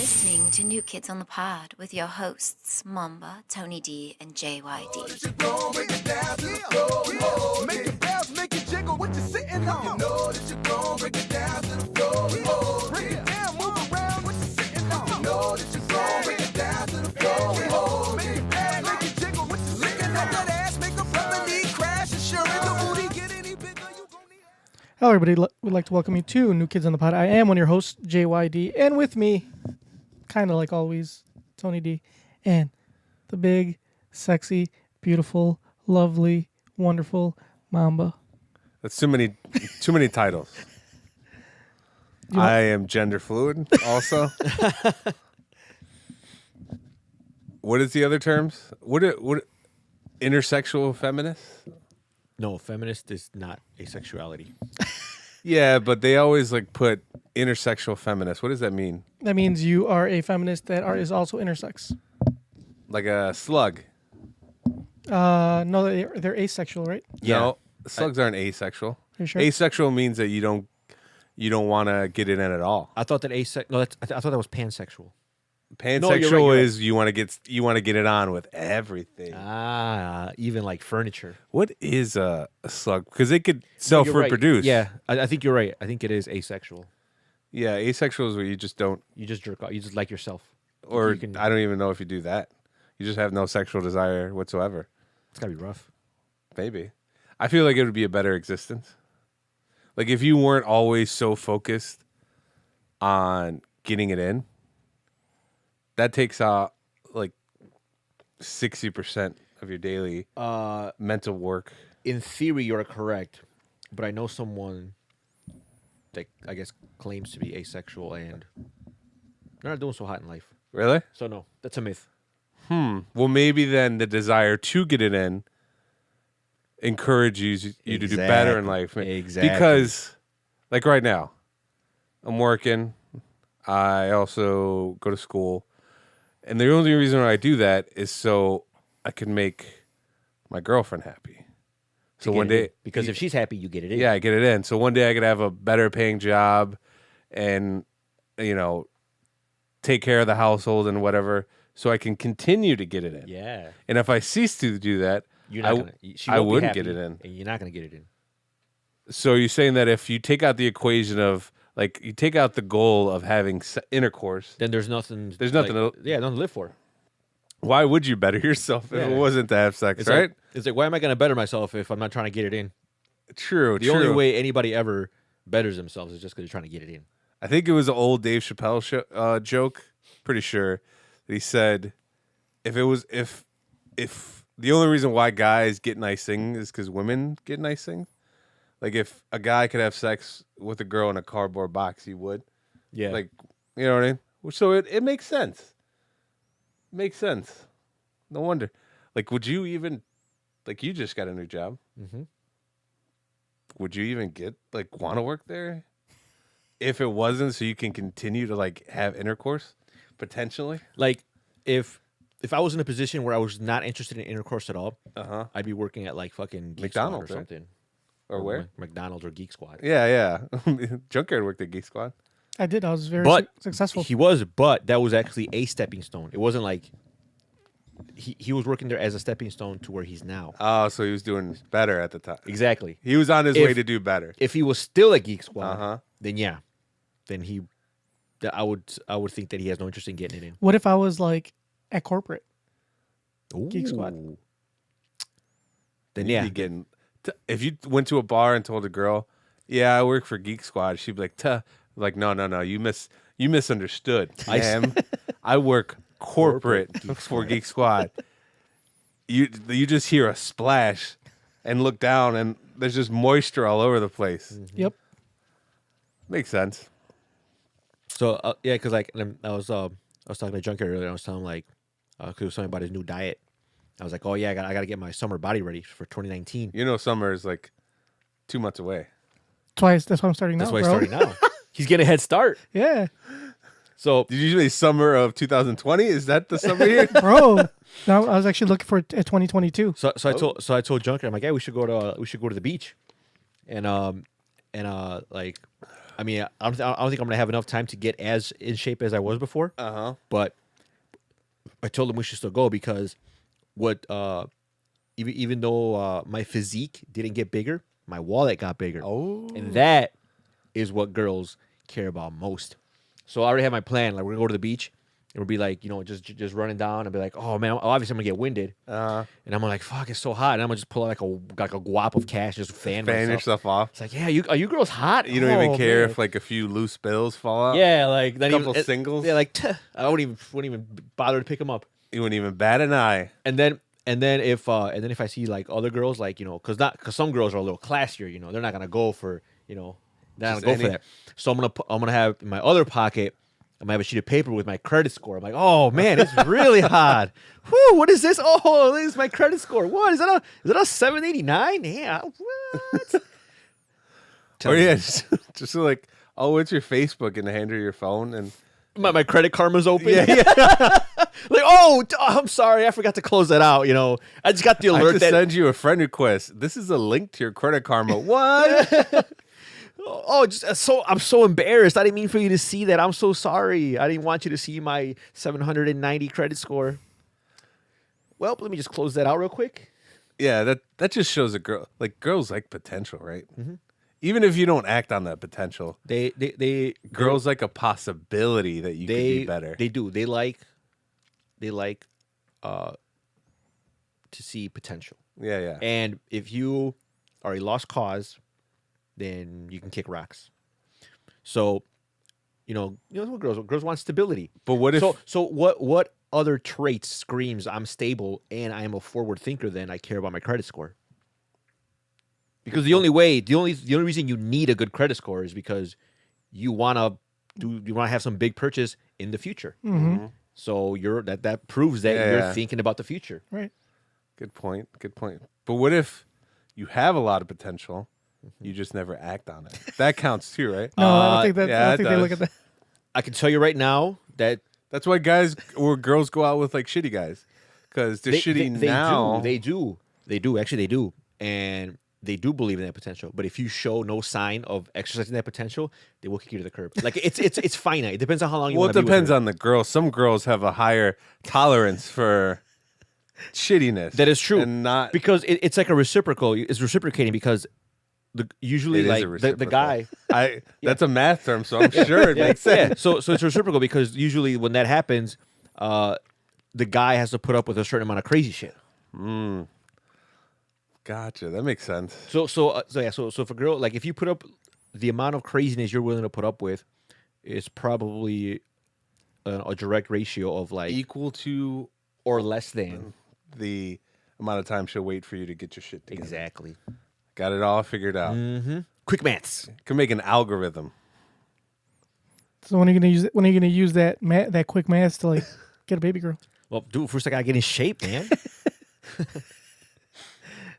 listening to New Kids on the Pod with your hosts, Momba, Tony D, and JYD. Make it bounce, make it jiggle, what you sitting on? You know that you're gon' break it down to the floor. Break it down, move around, what you sitting on? You know that you're gon' break it down to the floor. Make it bounce, make it jiggle, what you sitting on? That ass make a brother need crash insurance. The booty get any bigger, you gon' need. Hello, everybody. We'd like to welcome you to New Kids on the Pod. I am one of your hosts, JYD, and with me, kind of like always, Tony D, and the big, sexy, beautiful, lovely, wonderful Momba. That's too many titles. I am gender fluid also. What is the other terms? What intersexual feminist? No, feminist is not asexuality. Yeah, but they always like put intersexual feminist. What does that mean? That means you are a feminist that is also intersex. Like a slug? No, they're asexual, right? Yeah. No, slugs aren't asexual. Are you sure? Asexual means that you don't want to get it in at all. I thought that I thought that was pansexual. Pansexual you're right. is you want to get it on with everything. Even like furniture. What is a slug? Because they could You're right. self-reproduce. Yeah, I think you're right. I think it is asexual. Yeah, asexual is where you just don't, You just jerk off. You just like yourself. or You can- I don't even know if you do that. You just have no sexual desire whatsoever. It's gotta be rough. Maybe. I feel like it would be a better existence. Like if you weren't always so focused on getting it in, that takes out like 60% of your daily mental work. In theory, you're correct, but I know someone that I guess claims to be asexual and they're not doing so hot in life. Really? So no, that's a myth. Well, maybe then the desire to get it in encourages you to do better in life. Exactly. Because, like right now, I'm working. I also go to school. And the only reason why I do that is so I can make my girlfriend happy. So one day, because if she's happy, you get it in. yeah, I get it in. So one day I could have a better paying job and, take care of the household and whatever, so I can continue to get it in. Yeah. And if I cease to do that, You're not gonna. She I won't be wouldn't happy, get it in. and you're not gonna get it in. So you're saying that if you take out the equation of, like, you take out the goal of having intercourse, Then there's nothing. There's nothing Like, to- nothing to live for. why would you better yourself if Yeah. it wasn't to have sex, It's right? It's like, why am I gonna better myself if I'm not trying to get it in? True, The true. only way anybody ever betters themselves is just because they're trying to get it in. I think it was an old Dave Chappelle joke, pretty sure, that he said, if the only reason why guys get nice things is because women get nice things, like if a guy could have sex with a girl in a cardboard box, he would. Yeah. Like, you know what I mean? So it makes sense. Makes sense. No wonder. Like, would you even, like, you just got a new job. Mm-hmm. Would you even want to work there? If it wasn't so you can continue to, like, have intercourse, potentially? Like if I was in a position where I was not interested in intercourse at all, I'd be working at like fucking Geek McDonald's, Squad or right? something. Or where? McDonald's or Geek Squad. Yeah. Junkyard worked at Geek Squad. I did. I was very But successful. but that was actually a stepping stone. It wasn't like he was working there as a stepping stone to where he's now. Oh, so he was doing better at the time. Exactly. He was on his way to do better. If he was still at Geek Squad, Uh-huh. then yeah, then I would think that he has no interest in getting it in. What if I was like at corporate? Geek Squad. Ooh. Then You'd yeah, be getting, if you went to a bar and told a girl, "Yeah, I work for Geek Squad," she'd be like, "Tuh." Like, no, you misunderstood, ma'am. I work corporate for Geek Squad. You just hear a splash and look down, and there's just moisture all over the place. Yep. Makes sense. So yeah, because like I was talking to Junker earlier. I was telling him like, because he was telling me about his new diet. I was like, oh yeah, I gotta get my summer body ready for 2019. You know, summer is like 2 months away. That's why I'm starting now, That's why bro. he's starting now. He's getting a head start. Yeah, So Did you say summer of 2020? Is that the summer here? bro. No, I was actually looking for 2022. So I told Junker, I'm like, yeah, we should go to the beach, and like I mean, I don't think I'm gonna have enough time to get as in shape as I was before. But I told him we should still go because what even though my physique didn't get bigger, my wallet got bigger. Oh. And that is what girls care about most. So I already have my plan. Like we're gonna go to the beach and we'll be like, just running down and be like, oh man, obviously I'm gonna get winded. And I'm like, fuck, it's so hot. And I'm gonna just pull out like a guap of cash, just fan myself. yourself off. It's like, yeah, are you girls hot? You don't even care man. if like a few loose bills fall out. Yeah, like a couple singles. Yeah, like I wouldn't even bother to pick them up. You wouldn't even bat an eye. And then if I see like other girls, like because some girls are a little classier, they're not gonna go for they're not Just gonna go for that. So I'm gonna have in my other pocket. I'm gonna have a sheet of paper with my credit score. I'm like, oh man, it's really hot. Whoo, what is this? Oh, this is my credit score. What is that? Is it a 789? Yeah. What? Or yeah, just like, oh, what's your Facebook and hand her your phone and My credit karma's open. yeah. Like, I'm sorry, I forgot to close that out. I just got the I alert just that send you a friend request. This is a link to your credit karma. What? I'm so embarrassed. I didn't mean for you to see that. I'm so sorry. I didn't want you to see my 790 credit score. Well, let me just close that out real quick. Yeah, that just shows a girl. Like girls like potential, right? Even if you don't act on that potential, They girls like a possibility that you could be better. They do. They like to see potential. Yeah. And if you are a lost cause, then you can kick rocks. So, what girls want stability. But what if So what other traits screams I'm stable and I am a forward thinker then I care about my credit score? Because the only reason you need a good credit score is because you want to have some big purchase in the future. So that proves that you're thinking about the future. Right. Good point. But what if you have a lot of potential, you just never act on it? That counts too, right? No, I don't think that. yeah, I it don't think they look does. at that. I can tell you right now that That's why guys or girls go out with like shitty guys, because they're shitty now. They do. Actually, they do, and they do believe in that potential. But if you show no sign of exercising that potential, they will kick you to the curb. Like it's finite. It depends on how long you Well, want it to be depends with her. on the girl. Some girls have a higher tolerance for shittiness. That is true, and not because it's like a reciprocal. It's reciprocating because usually It is like a the reciprocal. guy. That's a math term, so I'm sure it makes sense. Yeah. So it's reciprocal because usually when that happens, the guy has to put up with a certain amount of crazy shit. Gotcha. That makes sense. So for girl, like if you put up the amount of craziness you're willing to put up with, is probably a direct ratio of like Equal to or less than. the amount of time she'll wait for you to get your shit together. Exactly. Got it all figured out. Quick maths. Can make an algorithm. So when are you gonna use it? When are you gonna use that that quick math to like get a baby girl? Well, dude, first I gotta get in shape, man.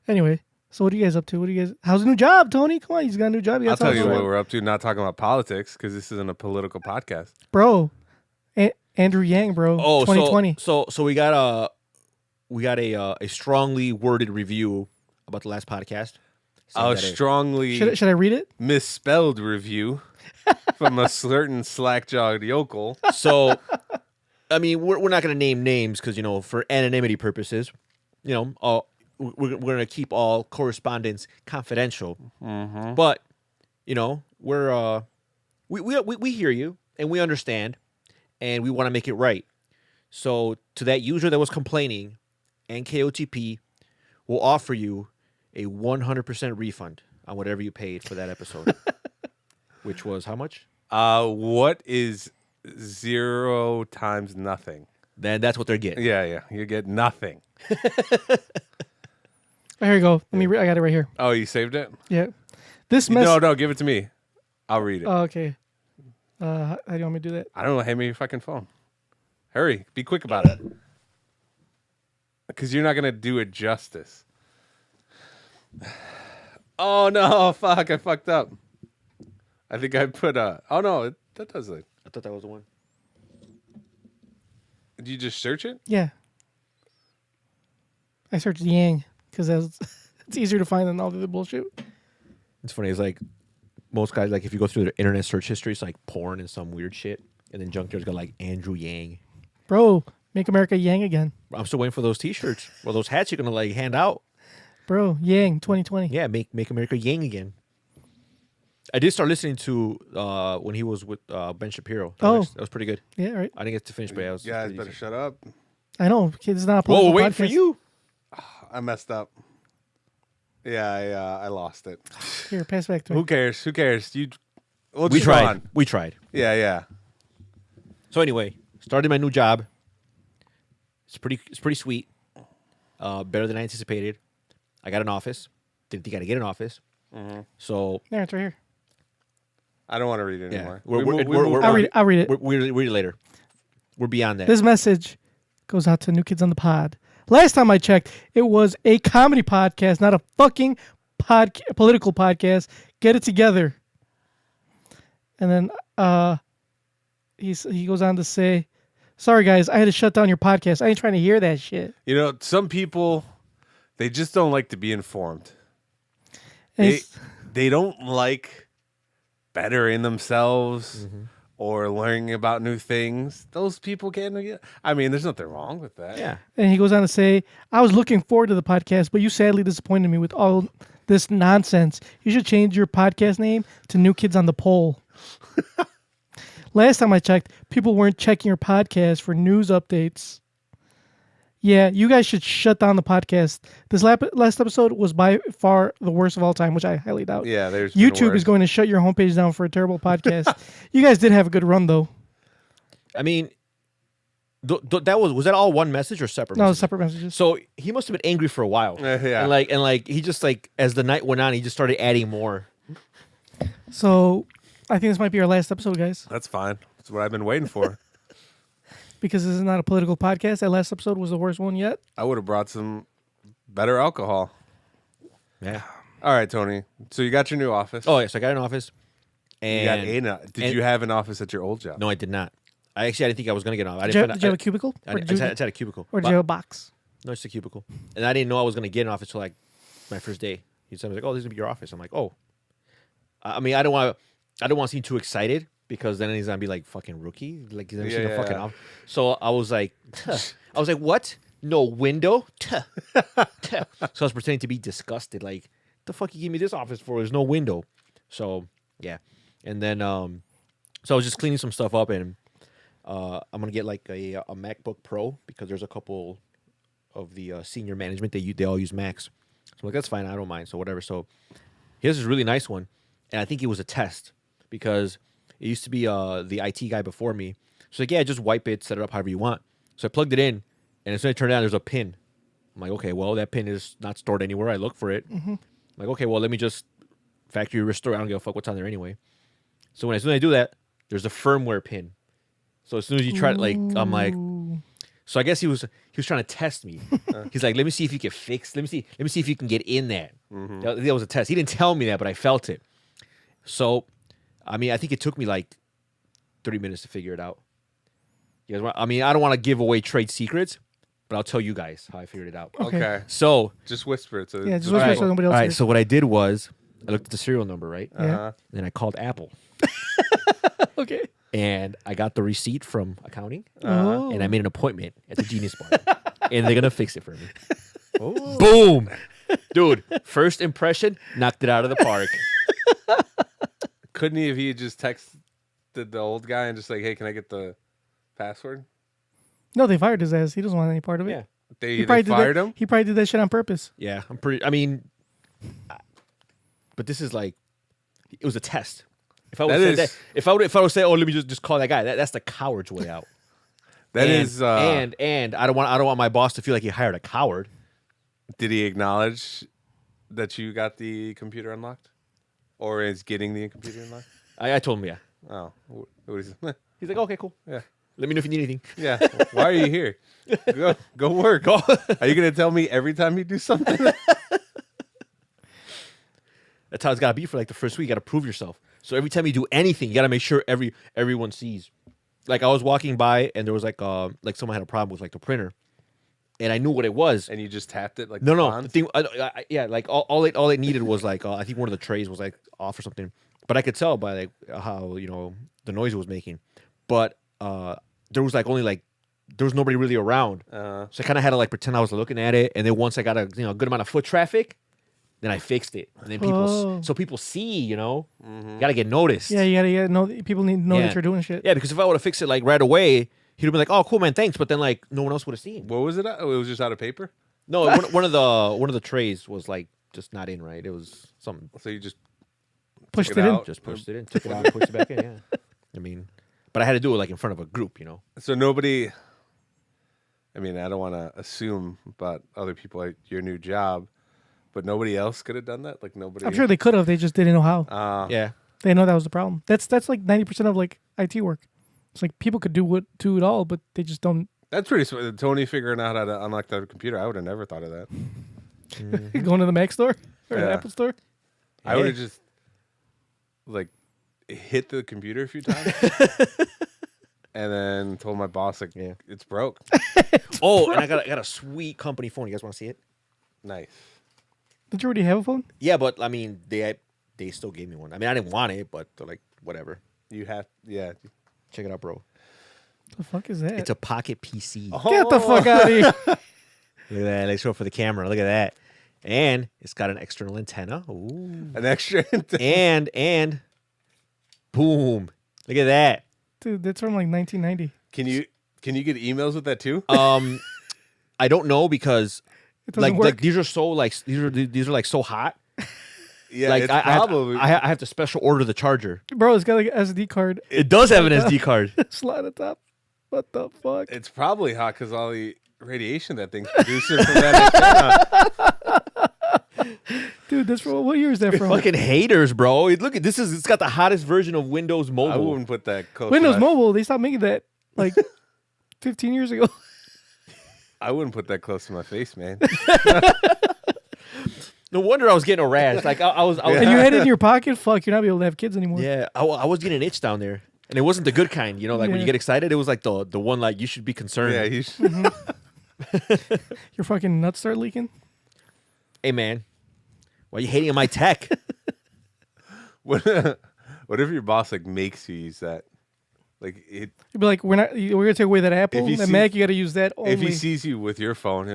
Anyway, so what are you guys up to? How's the new job, Tony? Come on, he's got a new job. I'll tell you what we're up to. Not talking about politics because this isn't a political podcast. bro. Andrew Yang, bro. 2020. So we got a strongly worded review about the last podcast. saying A that strongly Should I read it? misspelled review from a certain slack-jawed yokel. So, I mean, we're not going to name names because, for anonymity purposes, we're going to keep all correspondence confidential. But, we're we hear you and we understand and we want to make it right. So, to that user that was complaining, NKOTP will offer you a 100% refund on whatever you paid for that episode. Which was how much? What is 0 times nothing? Then that's what they're getting. Yeah. You get nothing. Here you go. Let me. I got it right here. Oh, you saved it? Yeah. This mess. No, give it to me. I'll read it. Oh, okay. How do you want me to do that? I don't know. Hand me your fucking phone. Hurry. Be quick about it. Because you're not going to do it justice. Oh, no. Fuck. I fucked up. I think I put a... Oh, no. That does it. I thought that was the one. Did you just search it? Yeah. I searched Yang because it's easier to find than all the other bullshit. It's funny. It's like most guys, like if you go through their internet search history, it's like porn and some weird shit. And then Junkyard's got like Andrew Yang. Bro, make America Yang again. I'm still waiting for those T-shirts. Well, those hats you're gonna like hand out. Bro, Yang 2020. Yeah, make America Yang again. I did start listening to when he was with Ben Shapiro. That was pretty good. Yeah, right. I didn't get to finish, but I was. You guys pretty better decent. shut up. I know. Kids, it's not a Whoa, political we're waiting for podcast. you. I messed up. Yeah, I lost it. Here, pass it back to me. Who cares? Who cares? We'll We just go tried. on. We tried. Yeah. So anyway, started my new job. It's pretty sweet. Better than I anticipated. I got an office. Didn't think I'd get an office. So There, it's right here. I don't want to read it yeah, anymore. I'll read it. We'll read it later. We're beyond that. This message goes out to New Kids on the Pod. Last time I checked, it was a comedy podcast, not a fucking political podcast. Get it together. And then he goes on to say, sorry guys, I had to shut down your podcast. I ain't trying to hear that shit. You know, some people, they just don't like to be informed. And They don't like bettering themselves or learning about new things. Those people can't. I mean, there's nothing wrong with that. Yeah. And he goes on to say, I was looking forward to the podcast, but you sadly disappointed me with all this nonsense. You should change your podcast name to New Kids on the Pole. Last time I checked, people weren't checking your podcast for news updates. Yeah, you guys should shut down the podcast. This last episode was by far the worst of all time, which I highly doubt. Yeah, there's been YouTube worse. is going to shut your homepage down for a terrible podcast. You guys did have a good run, though. I mean, that was that all one message or separate? No, messages? separate messages. So he must have been angry for a while. Yeah. And like he just like as the night went on, he just started adding more. So I think this might be our last episode, guys, That's fine. That's what I've been waiting for. because this is not a political podcast. That last episode was the worst one yet. I would have brought some better alcohol. Yeah. All right, Tony. So you got your new office. Oh yes, I got an office. And you got Did and- you have an office at your old job? No, I did not. I didn't think I was gonna get an office. I Did you, didn't did you have a cubicle? I Or did you, had a cubicle. or did you have a box? No, it's a cubicle. And I didn't know I was gonna get an office till like my first day. He said, like, "Oh, this is gonna be your office." I'm like, "Oh." I mean, I don't want to seem too excited because then he's gonna be like fucking rookie, like he's never seen a Yeah, fucking yeah. office. So I was like, "What? No window?" So I was pretending to be disgusted, like, "The fuck you give me this office for? There's no window." So yeah, and then so I was just cleaning some stuff up, and I'm gonna get like a MacBook Pro because there's a couple of the senior management they all use Macs. So I'm like, that's fine, I don't mind. So whatever. So here's this really nice one, and I think it was a test because it used to be the IT guy before me. So like, yeah, just wipe it, set it up however you want. So I plugged it in, and as soon as I turned it on, there's a pin. I'm like, okay, well that pin is not stored anywhere. I look for it. I'm like, okay, well let me just factory restore. I don't give a fuck what's on there anyway. So as soon as I do that, there's a firmware pin. So as soon as you try it, like, I'm like, so I guess he was trying to test me. He's like, let me see if you can fix. Let me see if you can get in that. That was a test. He didn't tell me that, but I felt it. So, I mean, I think it took me like 30 minutes to figure it out. You guys, I mean, I don't want to give away trade secrets, but I'll tell you guys how I figured it out. Okay. So, Just whisper it. So Yeah, just all whisper right. so nobody else all right. hears. So what I did was I looked at the serial number, right? Yeah. Uh-huh. And then I called Apple, Okay. and I got the receipt from accounting. Oh. And I made an appointment at the Genius Bar, and they're gonna fix it for me. Boom, dude! First impression, knocked it out of the park. Couldn't he had just texted the old guy and just like, hey, can I get the password? No, they fired his ass. He doesn't want any part of it. Yeah, They He probably did fired that, him? He probably did that shit on purpose. yeah. I'm pretty. I mean, but this is like, it was a test. If I would That say is- that, if I would say, oh, let me just call that guy. That's the coward's way out. That and, is. and I don't want my boss to feel like he hired a coward. Did he acknowledge that you got the computer unlocked? Or is getting the computer unlocked? I told him, yeah. Oh. What is it? He's like, okay, cool. Yeah. Let me know if you need anything. Yeah. Why are you here? Go work. Are you going to tell me every time you do something? That's how it's got to be for like the first week. You got to prove yourself. So every time you do anything, you got to make sure everyone sees. Like I was walking by and there was like someone had a problem with like the printer, and I knew what it was. And you just tapped it like No, the the pawns? thing, yeah, like all it needed was like I think one of the trays was like off or something, but I could tell by like how the noise it was making. But there was like only like there was nobody really around, so I kind of had to like pretend I was looking at it. And then once I got a good amount of foot traffic, then I fixed it. And then people see, you gotta get noticed. Yeah, you gotta know. People need to know that you're doing shit. Yeah, because if I would have fixed it like right away, he'd have been like, "Oh, cool, man, thanks." But then like no one else would have seen. What was it? Oh, it was just out of paper. No, one of the trays was like just not in right. It was something. So you just Pushed took it in. out? Just pushed it in, took it out, and pushed it back in. Yeah, I mean, but I had to do it like in front of a group, So nobody. I mean, I don't want to assume about other people at your new job, but nobody else could have done that. Like nobody. I'm sure they could have. They just didn't know how. Yeah. They know that was the problem. That's like 90% of like IT work. It's like people could do it all, but they just don't. That's pretty smart. Tony figuring out how to unlock the computer. I would have never thought of that. Going to the Mac store or the Yeah. Apple store. I would have just like hit the computer a few times, and then told my boss like, it's broke. Oh, and I got a sweet company phone. You guys want to see it? Nice. Did you already have a phone? Yeah, but I mean, they still gave me one. I mean, I didn't want it, but they're like, whatever. You have, yeah. Check it out, bro. The fuck is that? It's a pocket PC. Get the fuck out of here. Look at that. Let's show it for the camera. Look at that. And it's got an external antenna. Ooh. An extra. And boom. Look at that. Dude, that's from like 1990. Can you get emails with that too? I don't know because It doesn't work. like these are so like these are like so hot. Yeah, Like it's I probably. I have to special order the charger. Bro, it's got like an SD card It does have an SD card. slide on top. What the fuck? It's probably hot because all the radiation that thing's producing from that antenna. Dude, that's from what year is that from? Fucking haters, bro. Look at this is it's got the hottest version of Windows I Mobile. wouldn't put that close. Windows to my, Mobile, they stopped making that like 15 years ago. I wouldn't put that close to my face, man. No wonder I was getting a rash. Like I was And you had it in your pocket? Fuck, you're not able to have kids anymore. yeah, I was getting an itch down there. And it wasn't the good kind, like when Yeah. you get excited, it was like the one like you should be concerned. Yeah, you should. Your fucking nuts start leaking? Hey man, why are you hating on my tech? What if your boss like makes you use that? Like it. You'd be like, we're gonna take away that Apple, If he that sees- Mac, you gotta use that only. If he sees you with your phone,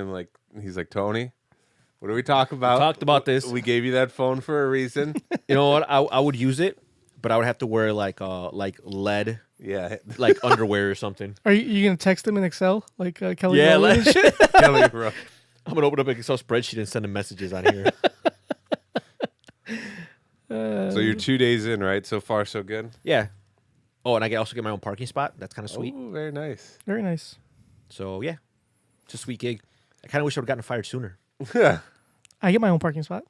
he's like, Tony, what are we talking about? Talked about this. We gave you that phone for a reason. You know what? I would use it, but I would have to wear like lead Yeah. like underwear or something. Are you gonna text them in Excel like Kelly? Yeah, Rowland and shit? Kelly Rowe. I'm gonna open up an Excel spreadsheet and send them messages on here. So you're 2 days in, right? So far, so good. Yeah. Oh, and I also get my own parking spot. That's kind of sweet. Oh, very nice. Very nice. So yeah, it's a sweet gig. I kind of wish I would have gotten fired sooner. I get my own parking spot.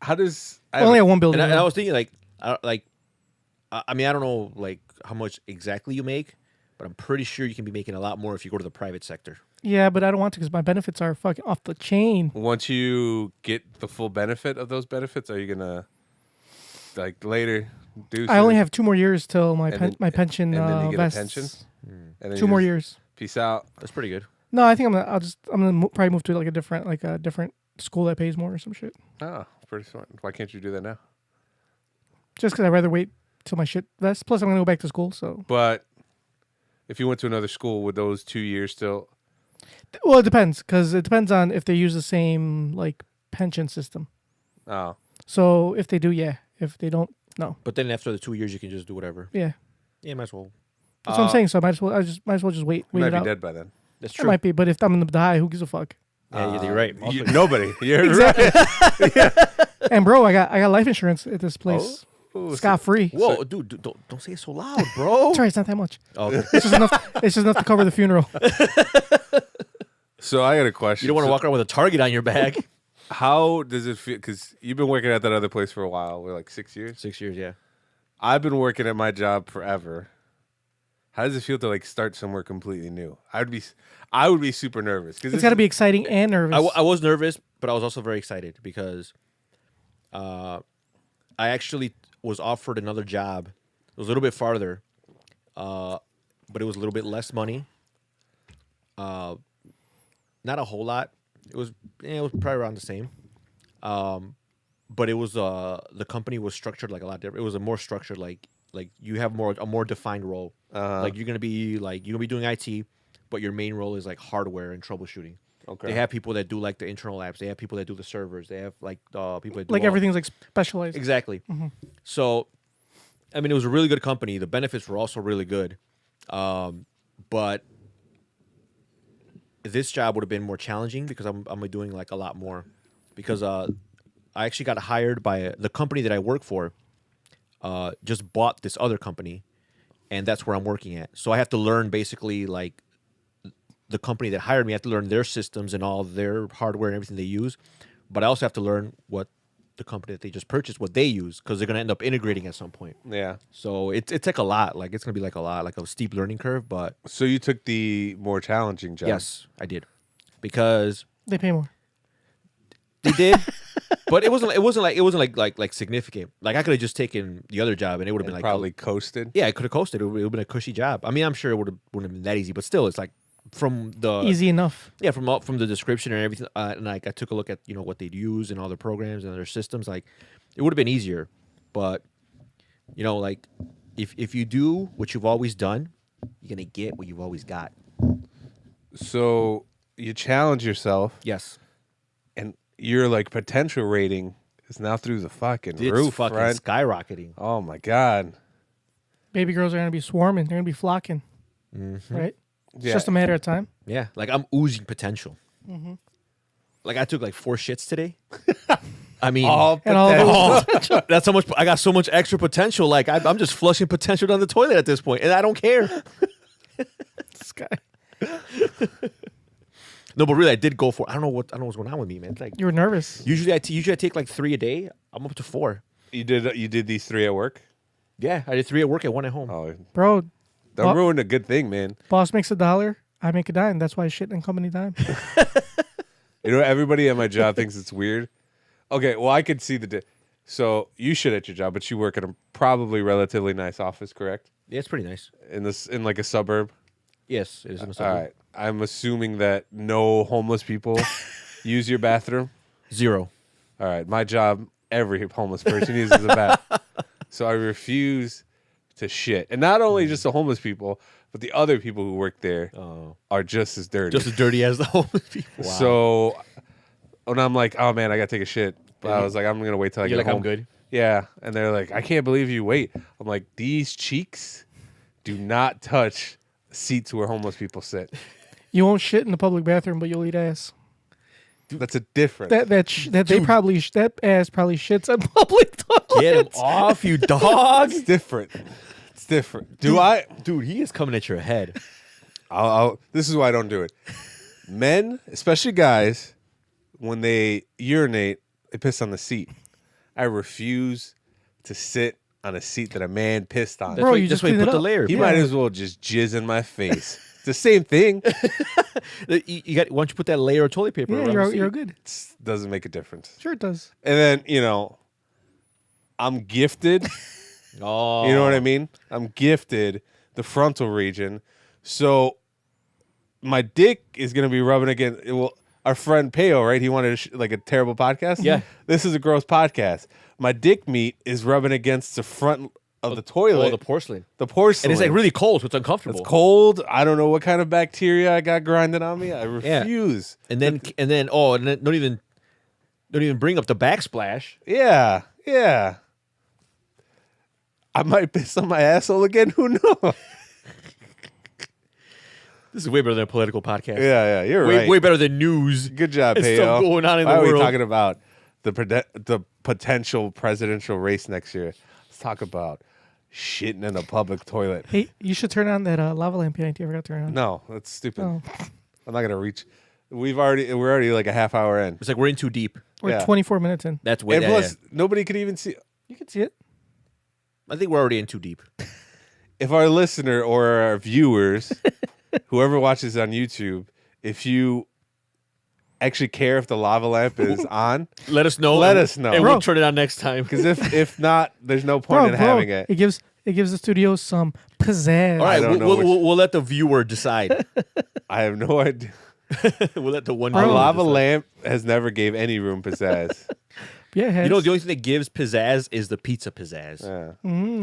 How does Only at one building. And I though. was thinking I mean I don't know like how much exactly you make, but I'm pretty sure you can be making a lot more if you go to the private sector. Yeah, but I don't want to because my benefits are fucking off the chain. once you get the full benefit of those benefits, are you gonna like later do? I only have 2 more years till my And then- my pension and then you get a vests. pension? And then 2 you more just years. Peace out. That's pretty good. No, I think I'm gonna probably move to like a different school that pays more or some shit. Oh, pretty smart. Why can't you do that now? Just because I'd rather wait till my shit vests. Plus, I'm gonna go back to school. So, But if you went to another school, would those 2 years still? well, it depends because it depends on if they use the same like pension system. Oh, So if they do, yeah. If they don't, no. But then after the 2 years, you can just do whatever. Yeah, Yeah, might as well. that's what I'm saying. So I might as well just wait you might it be out. dead by then. That's I true. might be, but if I'm gonna die, who gives a fuck? Yeah, you're right. Nobody. You're Exactly. right. And bro, I got life insurance at this place, Oh, scot free. Whoa, dude, don't say it so loud, bro. Sorry, it's not that much. Oh, okay. It's just enough. It's just enough to cover the funeral. So I got a question. You don't want to So walk around with a target on your back. How does it feel? Because you've been working at that other place for a while. We're like 6 years. 6 years, yeah. I've been working at my job forever. How does it feel to like start somewhere completely new? I would be super nervous because It's got to be exciting and nervous. I was nervous, but I was also very excited because I actually was offered another job. It was a little bit farther, but it was a little bit less money. Not a whole lot. It was probably around the same. but it was the company was structured like a lot different. It was a more structured like you have a more defined role. Like you're gonna be doing IT, but your main role is like hardware and troubleshooting. Okay. They have people that do like the internal apps. They have people that do the servers. They have like people that do Like all- everything's like specialized. Exactly. So, I mean, it was a really good company. The benefits were also really good, but this job would have been more challenging because I'm doing like a lot more. Because I actually got hired by the company that I work for. Just bought this other company, and that's where I'm working at. So I have to learn basically like the company that hired me. I have to learn their systems and all their hardware and everything they use, but I also have to learn what the company that they just purchased, what they use, because they're gonna end up integrating at some point. Yeah. So it's like a lot. Like it's gonna be like a lot, like a steep learning curve. But So you took the more challenging job. yes, I did because They pay more. they did. But it wasn't like significant. Like I could have just taken the other job and it would have And been like probably coasted. yeah, I could have coasted. It would have been a cushy job. I mean, I'm sure it wouldn't have been that easy, but still, it's like from the Easy enough. yeah from the description and everything. And like I took a look at what they'd use and all their programs and their systems. Like it would have been easier, but like if you do what you've always done, you're gonna get what you've always got. So you challenge yourself, Yes, and your like potential rating is now through the fucking it's roof, fucking right? skyrocketing. Oh my god. Baby girls are gonna be swarming. They're gonna be flocking. Right. It's Yeah. just a matter of time. Yeah, like I'm oozing potential. Like I took like 4 shits today. I mean, All And all those, that's how much I got. So much extra potential. Like I'm just flushing potential down the toilet at this point, and I don't care. this guy. No, but really, I did go for. I don't know what's going on with me, man. It's like You were nervous. usually I take like 3 a day. I'm up to 4. You did these 3 at work? Yeah, I did 3 at work and 1 at home. Oh, Bro, that Well- ruined a good thing, man. boss makes $1, I make a dime. That's why I shit in company time. You know, everybody at my job thinks it's weird. Okay, well, I could see so you should at your job, but you work at a probably relatively nice office, correct? Yeah, it's pretty nice. In like a suburb. Yes, it is in a All suburb. right. I'm assuming that no homeless people use your bathroom. 0. All right. My job, every homeless person uses the bath. So I refuse to shit. And not only just the homeless people, but the other people who work there are just as dirty. Just as dirty as the homeless people. Wow. So when I'm like, oh man, I gotta take a shit. But I was like, I'm gonna wait till I You're get like, home. I'm good. Yeah. And they're like, I can't believe you wait. I'm like, these cheeks do not touch seats where homeless people sit. You won't shit in the public bathroom, but you'll eat ass. That's a difference. That ass probably shits on public toilets. Get him off, you dog. It's different. It's different. Dude, he is coming at your head. This is why I don't do it. Men, especially guys, when they urinate, they piss on the seat. I refuse to sit on a seat that a man pissed on. Bro, you just why you clean it put the up. layer. He bro. might as well just jizz in my face. It's the same thing. You got. Why don't you put that layer of toilet paper? Yeah, around the you're seat? good. It doesn't make a difference. Sure it does. And then, I'm gifted. Oh, You know what I mean? I'm gifted the frontal region. So my dick is going to be rubbing against. Our friend Peo, right? He wanted like a terrible podcast. Yeah. This is a gross podcast. My dick meat is rubbing against the front of the toilet. Oh, the porcelain. The porcelain. And it's like really cold, so it's uncomfortable. It's cold. I don't know what kind of bacteria I got grinding on me. I refuse. And then don't even bring up the backsplash. Yeah. Yeah. I might piss on my asshole again. Who knows? This is way better than a political podcast. Yeah. You're way, right. way better than news. Good job, and Peo. stuff going on in Why the are we world. talking about the potential presidential race next year? Let's talk about shitting in a public toilet. Hey, you should turn on that lava lamp you forgot to turn on. No, that's stupid. Oh. I'm not gonna reach. We're already like a half hour in. It's like we're in too deep. We're Yeah. 24 minutes in. That's way. And yeah, plus, nobody could even see. You can see it. yeah. I think we're already in too deep. If our listener or our viewers, whoever watches on YouTube, if you actually care if the lava lamp is on, Let us know. Let and- us know. and Bro. we'll turn it on next time. because if not, there's no point in having it. It gives the studio some pizzazz. All right, don't know we'll, which- we'll let the viewer decide. I have no idea. We'll let the one A viewer lava decide. lamp has never gave any room pizzazz. Yeah, it has. You know, the only thing that gives pizzazz is the pizza pizzazz. Yeah.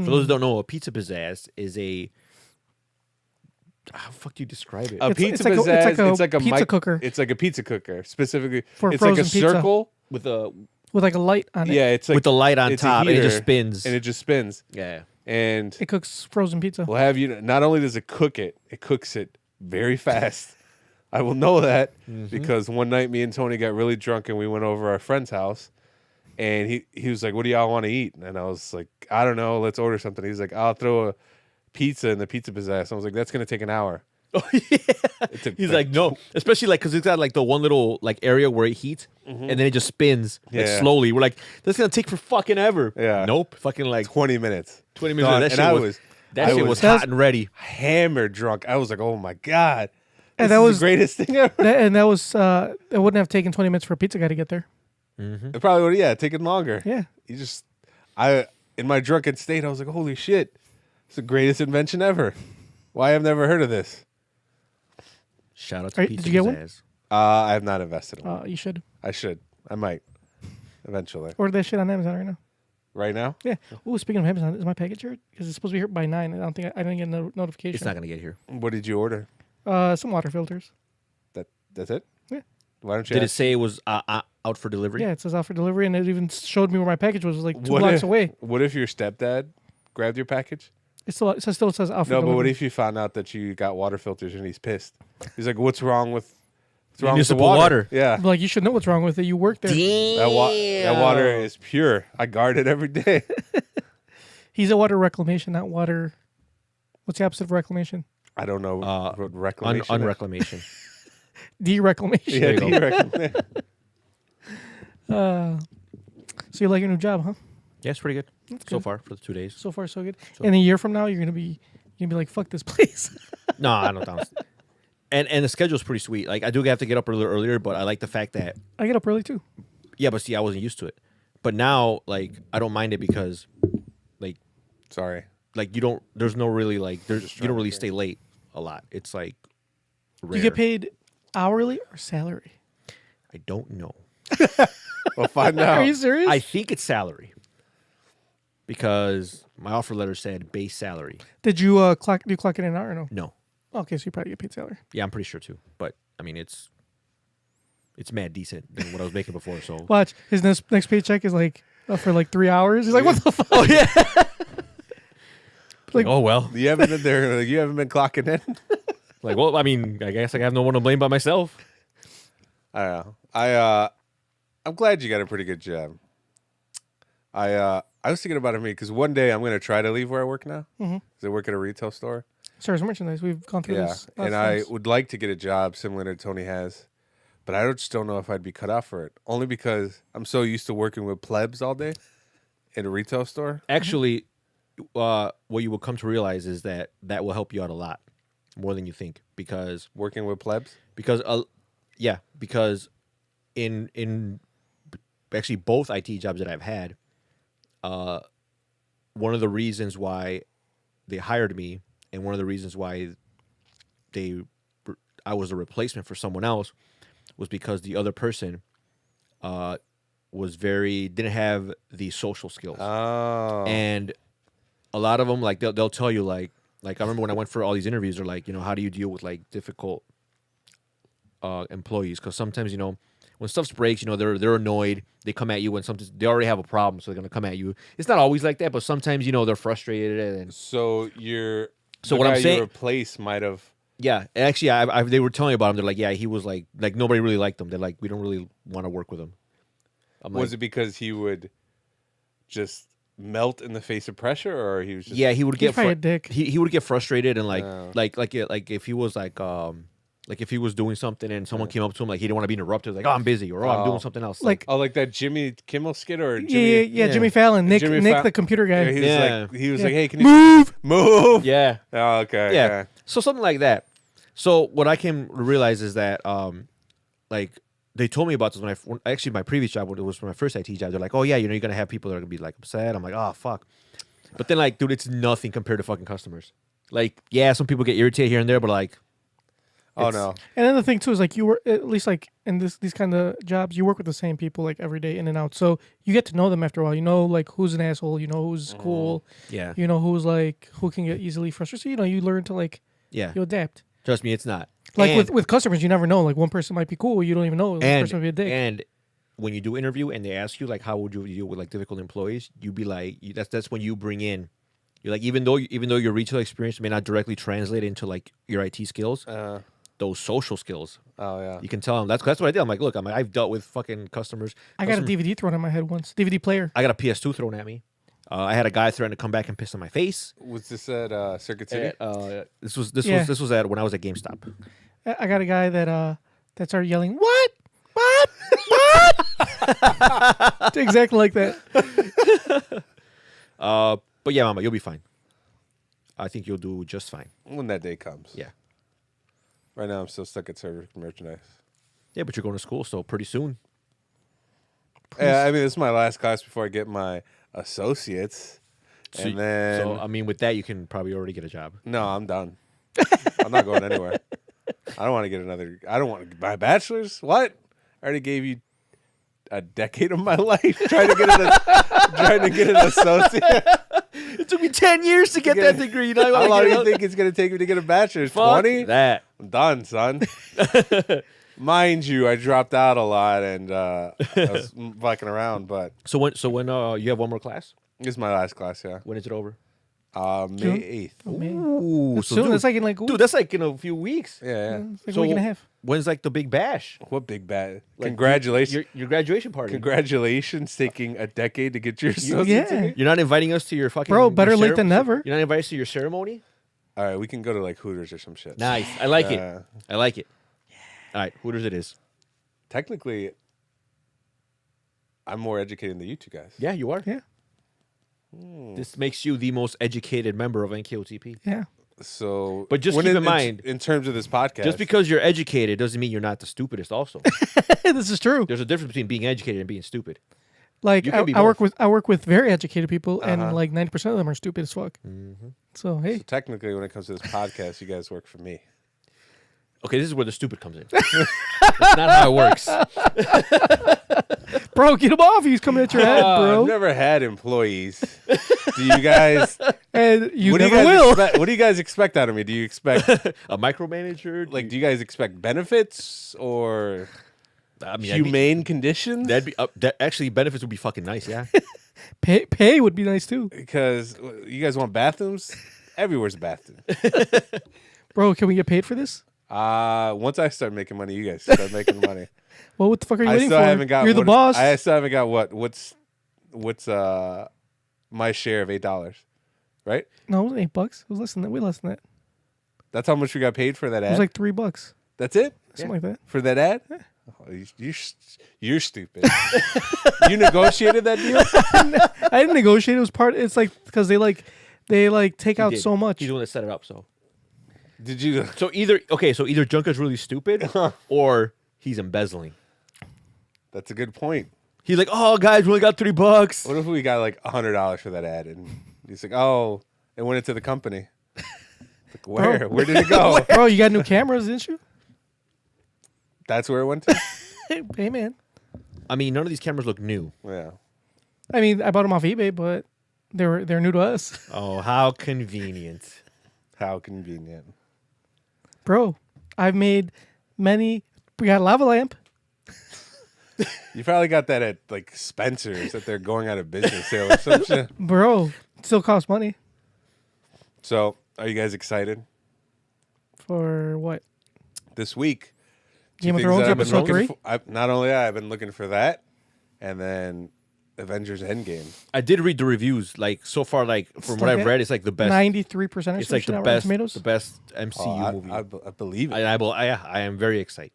For those who don't know, a pizza pizzazz is a. How the fuck do you describe it? A It's- pizza it's like a- pizzazz. it's like a pizza cooker. It's like a pizza cooker specifically. For it's like a frozen pizza. circle. With a with like a light on it. Yeah, it's like with the light on it's a top, and it just heater, spins. and it just spins. Yeah. And It cooks frozen pizza. we'll have you. Not only does it cook it, it cooks it very fast. I will know that because one night me and Tony got really drunk and we went over our friend's house, and he was like, "What do y'all want to eat?" And I was like, "I don't know. Let's order something." He's like, "I'll throw a pizza in the pizza pizzazz." I was like, "That's gonna take an hour." Oh yeah. It took He's like, no, especially like because it's got like the one little like area where it heats, and then it just spins like Yeah. slowly. We're like, that's gonna take for fucking ever. Yeah. Nope. Fucking like 20 minutes. 20 minutes. Done. That And shit I was that I shit was was hot and ready. hammered drunk. I was like, "Oh my god." And This that is was the greatest thing ever. that was it wouldn't have taken 20 minutes for a pizza guy to get there. It probably would have, taken longer. Yeah. You just, in my drunken state, I was like, holy shit. It's the greatest invention ever. Why I've never heard of this? Shout out to Alright, Pizza did you get one? Pizzazz. I have not invested in it. You should I should. I might. Eventually. order that shit on Amazon right now. Right now? Yeah. Ooh, speaking of Amazon, is my package here? Because it's supposed to be here by 9. I don't think I didn't get a notification. It's not gonna get here. What did you order? Some water filters. That's it? Yeah. Why don't you Did it ask- say it was out for delivery? Yeah, it says out for delivery, and it even showed me where my package was. It was like 2 What blocks if- away. What if your stepdad grabbed your package? It still says out for No, delivery. but what if you found out that you got water filters and he's pissed? He's like, what's wrong with the Municipal water? water. Yeah. Like, you should know what's wrong with it. You work there. That water is pure. I guard it every day. He's a water reclamation, not water. What's the opposite of reclamation? I don't know what reclamation is. Unreclamation. De-reclamation. Yeah, There you go. de-reclamation. So you like your new job, huh? Yeah, it's pretty good so good. far for the 2 days. So far, so good. And a year from now, you're gonna be like, fuck this place. No, I don't. And the schedule's pretty sweet. Like I do have to get up a little earlier, but I like the fact that I get up early too. yeah, but see, I wasn't used to it. But now, like, I don't mind it because, Sorry. like you don't. There's no really like. There's Just you don't trying to really think. stay late a lot. It's like rare. You get paid hourly or salary? I don't know. We'll find out. Are you serious? I think it's salary because my offer letter said base salary. Did you clock? Do you clock it in an hour or no? No. Okay, so you probably get paid salary. Yeah, I'm pretty sure too. But I mean, it's mad decent than what I was making before. So Watch his next paycheck is like for like 3 hours. He's like, what the fuck? oh yeah. Like- oh well. You haven't been there. You haven't been clocking in. Like well, I mean, I guess I have no one to blame but myself. I don't know. I'm glad you got a pretty good job. I was thinking about it because one day I'm going to try to leave where I work now. Mhm. 'Cause I work at a retail store. Service merchandise. We've gone through Yeah, this. and I would like to get a job similar to Tony has, but I just don't know if I'd be cut out for it. Only because I'm so used to working with plebs all day in a retail store. Actually, what you will come to realize is that will help you out a lot more than you think because Working with plebs. because in actually both IT jobs that I've had, one of the reasons why they hired me and one of the reasons why I was a replacement for someone else was because the other person didn't have the social skills. Oh, And a lot of them, like they'll tell you, like I remember when I went for all these interviews, they're like, how do you deal with like difficult employees? Because sometimes, when stuff breaks, they're annoyed. They come at you when something they already have a problem, so they're gonna come at you. It's not always like that, but sometimes they're frustrated and so So the what I'm guy saying- you replaced might have. yeah. And actually, they were telling me about him. They're like, yeah, he was like nobody really liked him. They're like, we don't really want to work with him. I'm Was like, it because he would just melt in the face of pressure, or he was just yeah, he would He's get probably a dick. he would get frustrated and Oh. like if he was like if he was doing something and someone came up to him like he didn't want to be interrupted, like, oh, I'm busy, or oh, I'm Oh. doing something else. Like, Oh, like that Jimmy Kimmel skit or yeah, Jimmy? yeah, Jimmy Fallon, Nick, Jimmy Nick, Fa- the computer guy. Yeah, he was Yeah. like, Yeah. hey, can you Move. move? yeah, Oh, okay. yeah. okay. So something like that. So what I came to realize is that like they told me about this when actually my previous job, when it was my first IT job. They're like, oh yeah, you're gonna have people that are gonna be like upset. I'm like, oh fuck. But then like, dude, it's nothing compared to fucking customers. Like, yeah, some people get irritated here and there, but like, Oh no. And then the thing too is like you were at least like in these kind of jobs, you work with the same people like every day in and out. So you get to know them after a while. You know like who's an asshole. You know who's cool. Yeah. You know who's like who can get easily frustrated. So you know you learn to like Yeah. you adapt. Trust me, it's not. Like And- with customers, you never know. Like one person might be cool. You don't even know. One person might be a dick. And when you do interview and they ask you like how would you deal with like difficult employees, you be like that's when you bring in. You're like even though your retail experience may not directly translate into like your IT skills, those social skills. Oh yeah. You can tell them that's what I did. I'm like, look, I've dealt with fucking customers. I got a DVD thrown at my head once. DVD player. I got a PS2 thrown at me. I had a guy threatening to come back and piss on my face. Was this at Circuit City? This was when I was at GameStop. I got a guy that started yelling, "What? What? What?" Exactly like that. But yeah, Mama, you'll be fine. I think you'll do just fine. When that day comes. Yeah. Right now, I'm still stuck at service merchandise. Yeah, but you're going to school, so pretty soon. Yeah, I mean, this is my last class before I get my associates. And then. So, I mean, with that, you can probably already get a job. No, I'm done. I'm not going anywhere. I don't want to get another. I don't want to my bachelor's. What? I already gave you a decade of my life trying to get an associate. It took me 10 years to get that degree. You know, How long do you think it's going to take me to get a bachelor's? Fuck 20? that. I'm done, son. Mind you, I dropped out a lot and I was fucking around, but So when you have one more class? this is my last class, yeah. When is it over? May 8th. Ooh, That's soon. That's like in like dude, that's like in a few weeks. Yeah. it's like a week and a half. When's like the big bash? What big bad. Like, Congratulations. Your graduation party. Congratulations taking a decade to get your associate's Yeah. degree. You're not inviting us to your fucking Bro, better your late than never. You're not inviting us to your ceremony? All right, we can go to like Hooters or some shit. Nice. I like it. Yeah. I like it. All right, Hooters it is. Technically, I'm more educated than you two guys. Yeah, you are. Yeah. This makes you the most educated member of NKOTP. Yeah. So, But just when keep in mind- in terms of this podcast, Just because you're educated doesn't mean you're not the stupidest also. This is true. There's a difference between being educated and being stupid. Like You can be I work both. with very educated people, and like 90% of them are stupid as fuck. So hey, So technically, when it comes to this podcast, you guys work for me. Okay, this is where the stupid comes in. That's not how it works. bro, get him off. He's coming at your head, I've bro. never had employees. Do you guys? And you what do you never guys will. expect? What do you guys expect out of me? Do you expect A micromanager? like? Do you guys expect benefits or I mean, humane conditions? that'd be that actually benefits would be fucking nice, yeah. Pay would be nice too, Because you guys want bathrooms? Everywhere's a bathroom. bro. Can we get paid for this? Once I start making money, you guys start making money. Well, what the fuck are you I waiting still for? haven't got. You're the boss. I still haven't got what's my share of $8, right? No, it was $8. It was less than that. Way less than that. That's how much we got paid for that It ad. was like $3, That's it something like that. for that ad. Oh, you're stupid. You negotiated that deal. I didn't negotiate. It was part. It's like because they take out He did. so much. He's the one that set it up, so. Did you? So either Junker's really stupid or he's embezzling. That's a good point. He's like, oh guys, we only got $3. What if we got like $100 for that ad, and he's like, oh, it went into the company. Like, where? Where did it go? Bro, you got new cameras, didn't you? That's where it went to. Hey, man. I mean, none of these cameras look new. Yeah. I mean, I bought them off eBay, but they're new to us, Oh, how convenient. How convenient. bro. I've made many. We got a lava lamp. You probably got that at like Spencer's that they're going out of business sale or some shit. Bro, still costs money So, are you guys excited for what? this week? Game of things Thrones that I've been episode looking 3. for- not only that, I've been looking for that, and then Avengers Endgame. I did read the reviews. Like so far, like from what like I've read, it's like the best. 93% It's like the best MCU Oh, movie. I believe it. I am very excited.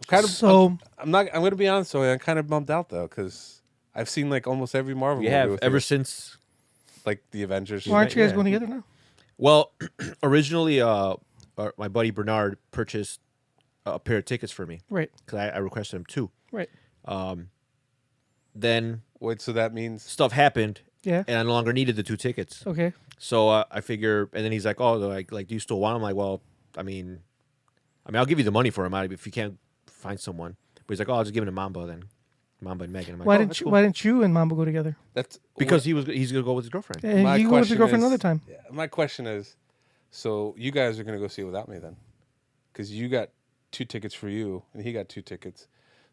kind of. So I'm not. I'm gonna be honest. So I'm kind of bummed out though because I've seen like almost every Marvel We movie have with ever you. since. Like the Avengers. why aren't you guys Yeah. going together now? Well, originally, my buddy Bernard purchased a pair of tickets for me Right, because I requested them too. right. Then Wait, so that means stuff happened, Yeah. and I no longer needed the 2 tickets. Okay. So I figure, and then he's like, "Oh, like, do you still want them?" I'm like, "Well, I mean, I'll give you the money for him if you can't find someone. But he's like, oh, I'll just give him to Mamba then. Mamba and Megan. I'm like, Why oh, didn't that's you? cool. Why didn't you and Mamba go together? That's Because he's gonna go with his girlfriend. Yeah, My you go with question your girlfriend is- another time. my question is, so you guys are gonna go see it without me then? Because you got 2 tickets for you, and he got 2 tickets,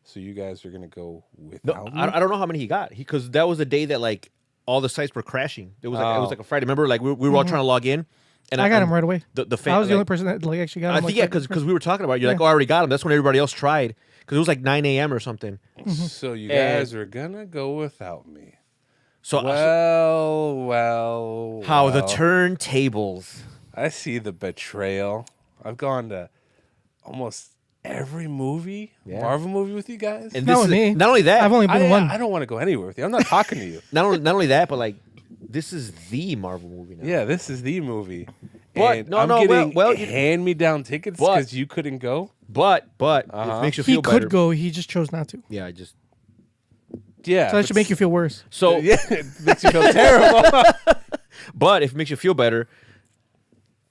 so you guys are gonna go No, without me. I don't know how many he got. Because that was the day that like all the sites were crashing. It was Oh. like a Friday. Remember, like we were all trying to log in, and I got him right away. The fan, I was the like, only person that like actually got him. I think like, because we were talking about it. You're like, Yeah. oh, I already got him. That's when everybody else tried. Because it was like 9 a.m. or something. So you And- guys are gonna go without me. So Well. how the well. turntables. I see the betrayal. I've gone to almost every movie, Yeah. Marvel movie with you guys. And Not this with is me. not only that. I've only been one. I don't want to go anywhere with you. I'm not talking to you. not only that, but like this is the Marvel movie now. Yeah, this is the movie. But- and no, I'm no, getting well, you- hand-me-down tickets But- because you couldn't go. But Uh-huh. it makes you he feel could better. go. He just chose not to. Yeah, I just Yeah, So that should make you feel worse. so. Yeah, it makes you feel terrible. But if it makes you feel better,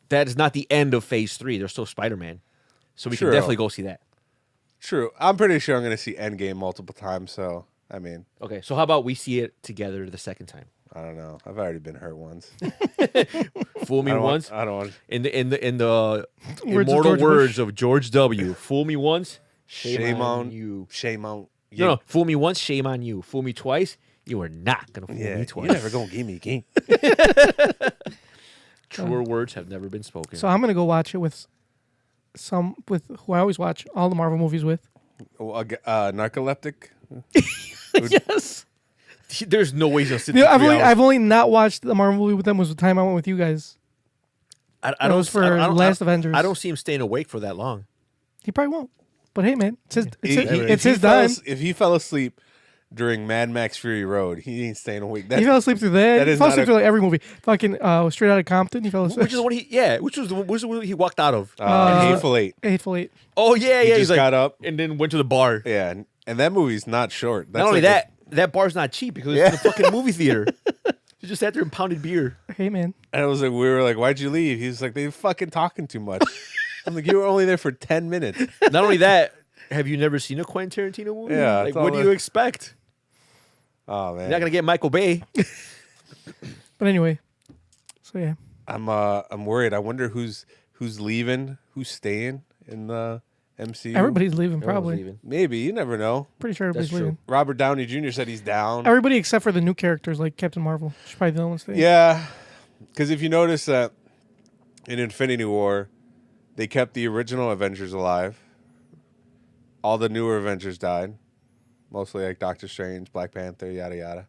that is not the end of Phase 3. There's still Spider-Man, so we True. can definitely go see that. True. I'm pretty sure I'm going to see Endgame multiple times. So I mean, Okay, so how about we see it together the second time? I don't know. I've already been hurt once. Fool me I don't once. Want, I don't want. In the Words of immortal George words Bush. of George W. Fool me once, Shame on you. Shame on you. No, fool me once, shame on you. Fool me twice, you are not gonna fool Yeah, me you twice. never gonna give me a game. Truer words have never been spoken. So I'm gonna go watch it with who I always watch all the Marvel movies with. Narcoleptic. Yes. There's no way he's gonna sit. You know, through 3 hours. I've only not watched the Marvel movie with them was the time I went with you guys. I That was for Last Avengers. I don't see him staying awake for that long. He probably won't. But hey, man, it's his If he time. If he fell asleep during Mad Max Fury Road, he ain't staying awake. He fell asleep through that. that He is fell not asleep a- through like every movie. Fucking Straight Outta Compton. He fell asleep. Which is the one which was the one he walked out of. Hateful Eight. Hateful Eight. Oh yeah, He yeah. just He's like, got up. and then went to the bar. Yeah, and that movie's not short. That's Not only like that bar's not cheap because it's in a fucking movie theater. He just sat there and pounded beer. Hey, man. and it was like we were like, "Why'd you leave?" He was like, "They fucking talking too much." I'm like, "You were only there for 10 minutes." Not only that, have you never seen a Quentin Tarantino movie? Yeah, Like, it's what do all you the- expect? Oh man, You're not gonna get Michael Bay. But anyway, so yeah. I'm worried. I wonder who's leaving, who's staying in the MCU. Everybody's leaving, probably. Everyone's leaving. Maybe, you never know. Pretty sure everybody's That's true. leaving. Robert Downey Jr. said he's down. Everybody except for the new characters like Captain Marvel. She's probably the only one staying. Yeah, because if you notice that in Infinity War, they kept the original Avengers alive. All the newer Avengers died, mostly like Doctor Strange, Black Panther, yada yada.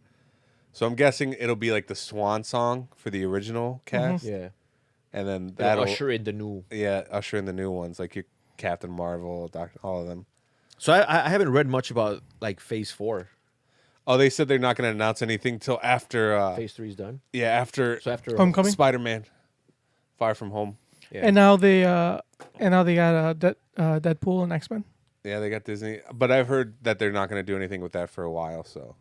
So I'm guessing it'll be like the swan song for the original cast, Yeah. and then That'll that'll usher in the new. usher in the new ones like your Captain Marvel, all of them. So I haven't read much about like Phase 4. Oh, they said they're not going to announce anything till after. Phase 3 is done. After So after Homecoming. Spider-Man, Far From Home. Yeah. And now they got Deadpool and X-Men. Yeah, they got Disney, but I've heard that they're not going to do anything with that for a while. So,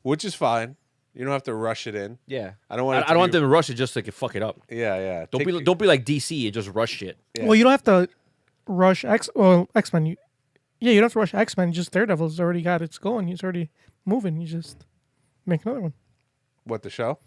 which is fine. You don't have to rush it in. Yeah. I don't want. I don't want them to rush it just to like, fuck it up. Yeah, yeah. Don't be like DC and just rush shit. Yeah. Well, you don't have to rush X-Men. You don't have to rush X-Men. Just Daredevil's already got it's going. It's already moving. You just make another one. What, the show?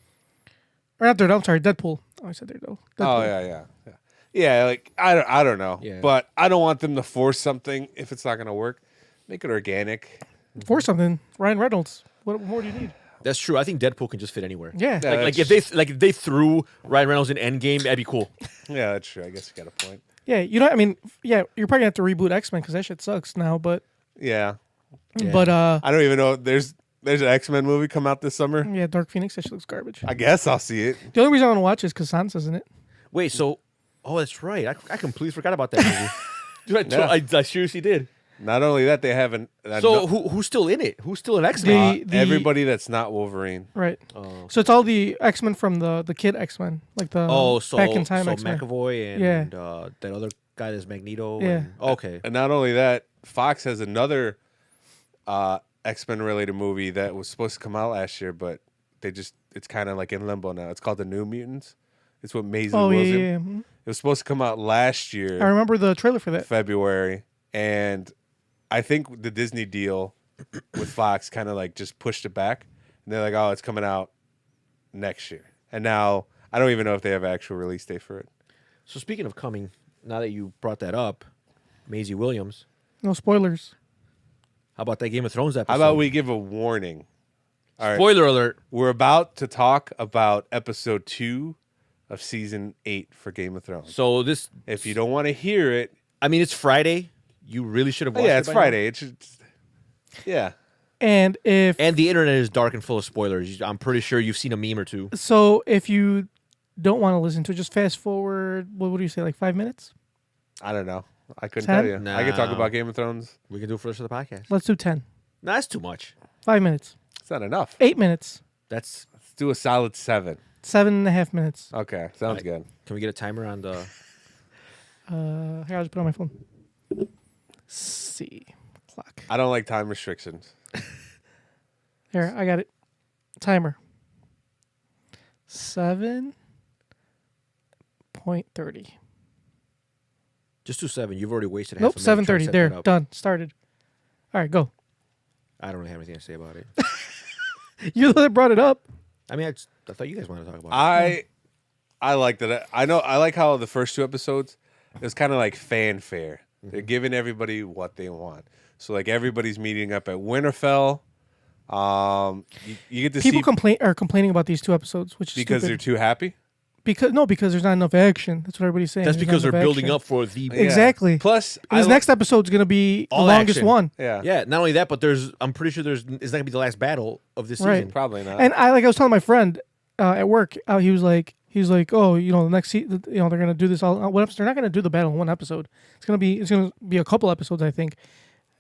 Or not Daredevil. I'm sorry, Deadpool. Oh, I said Daredevil. Oh Deadpool. yeah. Yeah, like I don't know. Yeah. But I don't want them to force something if it's not going to work. Make it organic. For something, Ryan Reynolds. What more do you need? That's true. I think Deadpool can just fit anywhere. Yeah. Yeah. Like if they threw Ryan Reynolds in Endgame, that'd be cool. Yeah, that's true. I guess you got a point. Yeah, you know, I mean, yeah, you're probably gonna have to reboot X-Men because that shit sucks now. But Yeah. Yeah. I don't even know. There's an X-Men movie come out this summer. yeah, Dark Phoenix, that shit looks garbage. I guess I'll see it. The only reason I want to watch is because Sansa's in it. Wait, so that's right. I completely forgot about that movie. Dude, I seriously did. Not only that, they haven't. So who's still in it? Who's still an X-Men? everybody that's not Wolverine. Right. Oh. So it's all the X-Men from the kid X-Men, like the So back in time so X-Men. McAvoy and Yeah. that other guy that's Magneto. Yeah. And, okay. And not only that, Fox has another X-Men related movie that was supposed to come out last year, but it's kind of like in limbo now. It's called The New Mutants. It's what Maisie Oh yeah, Williams. yeah, yeah. Mhm. It was supposed to come out last year. I remember the trailer for that. February, and I think the Disney deal with Fox kind of like just pushed it back, and they're like, "Oh, it's coming out next year." And now I don't even know if they have an actual release date for it. So speaking of coming, now that you brought that up, Maisie Williams. No spoilers. How about that Game of Thrones episode? How about we give a warning? All right, Spoiler alert. we're about to talk about episode 2 of season 8 for Game of Thrones. So this, If you don't want to hear it, I mean, it's Friday. You really should have watched it. yeah, it's by now. Friday. It's just, yeah. And if And the internet is dark and full of spoilers. I'm pretty sure you've seen a meme or two. so, if you don't want to listen to it, just fast forward. What would you say, like 5 minutes? I don't know. I couldn't 10? tell you. I could talk No. about Game of Thrones. We can do it for the rest of the podcast. Let's do 10. No, that's too much. 5 minutes. It's not enough. 8 minutes. That's. Let's do a solid 7. 7.5 minutes. Okay, sounds good. Can we get a timer on the? Here, I'll just put it on my phone. See. Clock. I don't like time restrictions. Here, I got it. Timer. 7.30. Just do 7. You've already wasted Nope, half a minute. trying to 7:30. set There, that up. done. Started. All right, go. I don't really have anything to say about it. You're the one that brought it up. I mean, I thought you guys wanted to talk about I like that. I know. I like how the first 2 episodes it was kind of like fanfare. They're giving everybody what they want. So like everybody's meeting up at Winterfell. You get to People see are complaining about these 2 episodes, which is because they're stupid. too happy. because there's not enough action. That's what everybody's saying. That's There's because not they're enough building action. up for the. Yeah. Exactly. Plus, And this next episode's gonna be All the longest action. one. Yeah, Yeah, not only that, but I'm pretty sure it's not gonna be the last battle of this Right. season. probably not. And I was telling my friend at work, he was like, oh, the next they're gonna do this all. What they're not gonna do the battle in one episode. It's gonna be a couple episodes, I think,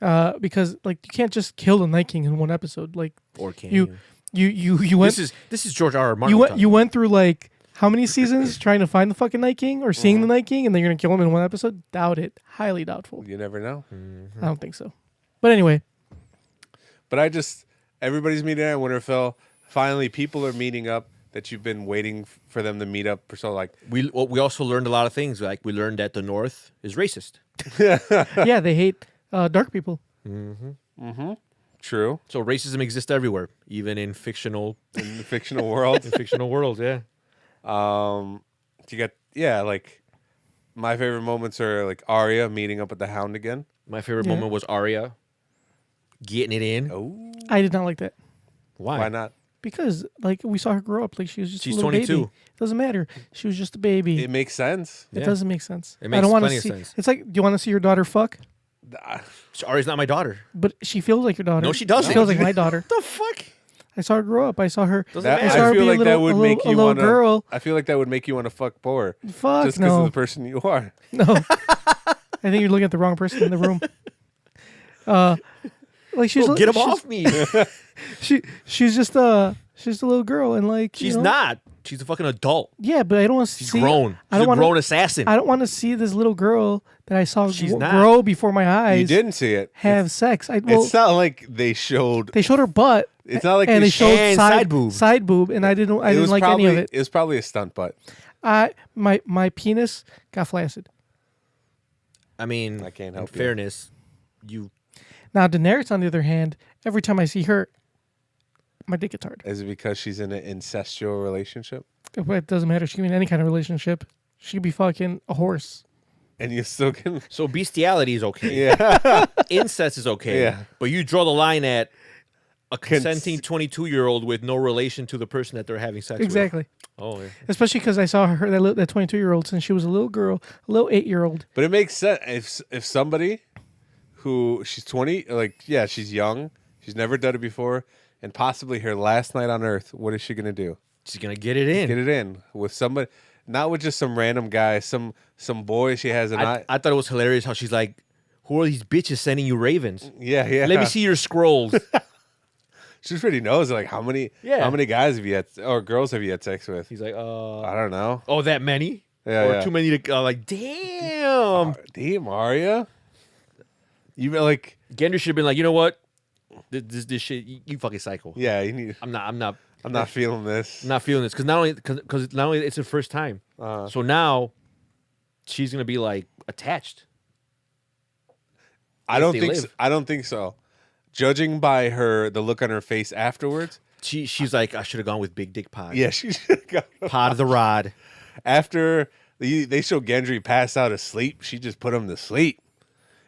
because like you can't just kill the Night King in one episode. Like Or can you went This is George R. R. Martin. you went through like how many seasons trying to find the fucking Night King or seeing the Night King, and then you're gonna kill him in one episode? Doubt it. Highly doubtful. You never know. I don't think so. But anyway, But everybody's meeting at Winterfell. Finally, people are meeting up that you've been waiting for them to meet up for so like. We also learned a lot of things. Like we learned that the North is racist. yeah, they hate dark people. True. So racism exists everywhere, even in fictional In the fictional world. worlds. Yeah. You got like my favorite moments are like Arya meeting up with the Hound again. My favorite Yeah. moment was Arya getting it in. Oh, I did not like that. why not? Because like we saw her grow up, like she was just She's a little 22. baby. It doesn't matter. She was just a baby. It makes sense. It Yeah. doesn't make sense. It I makes don't want to plenty of see. sense. It's like, do you want to see your daughter fuck? Arya's not my daughter. But she feels like your daughter. No, she doesn't. She feels like my daughter. The fuck? I saw her grow up. I saw her. Doesn't That, matter. I saw I her feel be a like that little- would a make little- you a little want to. girl. I feel like that would make you want to fuck more. Fuck Just because no. of the person you are. No. I think you're looking at the wrong person in the room. Like she's Get him she's- off me. She's just a little girl, and like She's not. She's a fucking adult. Yeah, but I don't want to She's see. grown. I She's don't a want grown assassin. I don't want to see this little girl that I saw She's not. grow before my eyes. You didn't see it. have sex. It's not like they showed. They showed her butt. It's not like and they they showed And side boob. side boob, and I didn't like probably, any of it. It was probably a stunt butt. My penis got flaccid. I mean, I can't in help you. fairness, you. Now Daenerys, on the other hand, every time I see her, my dick gets hard. Is it because she's in an incestual relationship? It doesn't matter. She can be in any kind of relationship. She could be fucking a horse. And you still can. So bestiality is okay. Yeah. Incest is okay. Yeah. But you draw the line at a consenting 22-year-old with no relation to the person that they're having sex Exactly. with. Oh, yeah. Especially because I saw her that 22-year-old since she was a little girl, a little 8-year-old. But it makes sense if somebody who she's 20, like yeah, she's young, she's never done it before, and possibly her last night on Earth. What is she gonna do? She's going to get it in. Get it in with somebody, not with just some random guy, some boy she has an eye. I thought it was hilarious how she's like, who are these bitches sending you ravens? Yeah. Let me see your scrolls. She's pretty knows like how many guys have you had or girls have you had sex with? He's like, I don't know. oh, that many? Yeah, or yeah. too many to, like, damn. Damn, Arya. You like Gendry should have been like, you know what? This shit, you fucking psycho. yeah. You need. I'm not. I'm not feeling this. Not feeling this because not only it's her first time, so now she's gonna be like attached. I if don't they think. live. So. I don't think so. Judging by the look on her face afterwards, She's like, I should have gone with Big Dick Pod. yeah, she should have got. Pod of the Rod. After they show Gendry pass out asleep, she just put him to sleep.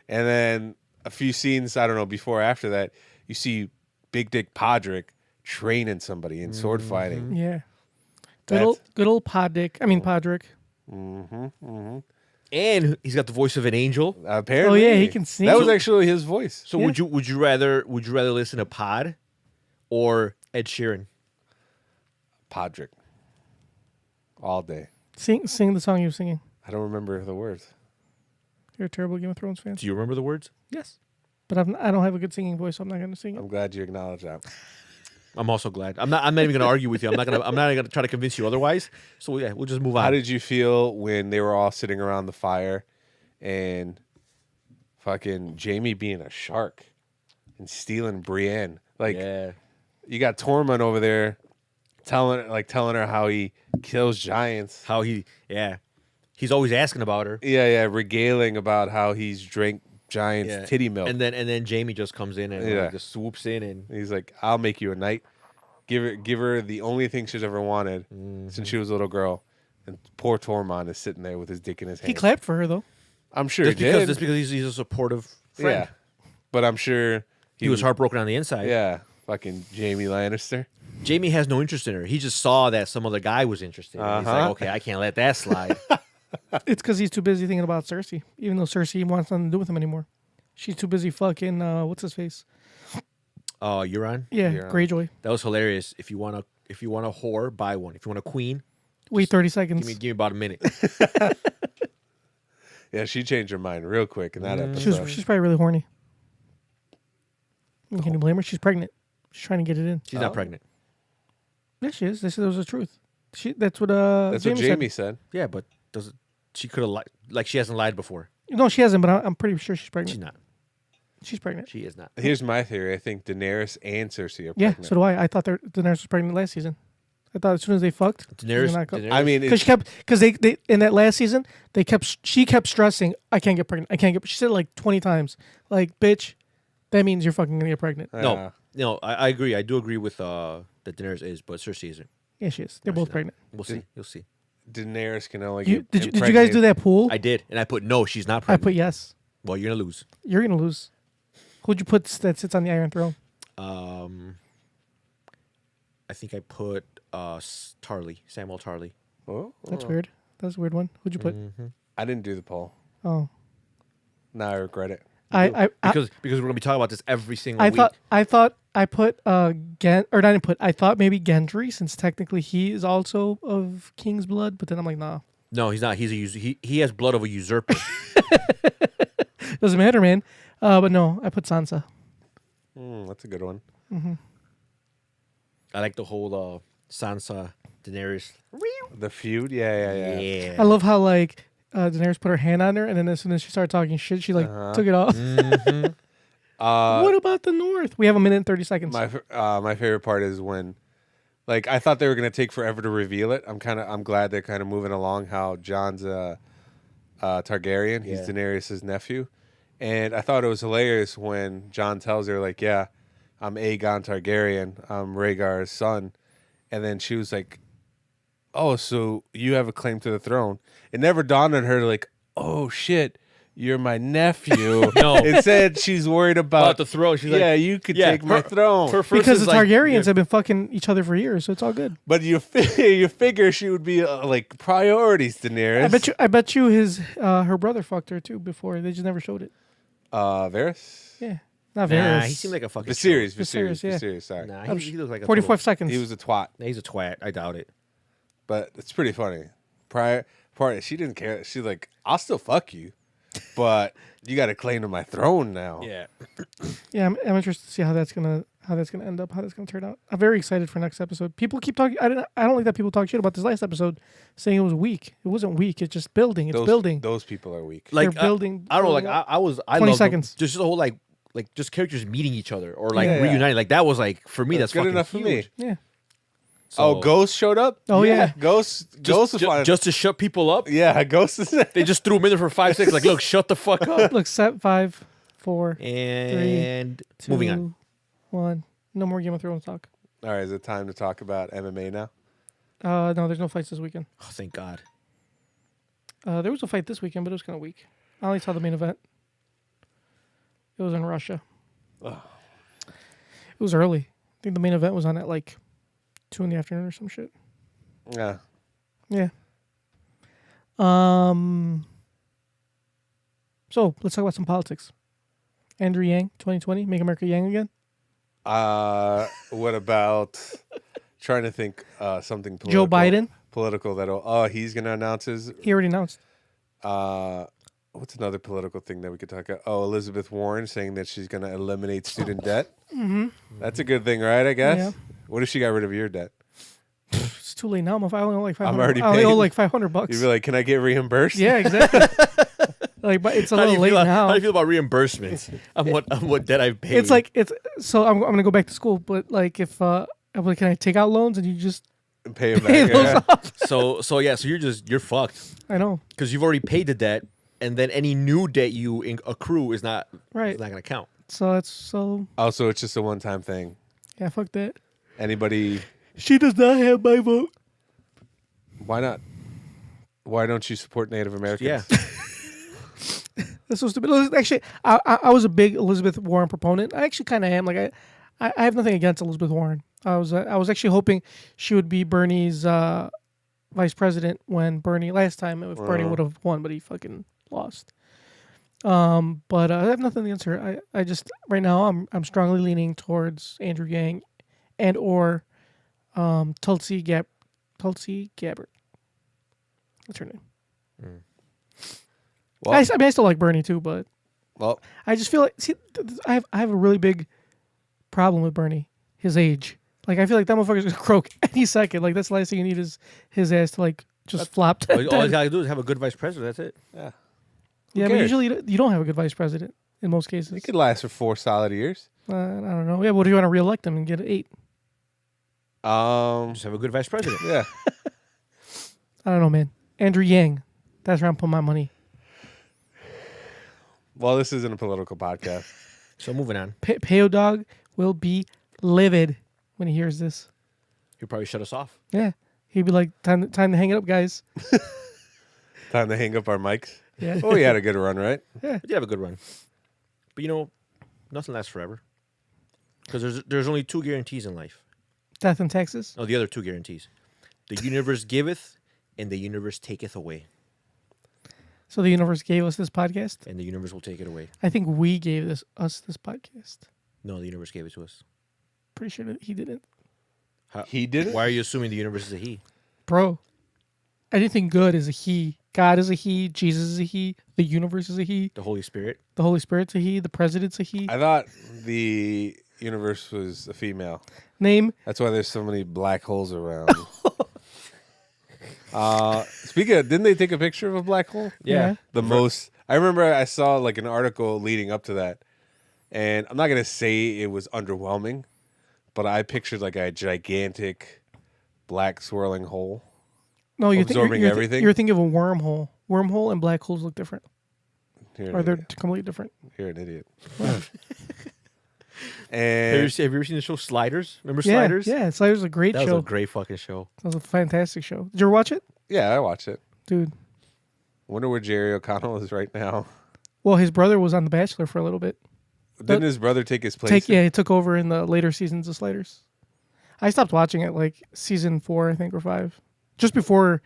And then a few scenes, I don't know, before or after that, you see Big Dick Podrick training somebody in sword fighting. Yeah. That's- Good old Pod Dick. I mean Podrick. And he's got the voice of an angel. Apparently, Oh, yeah, he can sing. That was actually his voice. So would you rather listen to Pod or Ed Sheeran? Podrick, all day. Sing the song you were singing. I don't remember the words. You're a terrible Game of Thrones fan. Do you remember the words? Yes. But I don't have a good singing voice, so I'm not going to sing it. I'm glad you acknowledge that. I'm also glad. I'm not even gonna argue with you. I'm not gonna try to convince you otherwise. So yeah, we'll just move on. How did you feel when they were all sitting around the fire and fucking Jamie being a shark and stealing Brienne? Like, yeah. you got Tormund over there telling her how he kills giants. How he's always asking about her. Yeah, regaling about how he's drank giants' titty milk. And then Jamie just comes in and Yeah. like, just swoops in and He's like, I'll make you a knight. Give her the only thing she's ever wanted since she was a little girl. And poor Tormund is sitting there with his dick in his hand. He clapped for her, though. I'm sure just he did. because he's a supportive friend. Yeah. But I'm sure He was heartbroken on the inside. Yeah. Fucking Jamie Lannister. Jamie has no interest in her. He just saw that some other guy was interested. And he's like, okay, I can't let that slide. It's because he's too busy thinking about Cersei, even though Cersei wants nothing to do with him anymore. She's too busy fucking, what's his face? Oh, Euron? Yeah, Euron. Greyjoy. That was hilarious. If you want a whore, buy one. If you want a queen, Wait 30 seconds. give me about a minute. Yeah, she changed her mind real quick in that episode. She's probably really horny. Can you blame her? She's pregnant. She's trying to get it in. She's not pregnant. Yeah, she is. They said it was the truth. That's what That's what Jamie Jamie said. Yeah, but she could have lied? Like she hasn't lied before. said. No, she hasn't, but I'm pretty sure she's pregnant. She's not. She's pregnant. She is not. Here's my theory. I think Daenerys and Cersei are Yeah, pregnant. so do I. I thought Daenerys was pregnant last season. I thought as soon as they fucked, Daenerys. I mean, because they in that last season she kept stressing, I can't get pregnant. I can't get. She said it like 20 times. Like, bitch, that means you're fucking gonna get pregnant. No, I agree. I do agree with that Daenerys is, but Cersei isn't. Yeah, she is. They're both pregnant. We'll see. You'll see. Daenerys can only get Did you guys do that pool? I did, and I put no. She's not I pregnant. put yes. Well, you're gonna lose. You're gonna lose. Who'd you put that sits on the Iron Throne? I think I put Tarly, Samuel Tarly. Oh, That's weird. That's a weird one. Who'd you put? I didn't do the poll. Oh, Now I regret it. Because we're gonna be talking about this every single week. I thought I put I thought maybe Gendry, since technically he is also of King's blood, but then I'm like, nah. No, he's not. He has blood of a usurper. Doesn't matter, man. But no, I put Sansa. That's a good one. I like the whole Sansa Daenerys. The feud? Yeah. Yeah. I love how like Daenerys put her hand on her, and then as soon as she started talking shit, she like took it off. What about the North? We have a minute and 30 seconds. My favorite part is when, like, I thought they were gonna take forever to reveal it. I'm glad they're kind of moving along. How Jon's Targaryen, he's Daenerys' nephew, and I thought it was hilarious when Jon tells her like, "Yeah, I'm Aegon Targaryen, I'm Rhaegar's son," and then she was like, "Oh, so you have a claim to the throne?" It never dawned on her like, "Oh shit, you're my nephew." No. Instead, she's worried about the throne. She's yeah, like, you could take my throne. because the Targaryens have been fucking each other for years, so it's all good. But you figure she would be like priorities, Daenerys. I bet you her brother fucked her too before. They just never showed it. Varys. Yeah, not Varys. Nah, he seemed like a fucking Viserys, yeah. Viserys, sorry. Nah, he looked like a 45 seconds. He was a twat, Nah, he's a twat. I doubt it. but it's pretty funny. Part she didn't care. She's like, I'll still fuck you, but you got a claim to my throne now. Yeah. Yeah, I'm interested to see how that's gonna end up, how that's gonna turn out. I'm very excited for next episode. People keep talking. I don't like that people talk shit about this last episode, saying it was weak. It wasn't weak. It's just building. It's building. Those people are weak. Like They're building. I don't know. Like building I 20 loved seconds. Just the whole like just characters meeting each other or like Yeah. reuniting. Like that was like for me that's good fucking enough for me. huge. Yeah. So, Ghost showed up. Oh, yeah. Ghost was fine. just to shut people up. yeah, Ghost is. They just threw him in there for 5 seconds. Like, look, shut the fuck up. Look, set 5, 4, And 2, moving on. 1. No more Game of Thrones talk. All right, is it time to talk about MMA now? No, there's no fights this weekend. Oh, thank God. There was a fight this weekend, but it was kind of weak. I only saw the main event. It was in Russia. It was early. I think the main event was on at like 2 in the afternoon or some shit. Yeah. Yeah. So let's talk about some politics. Andrew Yang, 2020, Make America Yang again. What about trying to think something political? Joe Biden. Political that'll. He's gonna announce his. He already announced. What's another political thing that we could talk about? Oh, Elizabeth Warren saying that she's gonna eliminate student debt. Mm-hmm. That's a good thing, right? I guess. Yeah. What if she got rid of your debt? It's too late now. I only owe like 500. I'm already I only owe paying. like $500. You'd be like, "Can I get reimbursed?" Yeah, exactly. Like, but it's a little late now. How do you feel about reimbursements on what debt I've paid? It's like so. I'm gonna go back to school, but like if I'm like, can I take out loans and you just Pay him pay back. those Yeah. off? so you're fucked I know, because you've already paid the debt, and then any new debt you accrue is not right? is not going to count. So it's so Also, it's just a one-time thing. yeah. Fuck that. Anybody? She does not have my vote. Why not? Why don't you support Native Americans? Yeah. That's so stupid. Actually, I was a big Elizabeth Warren proponent. I actually kind of am. Like I have nothing against Elizabeth Warren. I was actually hoping she would be Bernie's vice president when Bernie last time if Bernie would have won, but he fucking lost. But I have nothing against her. I just right now I'm strongly leaning towards Andrew Yang and or Tulsi Gabbard. That's her name. Well, I mean, I still like Bernie too, but well, I just feel like I have a really big problem with Bernie. His age, like I feel like that motherfucker's gonna croak any second. Like that's the last thing you need is his ass to like just flop. all you got to do is have a good vice president. That's it. yeah. Yeah, but cares? usually you don't have a good vice president in most cases. It could last for 4 solid years. I don't know. Yeah, what do you want to reelect him and get 8? Just have a good vice president. Yeah. I don't know, man. Andrew Yang, that's where I'm putting my money. Well, this isn't a political podcast. So moving on. Peo Dog will be livid when he hears this. He'll probably shut us off. Yeah, he'd be like, time to hang it up, guys. Time to hang up our mics. Yeah. Oh, we had a good run, right? But you have a good run. But nothing lasts forever. Because there's only 2 guarantees in life. Death in Texas. No, the other 2 guarantees. The universe giveth and the universe taketh away. So the universe gave us this podcast. And the universe will take it away. I think we gave us this podcast. No, the universe gave it to us. Pretty sure that he didn't. He did it? Why are you assuming the universe is a he? Bro, anything good is a he. God is a he. Jesus is a he. The universe is a he. The Holy Spirit? The Holy Spirit's a he. The president's a he. I thought the universe was a female. Name. That's why there's so many black holes around. Speaking of, didn't they take a picture of a black hole? Yeah. The most. I remember I saw like an article leading up to that, and I'm not gonna say it was underwhelming, but I pictured like a gigantic black swirling hole. No, you're Absorbing everything? You're thinking of a wormhole. Wormhole and black holes look different. You're Or an they're idiot. completely different. You're an idiot. Have And you ever seen the show Sliders? Remember Yeah, Sliders? yeah. Sliders is a great That show. was a great fucking show. That was a fantastic show. Did you ever watch it? yeah, I watched it. Dude. Wonder where Jerry O'Connell is right now. Well, his brother was on The Bachelor for a little bit. Didn't his brother take his place? He took over in the later seasons of Sliders. I stopped watching it like season 4, I think, or 5. Just before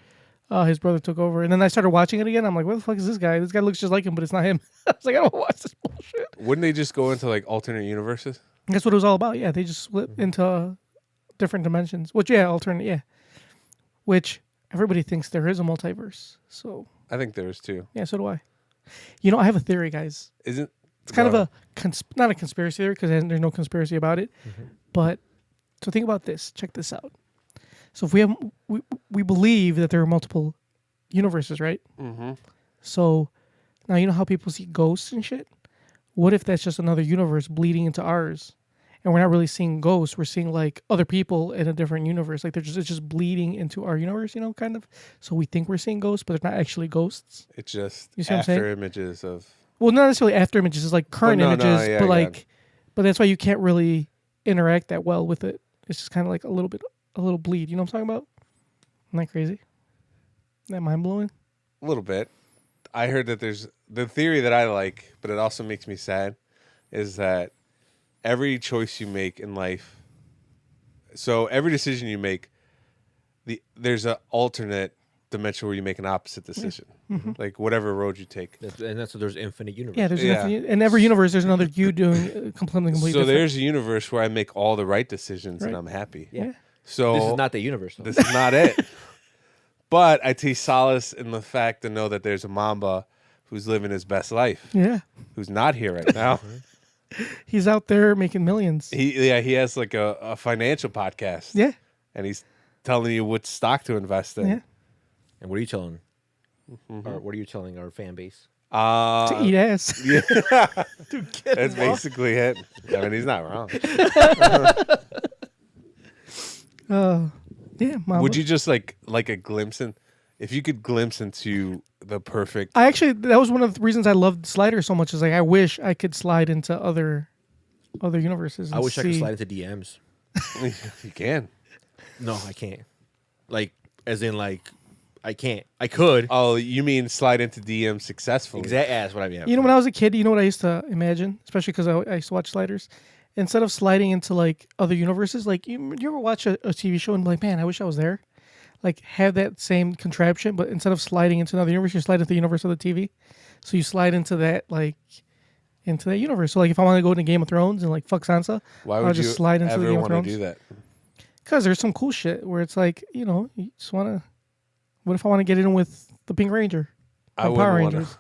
his brother took over. And then I started watching it again. I'm like, where the fuck is this guy? This guy looks just like him, but it's not him. I was like, I don't watch this bullshit. Wouldn't they just go into like alternate universes? That's what it was all about. Yeah, they just split into different dimensions. Which, alternate, yeah. Which everybody thinks there is a multiverse. So, I think there is too. yeah, so do I. You know, I have a theory, guys. Isn't It's kind of a not a conspiracy theory because there's no conspiracy about it. But so think about this. Check this out. So if we believe that there are multiple universes, right? Mm-hmm. So now you know how people see ghosts and shit. What if that's just another universe bleeding into ours, and we're not really seeing ghosts. We're seeing like other people in a different universe. Like it's just bleeding into our universe, kind of. So we think we're seeing ghosts, but they're not actually ghosts. It's just You see what I'm saying? after images of. Well, not necessarily after images. It's like current no, images, yeah, but I got like, it. but that's why you can't really interact that well with it. It's just kind of like a little bleed. You know what I'm talking about? Isn't that crazy? Isn't that mind blowing? A little bit. I heard that there's the theory that I like, but it also makes me sad, is that every choice you make in life, so every decision you make, there's an alternate dimension where you make an opposite decision, like whatever road you take. And that's what there's infinite universe. Yeah, there's Yeah. in every universe. There's another you doing completely So different. there's a universe where I make all the right decisions Right. and I'm happy. Yeah. So This is not the universe. Though. This is not it. But I take solace in the fact to know that there's a Mamba who's living his best life, Yeah, who's not here right now. he's out there making millions. He has like a financial podcast. Yeah, And he's telling you what stock to invest in. yeah. And what are you telling? Or what are you telling our fan base? To eat ass. Yeah. That's basically it. I mean, he's not wrong. Yeah, Mama. Would you just like a glimpse in, if you could glimpse into the perfect, I actually, that was one of the reasons I loved Slider so much. Is like I wish I could slide into other universes. I and wish I could see- slide into DMs. you can. No, I can't. Like, as in, like, I can't. I could. Oh, you mean slide into DM successfully? Exactly. That's what I mean. You know, when I was a kid, you know what I used to imagine, especially because I used to watch Sliders. Instead of sliding into like other universes, like you ever watch a TV show and be like, man, I wish I was there. Like have that same contraption, but instead of sliding into another universe, you slide into the universe of the TV. So you slide into that into that universe. So like if I want to go into Game of Thrones and like fuck Sansa, Why I'll would just you slide into the ever Game of want to Thrones. do that? Because there's some cool shit where it's like, you just want to. What if I want to get in with the Pink Ranger? I Or Power wouldn't wanna- Rangers.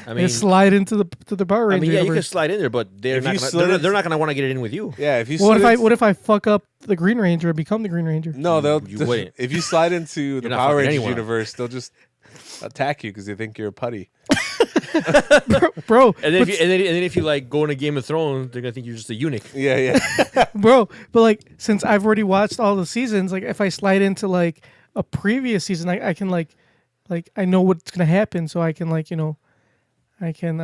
I mean, And slide into the Power I Ranger. mean, yeah, you can universe. slide in there, but they're If not you gonna, slid they're it- not going to want to get in with you. Yeah, if you Well, slid what if I fuck up the Green Ranger and become the Green Ranger? No, they'll. You wouldn't. If you slide into the not Power fucking Rangers anyone. universe, they'll just attack you because they think you're a putty. Bro, And then, but, if you, and then if you like go into Game of Thrones, they're gonna think you're just a eunuch. Yeah, yeah. bro, but like since I've already watched all the seasons, like if I slide into like a previous season, I can like I know what's gonna happen, so I can I can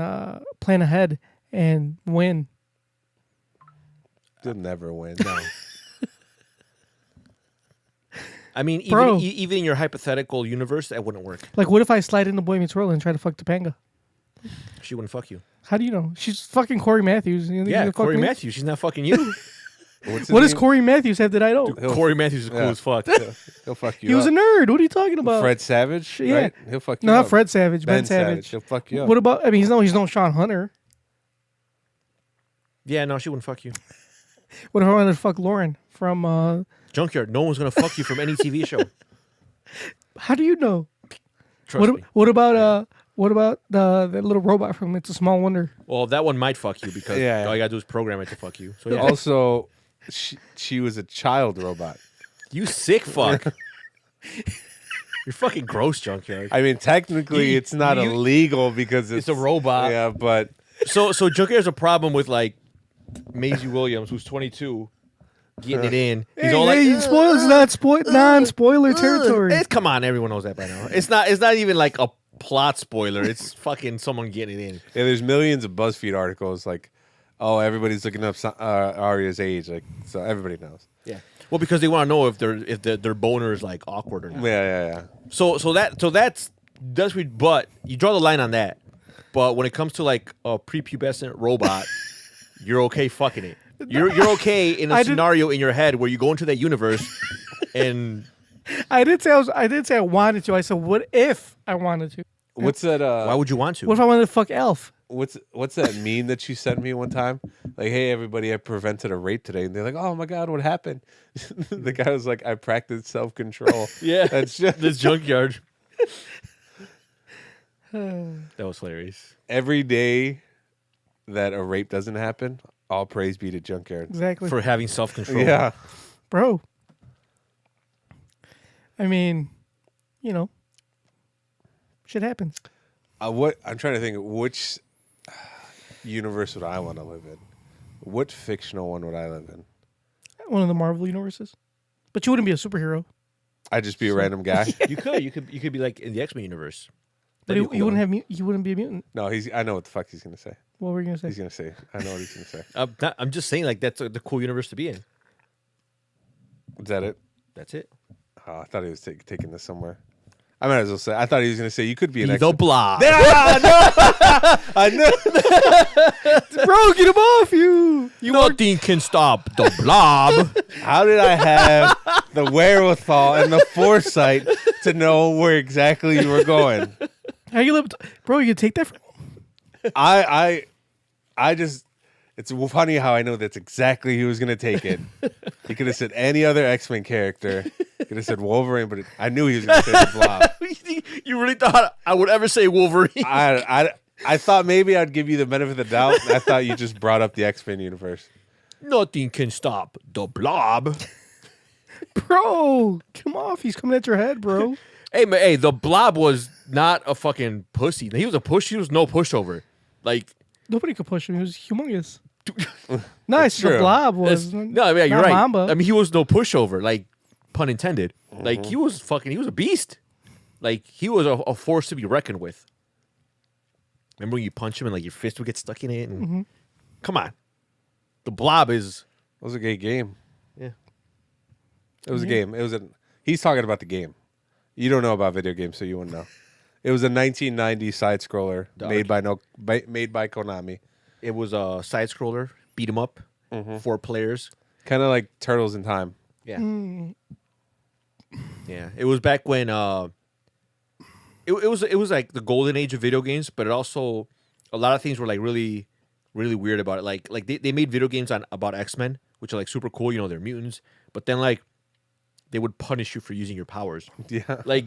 plan ahead and win. You'll never win. No. I mean, Bro. even in your hypothetical universe, that wouldn't work. Like, what if I slide into Boy Meets World and try to fuck Topanga? She wouldn't fuck you. How do you know? She's fucking Corey Matthews. You think she's Yeah, gonna fuck Corey me? Matthews. She's not fucking you. What's his What does name? Corey Matthews have that I don't? He'll- Corey Matthews is cool yeah. as fuck. He'll fuck you He was a up. nerd. What are you talking about? Fred Savage, Yeah. right? He'll fuck you No, up. not Fred Savage. Ben Savage. He'll fuck you up. What about? I mean, he's no Sean Hunter. Yeah, no, she wouldn't fuck you. What if I wanted to fuck Lauren from? Junkyard. No one's gonna fuck you from any TV show. How do you know? Trust me. What about the little robot from It's a Small Wonder? Well, that one might fuck you because Yeah. all you gotta do is program it to fuck you. So yeah. Also, she was a child robot. You sick fuck. You're fucking gross, Junkyard. I mean, technically, You- it's not you- illegal because It's a robot. Yeah, but So Junkyard has a problem with like Maisie Williams, who's 22, getting it in. He's all like, spoilers, not non-spoiler territory. Come on, everyone knows that by now. It's not even like a plot spoiler. It's fucking someone getting it in. yeah, there's millions of BuzzFeed articles like, oh, everybody's looking up Arya's age, like so everybody knows. Yeah. Well, because they want to know if their boner is like awkward or not. Yeah. So that's but you draw the line on that. But when it comes to like a prepubescent robot, you're okay fucking it. You're okay in a I didn't- scenario in your head where you go into that universe and I did say I wanted to. I said, what if I wanted to? What's that? why would you want to? What if I wanted to fuck Elf? What's that meme that you sent me one time? Like, hey, everybody, I prevented a rape today, and they're like, oh my god, what happened? The guy was like, I practiced self control. Yeah, That's just this junkyard. That was hilarious. every day that a rape doesn't happen. All praise be to Junkyard. Exactly. For having self-control. Yeah. Bro. I mean, shit happens. What I'm trying to think of which universe would I want to live in? What fictional one would I live in? One of the Marvel universes. But you wouldn't be a superhero. I'd just be a random guy. You could be like in the X-Men universe. But That'd be you cool. wouldn't have. You wouldn't be a mutant. No, I know what the fuck he's gonna say. What were you gonna say? He's gonna say. I know what he's gonna say. I'm just saying, like that's the cool universe to be in. Is that it? That's it. Oh, I thought he was taking this somewhere. I might as well say. I thought he was gonna say you could be an Be X. the Blob. I know. Bro, get him off you. Nothing can stop the Blob. How did I have the wherewithal and the foresight to know where exactly you were going? How you live, bro? You can take that from him? I just. It's funny how I know that's exactly who was going to take it. He could have said any other X-Men character. He could have said Wolverine, but I knew he was going to say the Blob. You really thought I would ever say Wolverine? I thought maybe I'd give you the benefit of the doubt. I thought you just brought up the X-Men universe. Nothing can stop the Blob. Bro, come off. He's coming at your head, bro. Hey, man, hey, the Blob was not a fucking pussy. He was a push. He was no pushover. Like, Nobody could push him. He was humongous. Nice. The true. Blob was. no, I mean, you're not right. Mamba. I mean, he was no pushover. Like, pun intended. Like, he was a beast. Like, he was a force to be reckoned with. Remember when you punch him and like your fist would get stuck in it? And, Come on, the Blob is. It was a gay game. Yeah. It was a game. It was a. He's talking about the game. You don't know about video games, so you wouldn't know. It was a 1990 side scroller made by Konami. It was a side scroller, beat 'em up, 4 players. Kind of like Turtles in Time. Yeah. Yeah. It was back when it was like the golden age of video games, but it also a lot of things were like really, really weird about it. Like they made video games about X-Men, which are like super cool, you know, they're mutants, but then like they would punish you for using your powers. Yeah. Like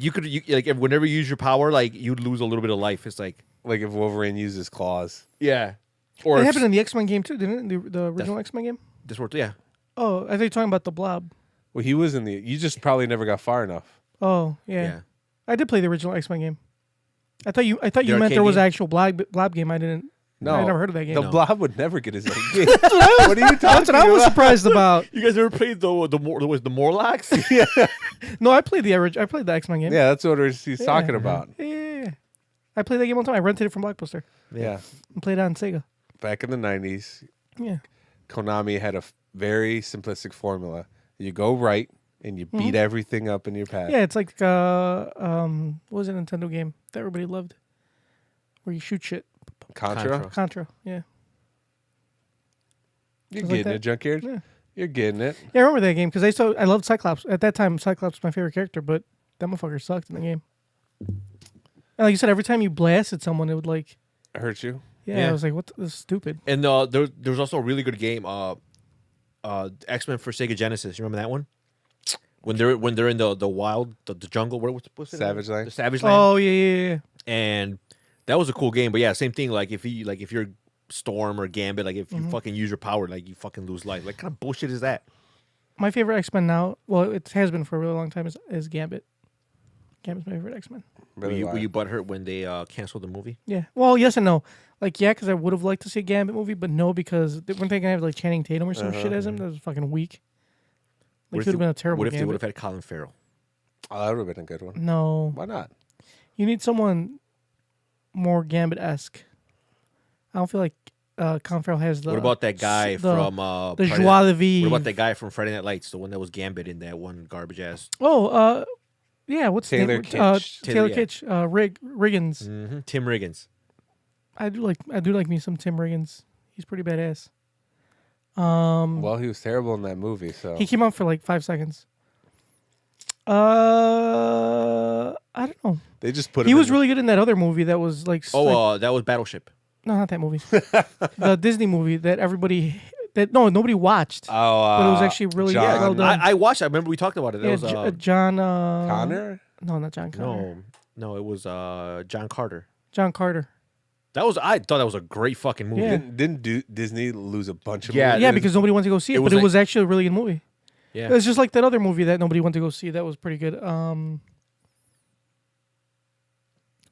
like whenever you use your power, like you'd lose a little bit of life. It's like Like if Wolverine uses claws. yeah. Or It if happened in the X-Men game too, didn't it? The original X-Men game. this worked, yeah. Oh, I thought you were talking about the Blob. Well, he was in the. You just probably never got far enough. Oh, yeah. Yeah. I did play the original X-Men game. I thought you meant arcade there was game? an actual Blob game. I didn't. No, I never heard of that game. The No. Blob would never get his own game. What are you talking That's what I was surprised about. You guys ever played the Morlocks? No, I played the X-Men game. Yeah, that's what he's talking about. Yeah. I played that game all the time. I rented it from Blockbuster Yeah. and played it on Sega. Back in the 90s, Yeah. Konami had a very simplistic formula. You go right and you beat everything up in your path. Yeah, it's like what was a Nintendo game that everybody loved, where you shoot shit. Contra? Contra. Yeah. You're Just like getting it, that. Junkyard. Yeah. You're getting it. Yeah, I remember that game because I loved Cyclops at that time. Cyclops was my favorite character, but that motherfucker sucked in the game. And like you said, every time you blasted someone, it would like. Hurt you? Yeah, I was like, "What? This is stupid." And there was also a really good game, X-Men for Sega Genesis. You remember that one? When they're in the wild, the jungle. What's it? Savage Land? The Savage Land. Oh yeah. And that was a cool game. But yeah, same thing. Like if you're Storm or Gambit, like if you fucking use your power, like you fucking lose life. Like, kind of bullshit is that? My favorite X-Men now, well, it has been for a really long time, is Gambit. Gambit's my favorite X-Men. Really Were you butthurt when they canceled the movie? Yeah. Well, yes and no. Like, yeah, because I would have liked to see a Gambit movie, but no, because weren't they gonna have like Channing Tatum or some shit as him? That was fucking weak. Like, it would have been a terrible. What if they would Gambit. have had Colin Farrell? Oh, that would have been a good one. No, Why not? you need someone more Gambit-esque. I don't feel like Colin Farrell has the. What about that guy from the Friday joie Night- de vivre? What about that guy from Friday Night Lights, the one that was Gambit in that one garbage ass? Oh, yeah. What's his Taylor name? Kitsch. Taylor Yeah. Kitsch. Riggins. Tim Riggins. I do like me some Tim Riggins. He's pretty badass. Well, he was terrible in that movie, so. He came out for like 5 seconds. I don't know. They just put him He was in- really good in that other movie that was like. like- That was Battleship. no, not that movie. The Disney movie that nobody watched. Oh, But it was actually really John well done. I watched. I remember we talked about it. That Yeah, was John. Connor? No, not John Connor. no, it was John Carter. John Carter. I thought that was a great fucking movie. Yeah. Didn't Disney lose a bunch of Yeah, movies? Yeah, it was- because nobody wanted to go see it, it but was it like- was actually a really good movie. Yeah. It's just like that other movie that nobody wanted to go see. That was pretty good.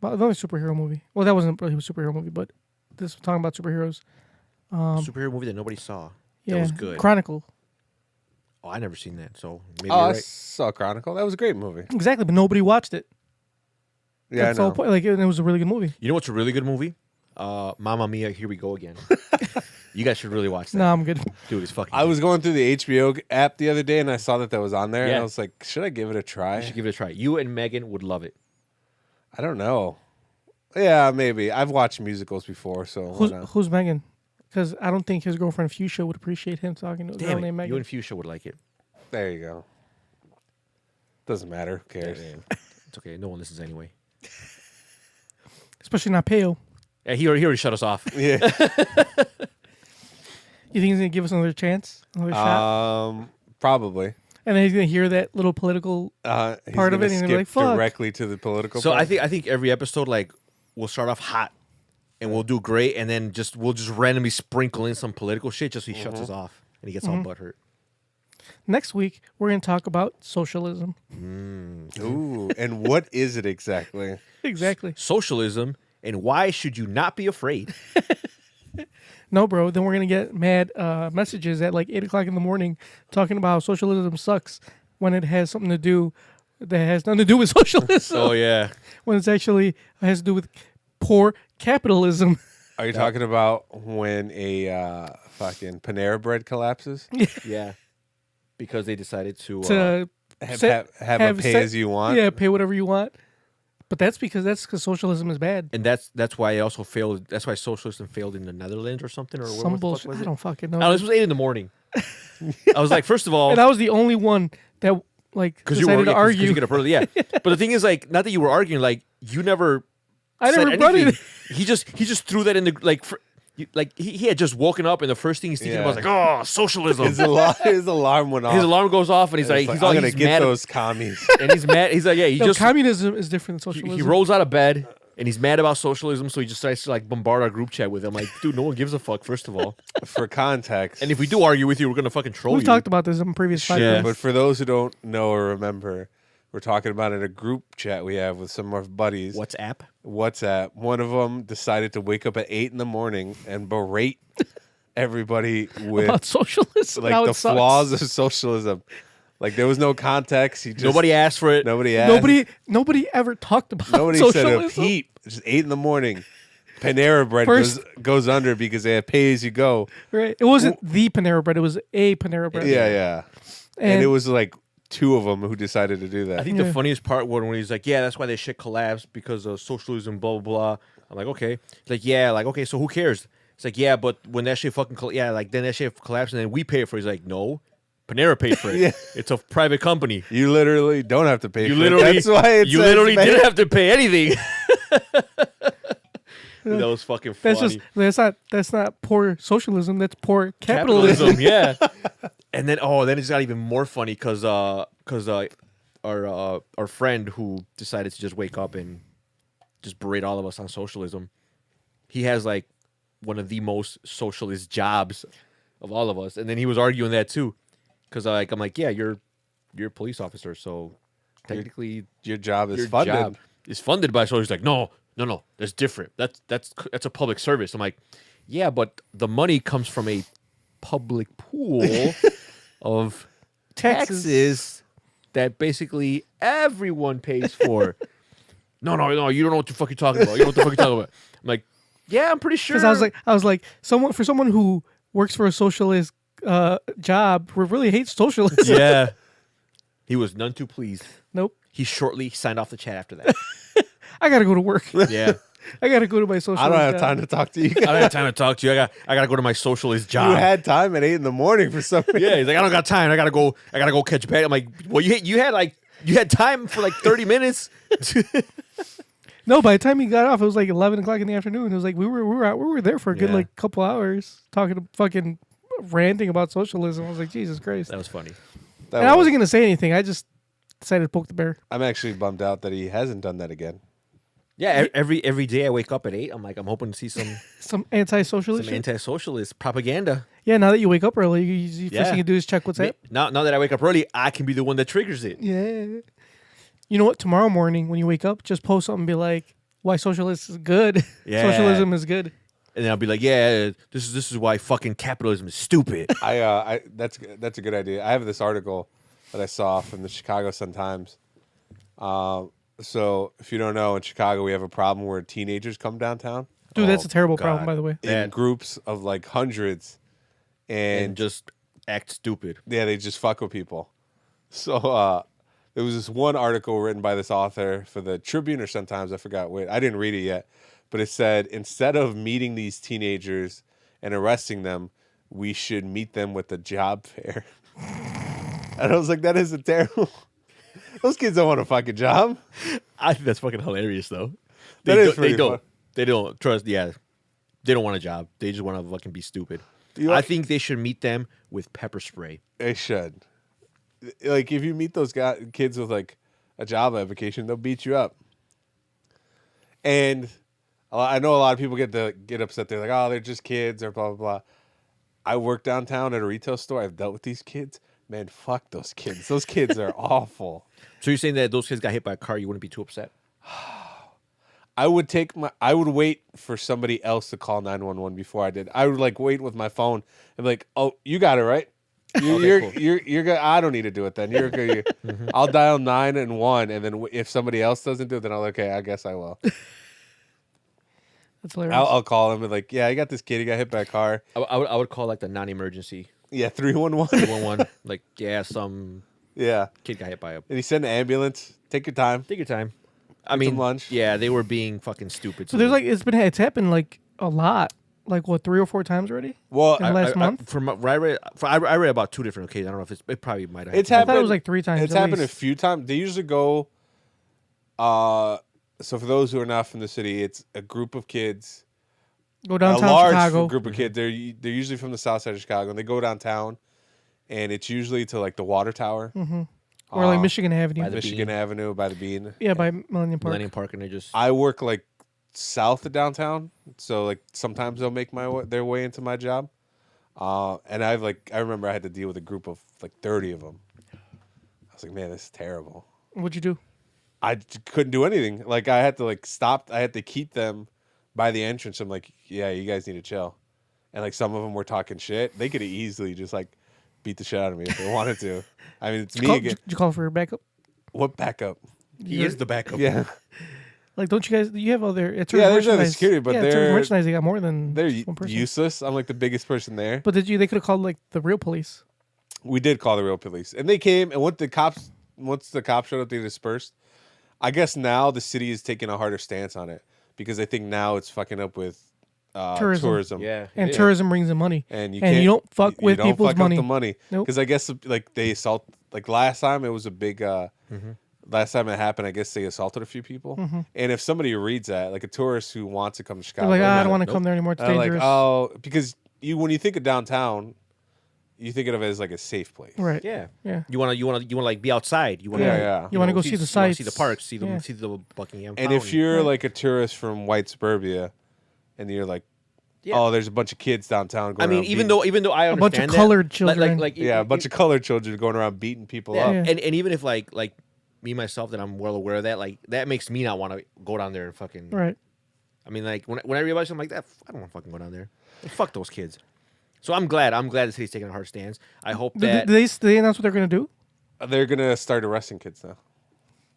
Well, another superhero movie. Well, that wasn't really a superhero movie, but this was talking about superheroes. Superhero movie that nobody saw. Yeah, was good. Chronicle. Oh, I never seen that. So maybe Oh, you're I right. saw Chronicle. That was a great movie. Exactly, but nobody watched it. Yeah, That's I the know. whole point. Like, it was a really good movie. You know what's a really good movie? Mamma Mia, Here We Go Again. You guys should really watch that. No, I'm good. Dude, it's fucking. I was going through the HBO app the other day and I saw that was on there, and Yeah. I was like, should I give it a try? You should give it a try. You and Megan would love it. I don't know. Yeah, maybe. I've watched musicals before, so why not? Who's Megan? Because I don't think his girlfriend Fuchsia would appreciate him talking to a girl Damn named it. Megan. You and Fuchsia would like it. There you go. Doesn't matter. Who cares? It's okay. No one listens anyway. Especially not Peo. Yeah, he already shut us off. Yeah. You think he's gonna give us another chance, another shot, Probably. and then he's gonna hear that little political? He's Part of gonna it, and he'll be skip like, "Fuck." directly to the political. So part. I think every episode like we'll start off hot and we'll do great, and then we'll just randomly sprinkle in some political shit just so he shuts us off and he gets all butthurt. Next week we're gonna talk about socialism. Ooh, and what is it exactly? Exactly. Socialism, and why should you not be afraid? No, bro. Then we're gonna get mad messages at like 8:00 in the morning talking about how socialism sucks when it has something to do that has nothing to do with socialism. Oh yeah, When it's actually has to do with poor capitalism. Are you talking about when a fucking Panera Bread collapses? yeah, because they decided to. To Have have a pay set- as you want? Yeah, pay whatever you want. But that's because socialism is bad. And that's why it also failed. That's why socialism failed in the Netherlands or something, or what Some the fuck bullshit. was I it? don't fucking know. No, this was 8 a.m. I was like, first of all, And I was the only one that like because you decided were to yeah, 'cause argue. you get up early, yeah. But the thing is, like, not that you were arguing, like you never. I said never brought anything. it. He just threw that in the like. He had just woken up, and the first thing he's thinking about was like, oh, socialism. His alarm went off. His alarm goes off, and he's like, I'm gonna get mad, those commies. and he's mad. He's like, yeah, he No, just communism is different than he socialism. rolls out of bed. And he's mad about socialism, so he just starts to like bombard our group chat with him. Like, dude, no one gives a fuck, first of all. For context, And if we do argue with you, we're gonna fucking troll We've you. talked about this in previous podcasts. but for those who don't know or remember, we're talking about in a group chat we have with some of our buddies. WhatsApp. WhatsApp. One of them decided to wake up at 8 in the morning and berate everybody with About socialism, how like it the sucks. flaws of socialism. Like there was no context. He just, Nobody asked for it. Nobody asked. Nobody ever talked about Nobody said socialism. a peep. Just 8 in the morning. Panera Bread First- goes under because they have pay as you go. Right? It wasn't the Panera Bread. It was a Panera Bread. Yeah, yeah. And it was like two of them who decided to do that. I think the funniest part was when he's like, yeah, that's why this shit collapsed because of socialism, blah, blah, blah. I'm like, okay. He's like, yeah, like, okay, so who cares? It's like, yeah, but when that shit fucking, like, then that shit collapsed and then we pay for it. He's like, no, Panera paid for it. Yeah. It's a private company. You literally don't have to pay You for literally, it. That's why it you says literally pay. didn't have to pay anything. That was fucking funny. That's not poor socialism. That's poor capitalism. yeah. And then then it's got even more funny because our friend who decided to just wake up and just berate all of us on socialism, he has like one of the most socialist jobs of all of us, and then he was arguing that too, because I'm like, yeah, you're a police officer, so technically Your job is your funded. job is funded by socialism. He's like, no, that's different. That's a public service. I'm like, yeah, but the money comes from a public pool of taxes that basically everyone pays for. No, you don't know what you're fucking talking about. You don't know what the fuck you're talking about. I'm like, yeah, I'm pretty sure. Because I was like, someone who works for a socialist job really hates socialism. yeah. He was none too pleased. Nope. He shortly signed off the chat after that. I gotta go to work. Yeah. I gotta go to my socialist I don't have job. time to talk to you I guys. don't have time to talk to you. I gotta go to my socialist You job. had time at 8 in the morning for some reason. Yeah, he's like, I don't got time. I gotta go catch bag. I'm like, well, you had time for like 30 minutes. No, by the time he got off, it was like 11:00 in the afternoon. It was like we were there for a good Yeah. like couple hours talking to fucking ranting about socialism. I was like, Jesus Christ. That was funny. And I wasn't gonna say anything. I just decided to poke the bear. I'm actually bummed out that he hasn't done that again. Yeah, every day I wake up at 8. I'm like, I'm hoping to see some Anti-socialist shit. anti-socialist propaganda. Yeah, now that you wake up early, you first Yeah. thing you do is check WhatsApp. Now that I wake up early, I can be the one that triggers it. Yeah. You know what? Tomorrow morning when you wake up, just post something and be like, why socialist is good. Yeah. Socialism is good. And then I'll be like, yeah, this is why fucking capitalism is stupid. That's a good idea. I have this article that I saw from the Chicago Sun-Times. So if you don't know, in Chicago we have a problem where teenagers come downtown Dude, that's a terrible God. problem, by the way. in groups of like hundreds, And just act stupid. yeah, they just fuck with people. So there was this one article written by this author for the Tribune or Sun-Times. I forgot what. I didn't read it yet, but it said instead of meeting these teenagers and arresting them, we should meet them with a job fair. And I was like, that is a terrible. Those kids don't want a fucking job. I think that's fucking hilarious, though. That is pretty they don't. fun. They don't trust. Yeah, they don't want a job. They just want to fucking be stupid. You I like- think they should meet them with pepper spray. They should. Like if you meet those kids with like a job application, they'll beat you up. And I know a lot of people get upset. They're like, "Oh, they're just kids," or blah blah blah. I work downtown at a retail store. I've dealt with these kids. Man, fuck those kids. Those kids are awful. So you're saying that if those kids got hit by a car, you wouldn't be too upset? I would wait for somebody else to call 911 before I did. I would like wait with my phone and be like, "Oh, you got it right. You're good. I don't need to do it then. You're good. I'll dial 911, and then if somebody else doesn't do it, then I'll okay. I guess I will. That's hilarious. I'll call him and like, yeah, I got this kid. He got hit by a car. I would call like the non-emergency Yeah, 311. 111. Like, yeah, some Yeah, kid got hit by a. and he sent an ambulance. Take your time. Take your time. I Get mean, some lunch. yeah, they were being fucking stupid. so there's like it's happened like a lot, like what 3 or 4 times already Well, in the last month. From what I read about 2 different occasions. I don't know if it probably might have. it's I happened. thought it was like 3 times. It's at happened least. a few times. They usually go. So for those who are not from the city, it's a group of kids. Go downtown a large Chicago. group of kids. They're usually from the south side of Chicago, and they go downtown, and it's usually to like the water tower, Or like Michigan Avenue. by the Michigan Bean. Avenue by the Bean. Yeah, by Millennium Park. Millennium Park, and they just. I work like south of downtown, so like sometimes they'll make their way into my job, and I remember I had to deal with a group of like 30 of them. I was like, man, this is terrible. What'd you do? Couldn't do anything. Like I had to like stop. I had to keep them by the entrance. I'm like, yeah, you guys need to chill. And like some of them were talking shit. They could have easily just like beat the shit out of me if they wanted to. I mean, it's me again. Did you call for backup? What backup? He is the backup. Yeah, Like, don't you guys? You have other. It's Yeah, there's other security, but it's they're- merchandise. They got more than they're one person. useless. I'm like the biggest person there. But did you? They could have called like the real police. We did call the real police, and they came. And once the cops showed up, they dispersed. I guess now the city is taking a harder stance on it because I think now it's fucking up with tourism. Yeah. And tourism brings in money. And you And can't, you don't fuck you with don't people's fuck money. Up the money. Nope. Because I guess like they assault. Like last time, it was a big. Last time it happened, I guess they assaulted a few people. And if somebody reads that, like a tourist who wants to come to Chicago, They're like, I don't want to nope. come there anymore. It's I'm like, dangerous. oh, because when you think of downtown, you think of it as like a safe place. Right. Yeah. Yeah. You want to like be outside. You want Yeah, to yeah. You wanna go see the sights. see the parks, see Yeah. the Buckingham. And if Fountain. you're like a tourist from white suburbia, and you're like, Yeah. oh, there's a bunch of kids downtown. Going I mean, around even beating- though I A bunch of understand that, colored children. like yeah, a bunch of colored children going around beating people yeah. up. Yeah. and even if like me myself that I'm well aware of that, like that makes me not want to go down there and fucking. Right. I mean, like when I realize something like that, I don't want to fucking go down there. Like, fuck those kids. So I'm glad the city's taking a hard stance. I hope that Did they announce what they're gonna do? They're gonna start arresting kids now.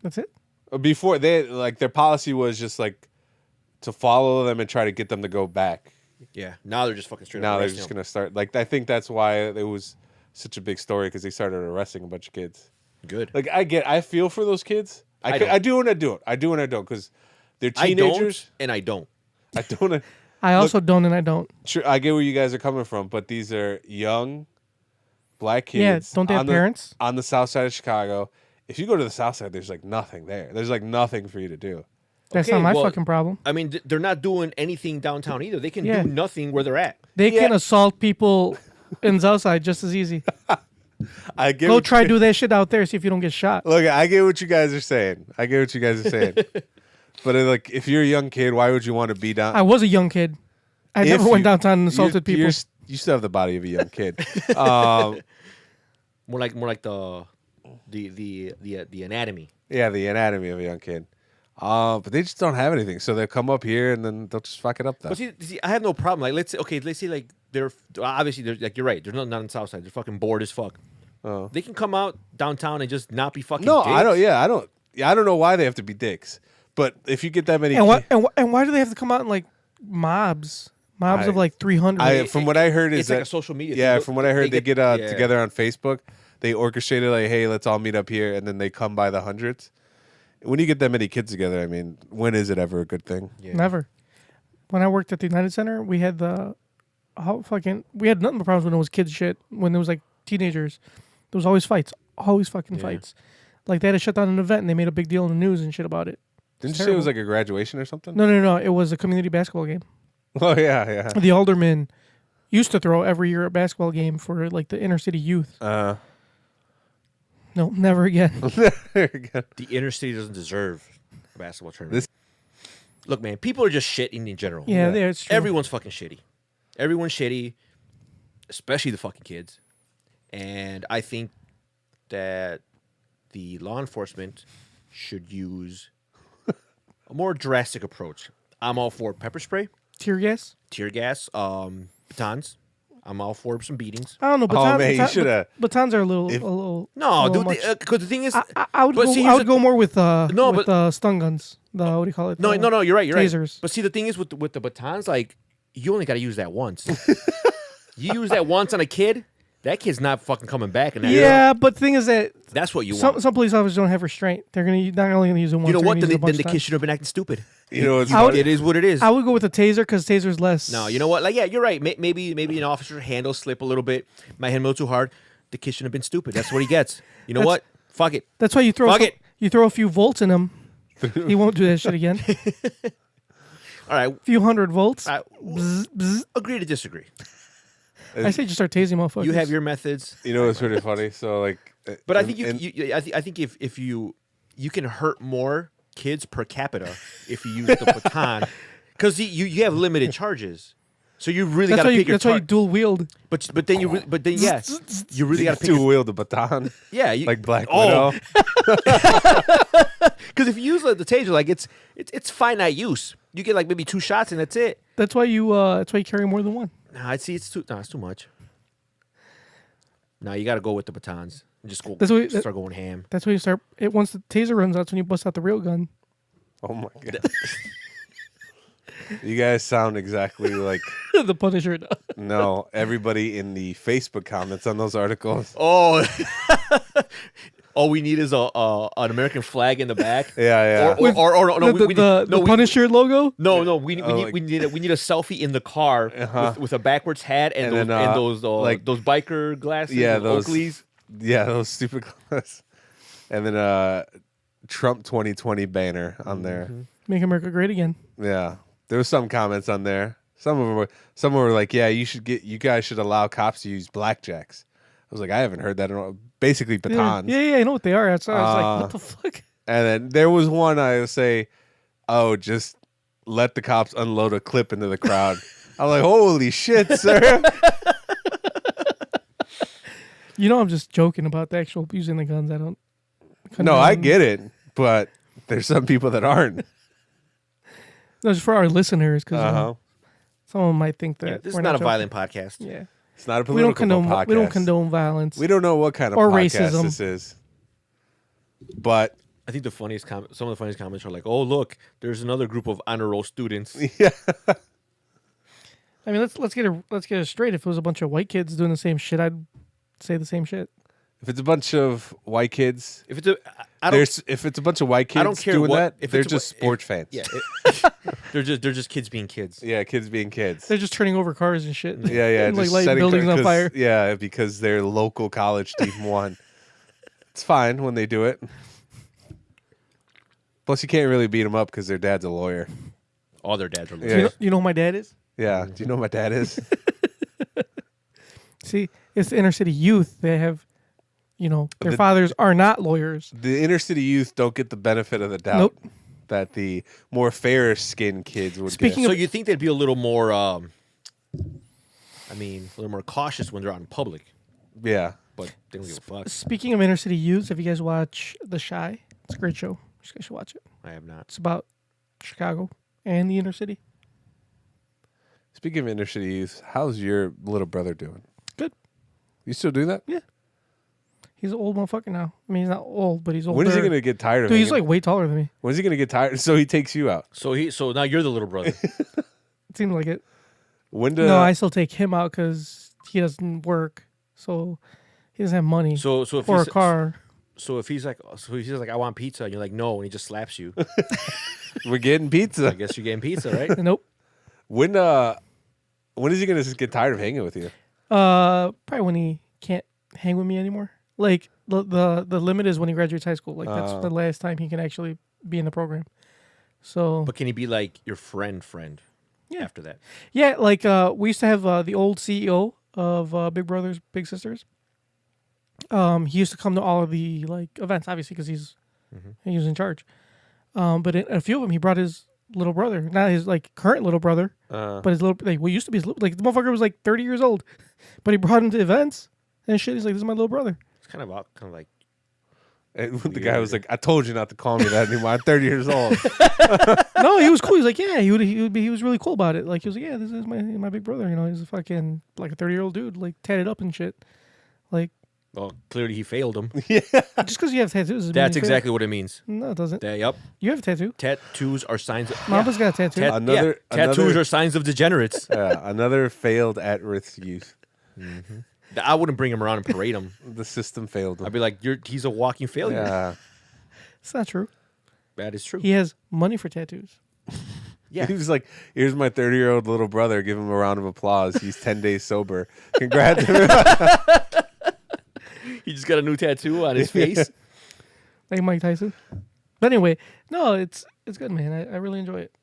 That's it. Before they like their policy was just like to follow them and try to get them to go back. yeah. Now they're just fucking straight. Now up they're arresting just them. gonna start. Like I think that's why it was such a big story because they started arresting a bunch of kids. Good. Like I feel for those kids. I I don't. do and I don't. I do and I don't because they're I teenagers. don't, and I don't. I don't. I also don't, and I don't. Sure, I get where you guys are coming from, but these are young black kids. Yeah, don't they have on the- parents? on the south side of Chicago? If you go to the south side, there's like nothing there. There's like nothing for you to do. That's Okay, not my well, fucking problem. I mean, they're not doing anything downtown either. They can Yeah. do nothing where they're at. They Yeah. can assault people in Southside just as easy. I get. Go what try you- do that shit out there. See if you don't get shot. Look, I get what you guys are saying. I get what you guys are saying. But like, if you're a young kid, why would you want to be down? I was a young kid. I If never went you- downtown and assaulted people. You still have the body of a young kid. More like the anatomy. Yeah, the anatomy of a young kid. But they just don't have anything, so they'll come up here and then they'll just fuck it up. Though. But see, I have no problem. Like, let's say like they're obviously they're like you're right. There's nothing on the south side. They're fucking bored as fuck. Oh. They can come out downtown and just not be fucking. No, dicks. I don't. Yeah, I don't. Yeah, I don't know why they have to be dicks. But if you get that many, And why do they have to come out in like mobs of like 300? From what I heard is it's that like a social media. Yeah, thing. from what I heard, they get yeah. together on Facebook. They orchestrated like, hey, let's all meet up here, and then they come by the hundreds. When you get that many kids together, I mean, when is it ever a good thing? Yeah. Never. When I worked at the United Center, we had we had nothing but problems when it was kids shit. When it was like teenagers, there was always fights, always fucking fights. Like they had to shut down an event and they made a big deal in the news and shit about it. Didn't you say it was like a graduation or something? No. It was a community basketball game. Oh yeah. The alderman used to throw every year a basketball game for like the inner city youth. No, never again. The inner city doesn't deserve a basketball tournament. Look, man, people are just shitting in general. Yeah, it's true. Everyone's fucking shitty. Everyone's shitty, especially the fucking kids. And I think that the law enforcement should use a more drastic approach. I'm all for pepper spray, Tear gas. batons. I'm all for some beatings. I don't know. Batons, man, you shoulda- batons are a little. No, little dude, much. because the thing is, I would but go. see, I here's would the- go more with but- stun guns. The what do you call it? No, you're right. tasers. But see, the thing is with the batons, like you only got to use that once. You use that once on a kid, that kid's not fucking coming back. And Yeah, but the thing is that that's what you want. some police officers don't have restraint. They're not only gonna use it once. You know they're what? gonna use it a Then bunch the of kid times. should have been acting stupid. You know, It is what it is. I would go with the taser because taser's less. No, you know what? Like, yeah, you're right. Maybe an officer handle slip a little bit, might hit him a little too hard. The kid shouldn't have been stupid. That's what he gets. You know what? Fuck it. That's why you throw. Fuck it. You throw a few volts in him. He won't do that shit again. All right. A few 100 volts. Agree to disagree. I say just start tasing motherfuckers. You have your methods, You know, it's pretty funny. So like, but I think I think if you can hurt more kids per capita if you use the baton, because you have limited charges, so you really got to pick your. That's why you dual wield. But then you really got to pick. to wield the baton, Yeah, like Black Widow. Because if you use the taser, like it's finite use. You get like maybe 2 shots and that's it. That's why you carry more than one. Nah, I see. It's too much. Now you got to go with the batons and just go. That's what- start going ham. That's when you start. Once the taser runs out, that's when you bust out the real gun. Oh my god! You guys sound exactly like The Punisher. no everybody in the Facebook comments on those articles. Oh, all we need is an American flag in the back. Yeah. Or no, the Punisher logo. No, we like- need a selfie in the car with a backwards hat and, And those then, like those biker glasses. Yeah, those those Oakleys. Yeah, those stupid clothes. And then Trump 2020 banner on there. Make America great again. Yeah, there was some comments on there. Some of them were like, "Yeah, you guys should allow cops to use blackjacks." I was like, I haven't heard that in all. Basically batons. Yeah, I know what they are. That's why I was like, what the fuck? And then there was one I would say, "Oh, just let the cops unload a clip into the crowd." I'm like, "Holy shit, sir!" You know, I'm just joking about the actual using the guns. I don't. No, I get it, but there's some people that aren't. No, just for our listeners, because someone might think that Yeah, this we're is not a joking. violent podcast. Yeah, It's not a we don't political condone. podcast. We don't condone violence. We don't know what kind of Or podcast racism. this is. But I think some of the funniest comments are like, "Oh, look, there's another group of honor roll students." yeah, I mean, let's get it straight. If it was a bunch of white kids doing the same shit, I'd say the same shit. if it's a bunch of white kids, If it's I don't. if it's a bunch of white kids I don't care doing what- that, if they're it's a- just sports fans. Yeah, they're just kids being kids. Yeah, kids being kids. They're just turning over cars and shit. Yeah, and, like just lighting setting buildings on 'cause- fire. Yeah, because their local college team won. It's fine when they do it. Plus, you can't really beat them up because their dad's a lawyer. All their dads are Yeah. losers. You know who my dad is? Yeah. Do you know who my dad is? See, it's the inner city youth. They have, their The- fathers are not lawyers. The inner city youth don't get the benefit of the doubt Nope. that the more fair skinned kids would Speaking get. So you think they'd be a little more, a little more cautious when they're out in public, Yeah. but they don't give a fuck. Speaking of inner city youths, have you guys watched The Shy? It's a great show. You guys should watch it. I have not. It's about Chicago and the inner city. Speaking of inner city youth, how's your little brother doing? Good. You still do that? Yeah. He's an old motherfucker now. I mean, he's not old, but he's older. When is he gonna get tired of Dude, he's hanging- like way taller than me. When's he gonna get tired? So he takes you out. So now you're the little brother. It seems like it. When do No, I still take him out because he doesn't work, so he doesn't have money So if or a he's, car. So if he's like, I want pizza, and you're like, no, and he just slaps you. we're getting I pizza? guess you're getting pizza, right? Nope. When is he gonna just get tired of hanging with you? Probably when he can't hang with me anymore. Like the limit is when he graduates high school. Like that's the last time he can actually be in the program. So But can he be like your friend? Yeah. After that, yeah, like we used to have the old CEO of Big Brothers Big Sisters. He used to come to all of the like events, obviously, because he was in charge. But in a few of them, he brought his little brother, not his like current little brother, but his little like what used to be his like the motherfucker was like 30 years old, but he brought him to events and shit. He's like, this is my little brother. it's kind of like And the guy was like, "I told you not to call me that anymore. I'm 30 years old." No, he was cool. He's like, yeah, he was really cool about it. Like he was like, yeah, this is my big brother. You know, he's a fucking like a 30-year-old dude, like tatted up and shit. Like well, clearly he failed him. just because you have tattoos, doesn't mean That's you fail. exactly what it means. No, it doesn't. Yep. You have a tattoo. Tattoos are signs. Mamba's got a tattoo. Tattoos are signs of degenerates. Another failed at-risk youth. I wouldn't bring him around and parade him. The system failed him. I'd be like, he's a walking failure. Yeah. It's not true. That is true. He has money for tattoos. Yeah. He was like, "Here's my 30-year-old little brother. Give him a round of applause. He's 10 days sober. Congrats." He just got a new tattoo on his face. Like Mike Tyson. But anyway, no, it's good, man. I really enjoy it.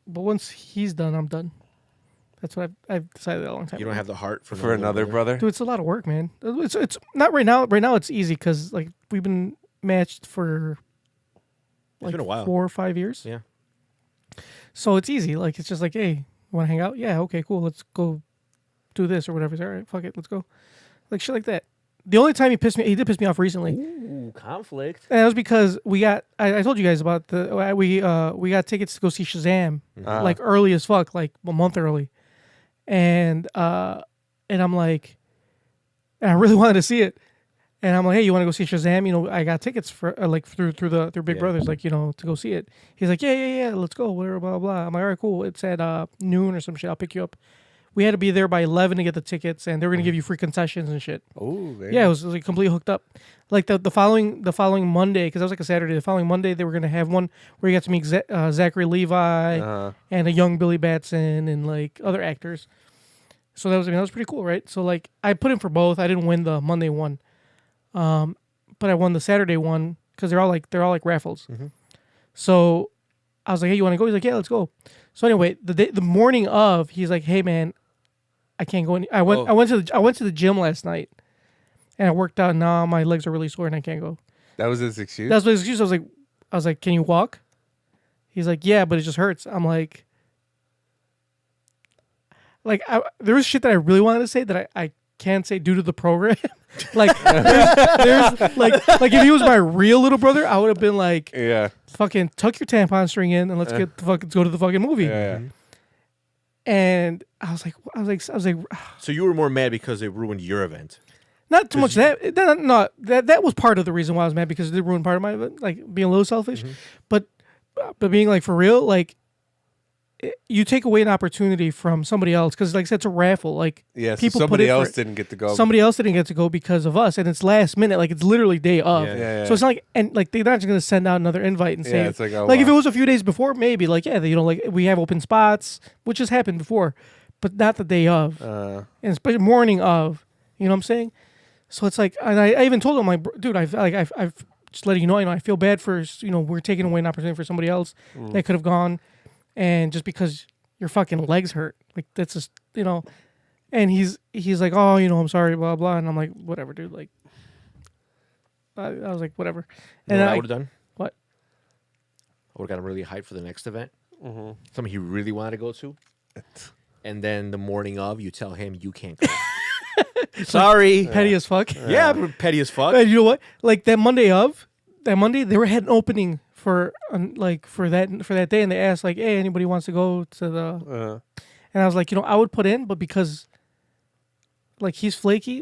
But once he's done, I'm done. That's what I've decided a long time You don't ago. have the heart for, For another brother. Dude, it's a lot of work, man. It's not right now. Right now, it's easy because like we've been matched for It's been a while. 4 or 5 years. Yeah. So it's easy. Like it's just like, hey, you want to hang out? Yeah, okay, cool. Let's go do this or whatever. He's all right, fuck it, let's go. Like shit like that. The only time he did piss me off recently. Ooh, conflict. And that was because we got. I told you guys about we got tickets to go see Shazam like early as fuck, like a month early, and I'm like, and I really wanted to see it, and I'm like, hey, you want to go see Shazam? You know, I got tickets for like through Big Brothers, like to go see it. He's like, yeah, let's go, whatever, blah blah. I'm like, all right, cool. It's at noon or some shit. I'll pick you up. We had to be there by 11 to get the tickets, and they were gonna give you free concessions and shit. Oh, Yeah, it was like completely hooked up. Like the following Monday, because that was like a Saturday. The following Monday, they were gonna have one where you got to meet Zachary Levi and a young Billy Batson and like other actors. So that was pretty cool, right? So like I put in for both. I didn't win the Monday one, but I won the Saturday one because they're all like raffles. So I was like, hey, you want to go? He's like, yeah, let's go. So anyway, the morning of, he's like, hey man, I can't go. I went to the gym last night, and I worked out. And now my legs are really sore, and I can't go. that was his excuse. That's his excuse. I was like, can you walk? He's like, yeah, but it just hurts. I'm like there was shit that I really wanted to say that I can't say due to the program. Like there's like if he was my real little brother, I would have been like, Yeah. fucking tuck your tampon string in and let's go to the fucking movie. Yeah. And I was like, So you were more mad because they ruined your event. not too much that was part of the reason why I was mad, because it did ruin part of my event, like being a little selfish, but being like for real, like you take away an opportunity from somebody else because, like I said, it's a raffle. Like Yeah. So people put somebody in for else it. didn't get to go. Somebody else didn't get to go because of us, and it's last minute. Like it's literally day of. Yeah. So it's not like, and like they're not just gonna send out another invite and say, Yeah, it's like, oh, if it wow. was a few days before, maybe like like we have open spots, which has happened before, but not the day of, and especially morning of. You know what I'm saying? So it's like, and I even told him, like, dude, I've just letting you know, I feel bad for, we're taking away an opportunity for somebody else that could have gone, and just because your fucking legs hurt, like that's just, and he's like, oh, I'm sorry, blah blah, and I'm like, whatever, dude, like, I was like, whatever, You know and what I would have done? what? I would have got him really hyped for the next event. Something he really wanted to go to. And then the morning of, you tell him you can't go. Sorry. Petty as fuck. Yeah, petty as fuck. And you know what? Like that Monday of, that Monday they had an opening for that day, and they asked like, hey, anybody wants to go to the and I was like, I would put in, but because like he's flaky,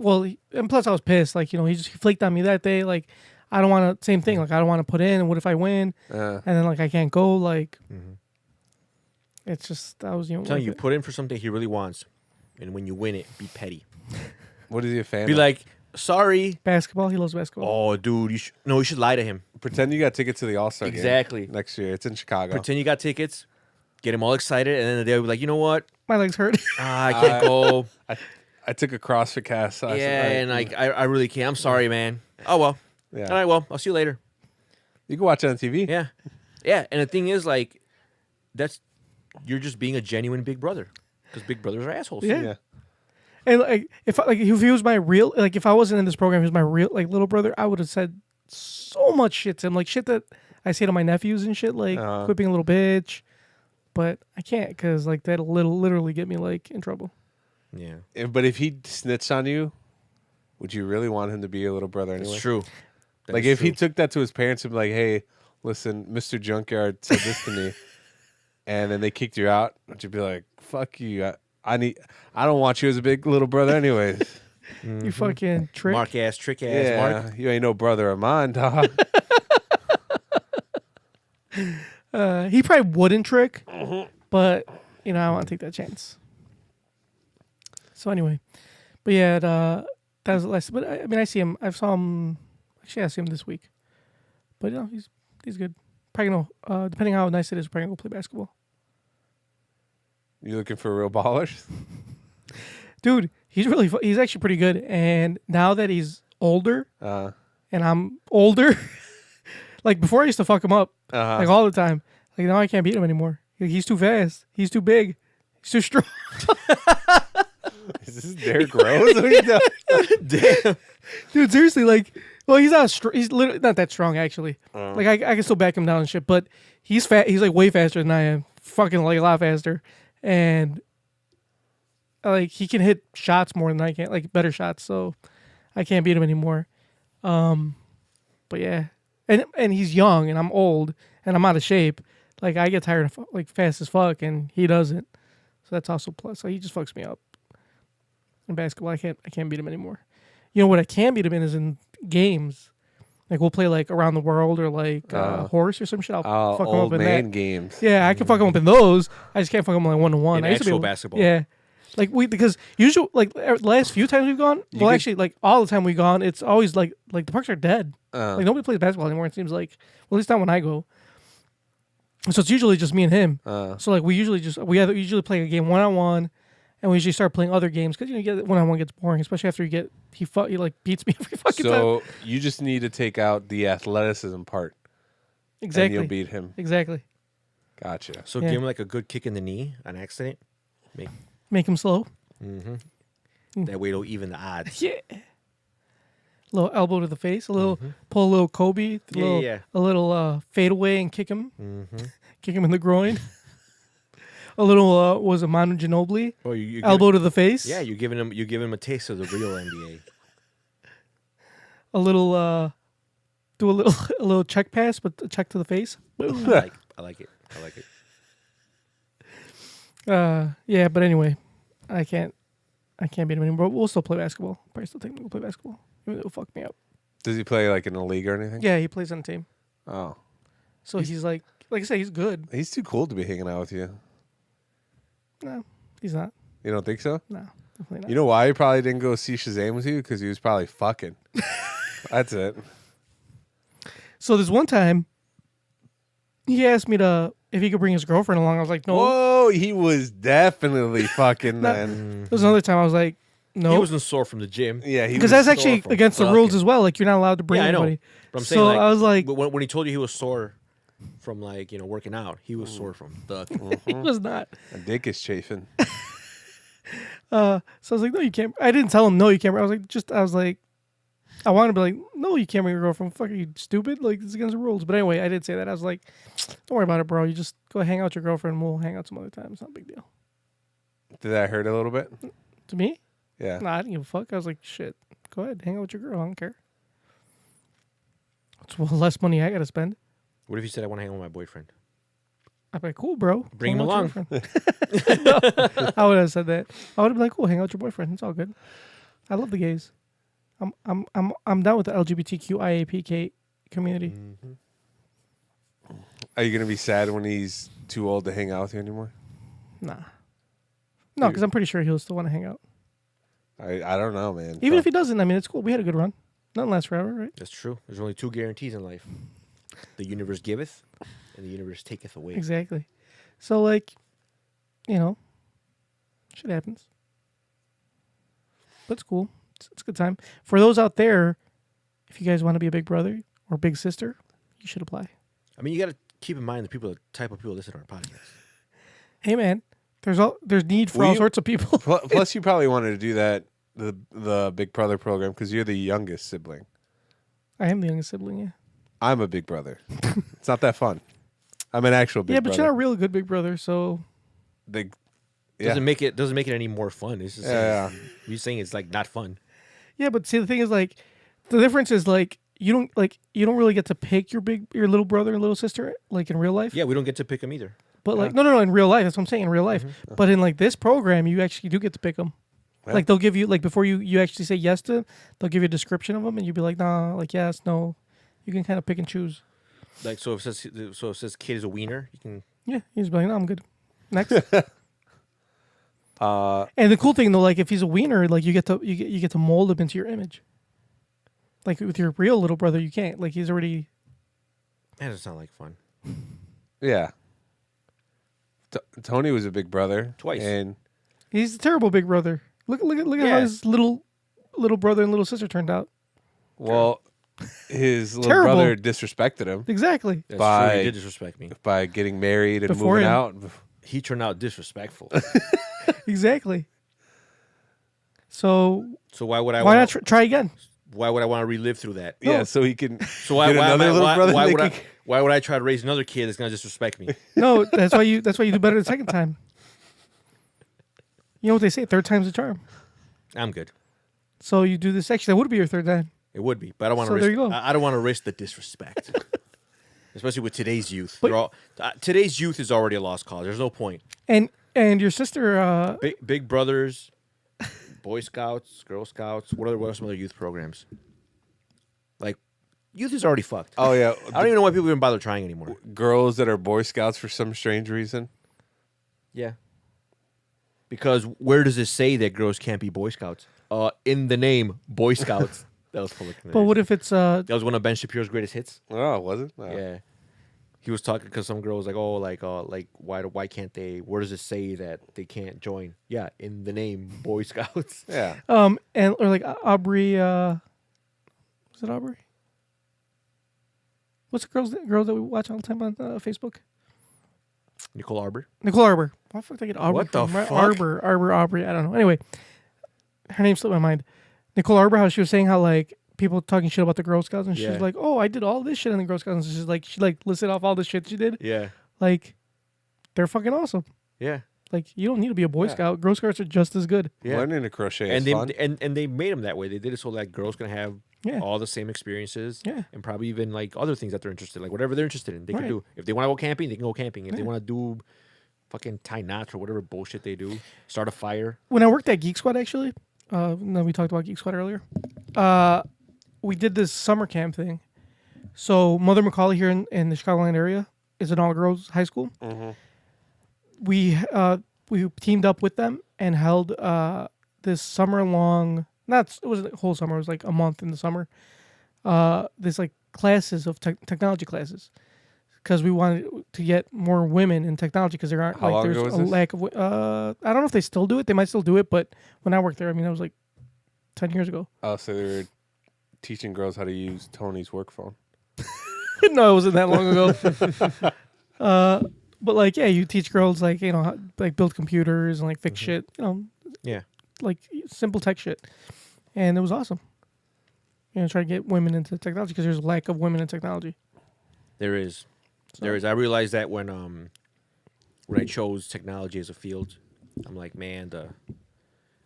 and plus I was pissed, like, he flaked on me that day, like I don't want to, same thing, like I don't want to put in, and what if I win and then like I can't go, like it's just, I was telling you, put in for something he really wants, and when you win it, be petty. What is he a fan Be of? like, sorry. basketball. He loves basketball. Oh, dude, you should lie to him. Pretend you got tickets to the All-Star game Exactly. next year. It's in Chicago. Pretend you got tickets, get him all excited, and then they'll be like, you know what? My legs hurt. I can't go. I took a CrossFit cast last night. And like I really can't. I'm sorry, man. Oh well. Yeah. All right. Well, I'll see you later. You can watch it on TV. Yeah, yeah. And the thing is, like, you're just being a genuine big brother, because big brothers are assholes. Yeah. Yeah. And like if he was my real, like if I wasn't in this program, he was my real like little brother, I would have said so much shit to him, like shit that I say to my nephews and shit, like quit being a little bitch. But I can't, because like that'll literally get me like in trouble. Yeah. But if he snitched on you, would you really want him to be your little brother anyway? It's true. Like if he took that to his parents and be like, "Hey, listen, Mr. Junkyard said this to me," and then they kicked you out, would you be like, "Fuck you, I don't want you as a big little brother anyways." You fucking trick. Mark ass, trick ass, Mark. You ain't no brother of mine, dog. He probably wouldn't trick, but I want to take that chance. So anyway, but yeah, that was the last. But I mean, I see him. I saw him. Actually, I see him this week. But he's good. Probably gonna, depending on how nice it is, probably gonna go play basketball. You looking for real ballers? Dude, he's actually pretty good. And now that he's older, and I'm older, like before I used to fuck him up like all the time. Like now I can't beat him anymore. He's too fast. He's too big. He's too strong. Is this Derrick Rose? What are you doing? Damn. Dude, seriously, like, well, he's not. He's literally not that strong, actually. Like, I can still back him down and shit, but he's fat. He's like way faster than I am. Fucking like a lot faster, and like he can hit shots more than I can, like better shots. So I can't beat him anymore. But yeah, and he's young, and I'm old, and I'm out of shape. Like I get tired of like fast as fuck, and he doesn't. So that's also a plus. So he just fucks me up. In basketball, I can't beat him anymore. You know what I can beat him in is in games. Like we'll play like Around the World or like Horse or some shit. I'll fuck him up old in man that. games. Yeah, I can fuck him up in those. I just can't fuck him like 1-on-1. In I used to be actual able- basketball. Yeah, like because usually like the last few times we've gone, actually like all the time we've gone, it's always like the parks are dead. Like nobody plays basketball anymore. It seems like, well, at least not when I go. So it's usually just me and him. So like we usually play a game 1-on-1. And we usually start playing other games because you get 1-on-1 gets boring, especially after he like beats me every fucking time. So you just need to take out the athleticism part. Exactly. And you'll beat him. Exactly. Gotcha. So Yeah. give him like a good kick in the knee on accident. Make him slow. That way it'll even the odds. Yeah. Little elbow to the face. Pull a little Kobe. Yeah. A little fade away and kick him. Kick him in the groin. A little was a Manu Ginobili. Oh, you Elbow to the face. Yeah, you're giving him a taste of the real NBA. A little do a little check pass, but a check to the face. Boom. I like it. Yeah, but anyway, I can't beat him anymore. But we'll still play basketball. Probably still take him to go play basketball. Even though it'll fuck me up. Does he play like in a league or anything? Yeah, he plays on a team. Oh. So he's like I said, he's good. He's too cool to be hanging out with you. No, he's not. You don't think so? No, definitely not. You know why he probably didn't go see Shazam with you? Because he was probably fucking. That's it. So this one time, he asked me if he could bring his girlfriend along. I was like, no. Whoa, he was definitely fucking then. There was another time I was like, no. He wasn't sore from the gym. Yeah, he Because was that's actually from against the fucking- rules as well. Like, you're not allowed to bring Yeah, I know. anybody. But I'm saying, So like, I was like, when he told you he was sore from like working out, he was sore from the. he was not. A dick is chafing. So I was like, no, you can't. I didn't tell him, no, you can't. I was like, I wanted to be like, no, you can't bring your girlfriend. Fuck, are you stupid? Like, this is against the rules. But anyway, I did say that. I was like, don't worry about it, bro. You just go hang out with your girlfriend and we'll hang out some other time. It's not a big deal. Did that hurt a little bit? To me? Yeah. Nah, I didn't give a fuck. I was like, shit, go ahead, hang out with your girl. I don't care. It's less money I got to spend. What if you said I want to hang out with my boyfriend? I'd be like, cool, bro. Bring Hang him out with along. your boyfriend. No, I would have said that. I would have been like, cool, hang out with your boyfriend. It's all good. I love the gays. I'm down with the LGBTQIAPK community. Are you gonna be sad when he's too old to hang out with you anymore? Nah. No, because I'm pretty sure he'll still want to hang out. I don't know, man. Even if he doesn't, I mean, it's cool. We had a good run. Nothing lasts forever, right? That's true. There's only 2 guarantees in life: the universe giveth, and the universe taketh away. Exactly. So, like, you know, shit happens. But it's cool. It's a good time. For those out there, if you guys want to be a big brother or big sister, you should apply. I mean, you got to keep in mind the type of people listen to our podcast. Hey, man, there's need for all sorts of people. Plus, you probably wanted to do that the Big Brother program because you're the youngest sibling. I am the youngest sibling, yeah. I'm a big brother. It's not that fun. I'm an actual big Yeah, brother. but you're not a real good big brother, so Big. Yeah. Doesn't make it any more fun. It's just you're saying it's like not fun. yeah. But see, the thing is, like, the difference is like you don't really get to pick your little brother and little sister like in real life. Yeah, we don't get to pick them either. But like no, in real life, that's what I'm saying in real life. But in like this program, you actually do get to pick them. Yeah. Like they'll give you like before you actually say yes to, they'll give you a description of them, and you'll be like, nah, like yes, no. You can kind of pick and choose. Like so, if it says kid is a wiener, you can. Yeah, you just be like, no, I'm good. Next. And the cool thing though, like if he's a wiener, like you get to mold him into your image. Like with your real little brother, you can't. Like he's already. That doesn't sound like fun. Yeah. Tony was a big brother Twice. and He's a terrible big brother. Look at how his little brother and little sister turned out. well, his little Terrible. brother disrespected him Exactly. That's By- true. He did disrespect me. by getting married and Before moving him. out. He turned out disrespectful. Exactly. So So why would I? why wanna, not try again? Why would I want to relive through that? Yeah, so he can. So why get another little brother. why they would I? can- Why would I try to raise another kid that's gonna disrespect me? No, that's why you do better the second time. You know what they say, third time's a charm. I'm good. So you do this. Actually, that would be your third time. It would be, but I don't want to So risk. there you go. I don't want to risk the disrespect, especially with today's youth. But- Today's youth is already a lost cause. There's no point. And your sister, Big Brothers, Boy Scouts, Girl Scouts. What are some other youth programs? Like, youth is already fucked. Oh yeah, I don't even know why people even bother trying anymore. girls that are Boy Scouts for some strange reason. Yeah. Because where does it say that girls can't be Boy Scouts? In the name Boy Scouts. That was public. but what if it's That was one of Ben Shapiro's greatest hits. Oh, was it? Oh. Yeah. He was talking because some girl was like, "Oh, like why can't they? Where does it say that they can't join?" Yeah, in the name Boy Scouts. Yeah. and or like Aubrey, was it Aubrey? What's the girl that we watch all the time on Facebook? Nicole Arbor. Nicole Arbor. Why the fuck did I get Aubrey? What the from? Right? fuck? Arbor, Aubrey. I don't know. Anyway, her name slipped my mind. Nicole Arbor. How she was saying how like people talking shit about the Girl Scouts, and Yeah. she's like, "Oh, I did all this shit in the Girl Scouts." And she listed off all the shit she did. Yeah. Like, they're fucking awesome. Yeah. Like, you don't need to be a Boy Yeah. Scout. Girl Scouts are just as good. Yeah. Learning to crochet And is fun. they made them that way. They did it so that girls can have Yeah. all the same experiences. Yeah. And probably even like other things that they're interested in. Like whatever they're interested in, they can Right. do. If they want to go camping, they can go camping. If they Yeah. want to do fucking tie knots or whatever bullshit they do, start a fire. When I worked at Geek Squad, actually, no, we talked about Geek Squad earlier. We did this summer camp thing. So Mother McCauley here in the Chicagoland area is an all girls high school. We teamed up with them and held this summer long. It wasn't a whole summer. It was like a month in the summer. This like classes of technology classes. Because we wanted to get more women in technology, because there aren't How long there's ago was a this? lack of. I don't know if they still do it. They might still do it, but when I worked there, I mean, that was like 10 years ago. Oh, so they were teaching girls how to use Tony's work phone. No, it wasn't that long ago. But like, yeah, you teach girls like how, like build computers and like fix shit. Yeah. Like simple tech shit, and it was awesome. Try to get women into technology because there's a lack of women in technology. There is. There is. I realized that when I chose technology as a field, I'm like, man,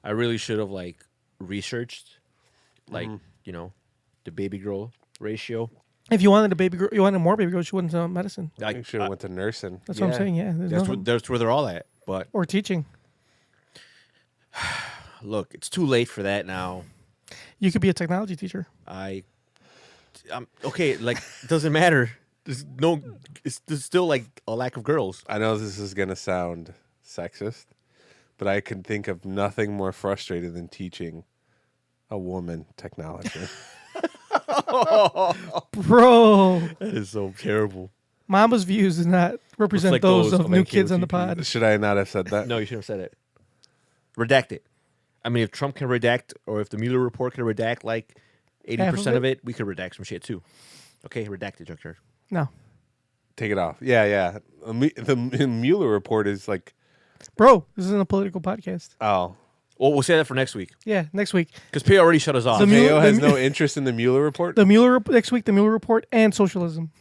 I really should have like researched, like the baby girl ratio, If you wanted a baby girl, you wanted more baby girls, you wouldn't medicine. I should have went to nursing. That's what I'm saying. Yeah, there's That's nothing- that's where they're all at. But or teaching. look, it's too late for that now. You could be a technology teacher. I'm okay. Like, it doesn't matter. There's still like a lack of girls. I know this is gonna sound sexist, but I can think of nothing more frustrating than teaching a woman technology. Bro, That is so terrible. Mama's views do not represent Reflect those those of of new kids on the NKOTP. pod. Should I not have said that? No, you shouldn't have said it. Redact it. I mean, if Trump can redact, or if the Mueller report can redact like 80% of it, we could redact some shit too. Okay, redact it, Junkyard. No. Take it off. Yeah. The Mueller report is like, Bro, this isn't a political podcast. oh, Well, we'll say that for next week Yeah, next week. because P already shut us off. The Mueller- Mayo has the- no interest in the Mueller report. Next week, the Mueller report and socialism.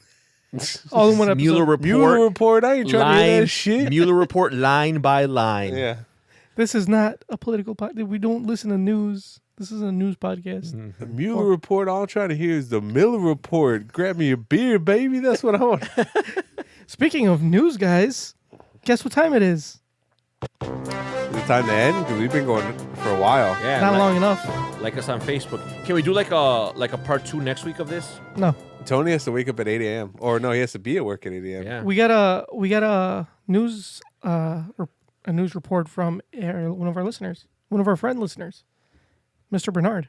All in one episode. Mueller report. Mueller report. I ain't trying to hear line, that shit. Mueller report line by line. Yeah. This is not a political podcast. We don't listen to news. This isn't a news podcast. The Mueller report. All I'm trying to hear is the Miller report. Grab me a beer, baby. That's what I want. Speaking of news, guys, guess what time it is? Is it time to end? Because we've been going for a while. Yeah, Not like, long enough. like us on Facebook. Can we do like a part 2 next week of this? No. Tony has to wake up at 8 a.m. Or no, he has to be at work at 8 a.m. Yeah. We got a news a news report from one of our listeners, one of our friend listeners, Mr. Bernard.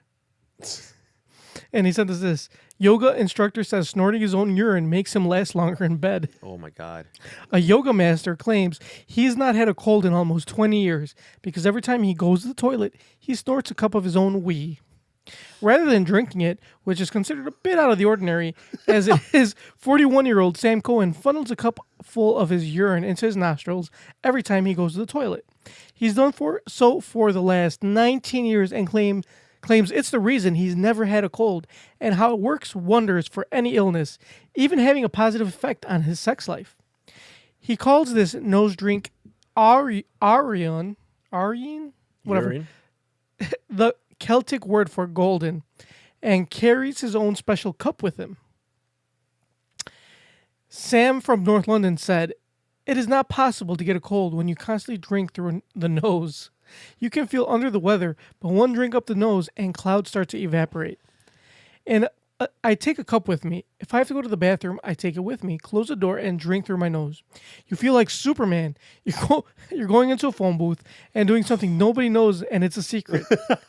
And he sent us this. Yoga instructor says snorting his own urine makes him last longer in bed. Oh my God. A yoga master claims he's not had a cold in almost 20 years because every time he goes to the toilet, he snorts a cup of his own wee. Rather than drinking it, which is considered a bit out of the ordinary, as it is, 41-year-old Sam Cohen funnels a cup full of his urine into his nostrils every time he goes to the toilet. He's done so for the last 19 years and claims it's the reason he's never had a cold and how it works wonders for any illness, even having a positive effect on his sex life. He calls this nose drink Arion, whatever, Urine? the Celtic word for golden, and carries his own special cup with him. Sam from North London said, "It is not possible to get a cold when you constantly drink through the nose. You can feel under the weather, but one drink up the nose and clouds start to evaporate. And I take a cup with me. If I have to go to the bathroom, I take it with me, close the door, and drink through my nose. You feel like Superman. You're going into a phone booth and doing something nobody knows, and it's a secret.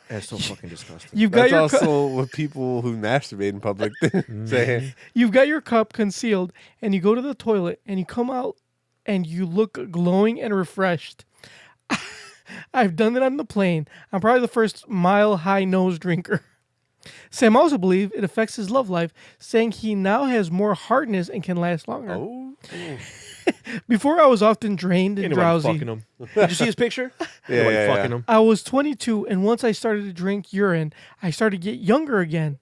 That's so fucking disgusting. You've got That's your also what people who masturbate in public say. You've got your cup concealed, and you go to the toilet, and you come out, and you look glowing and refreshed. I've done it on the plane. I'm probably the first mile-high nose drinker." Sam also believes it affects his love life, saying he now has more hardness and can last longer. Oh, Before, I was often drained and Ain't nobody drowsy. fucking him. Did you see his picture? Yeah, Nobody yeah, fucking yeah. him. I was 22, and once I started to drink urine, I started to get younger again.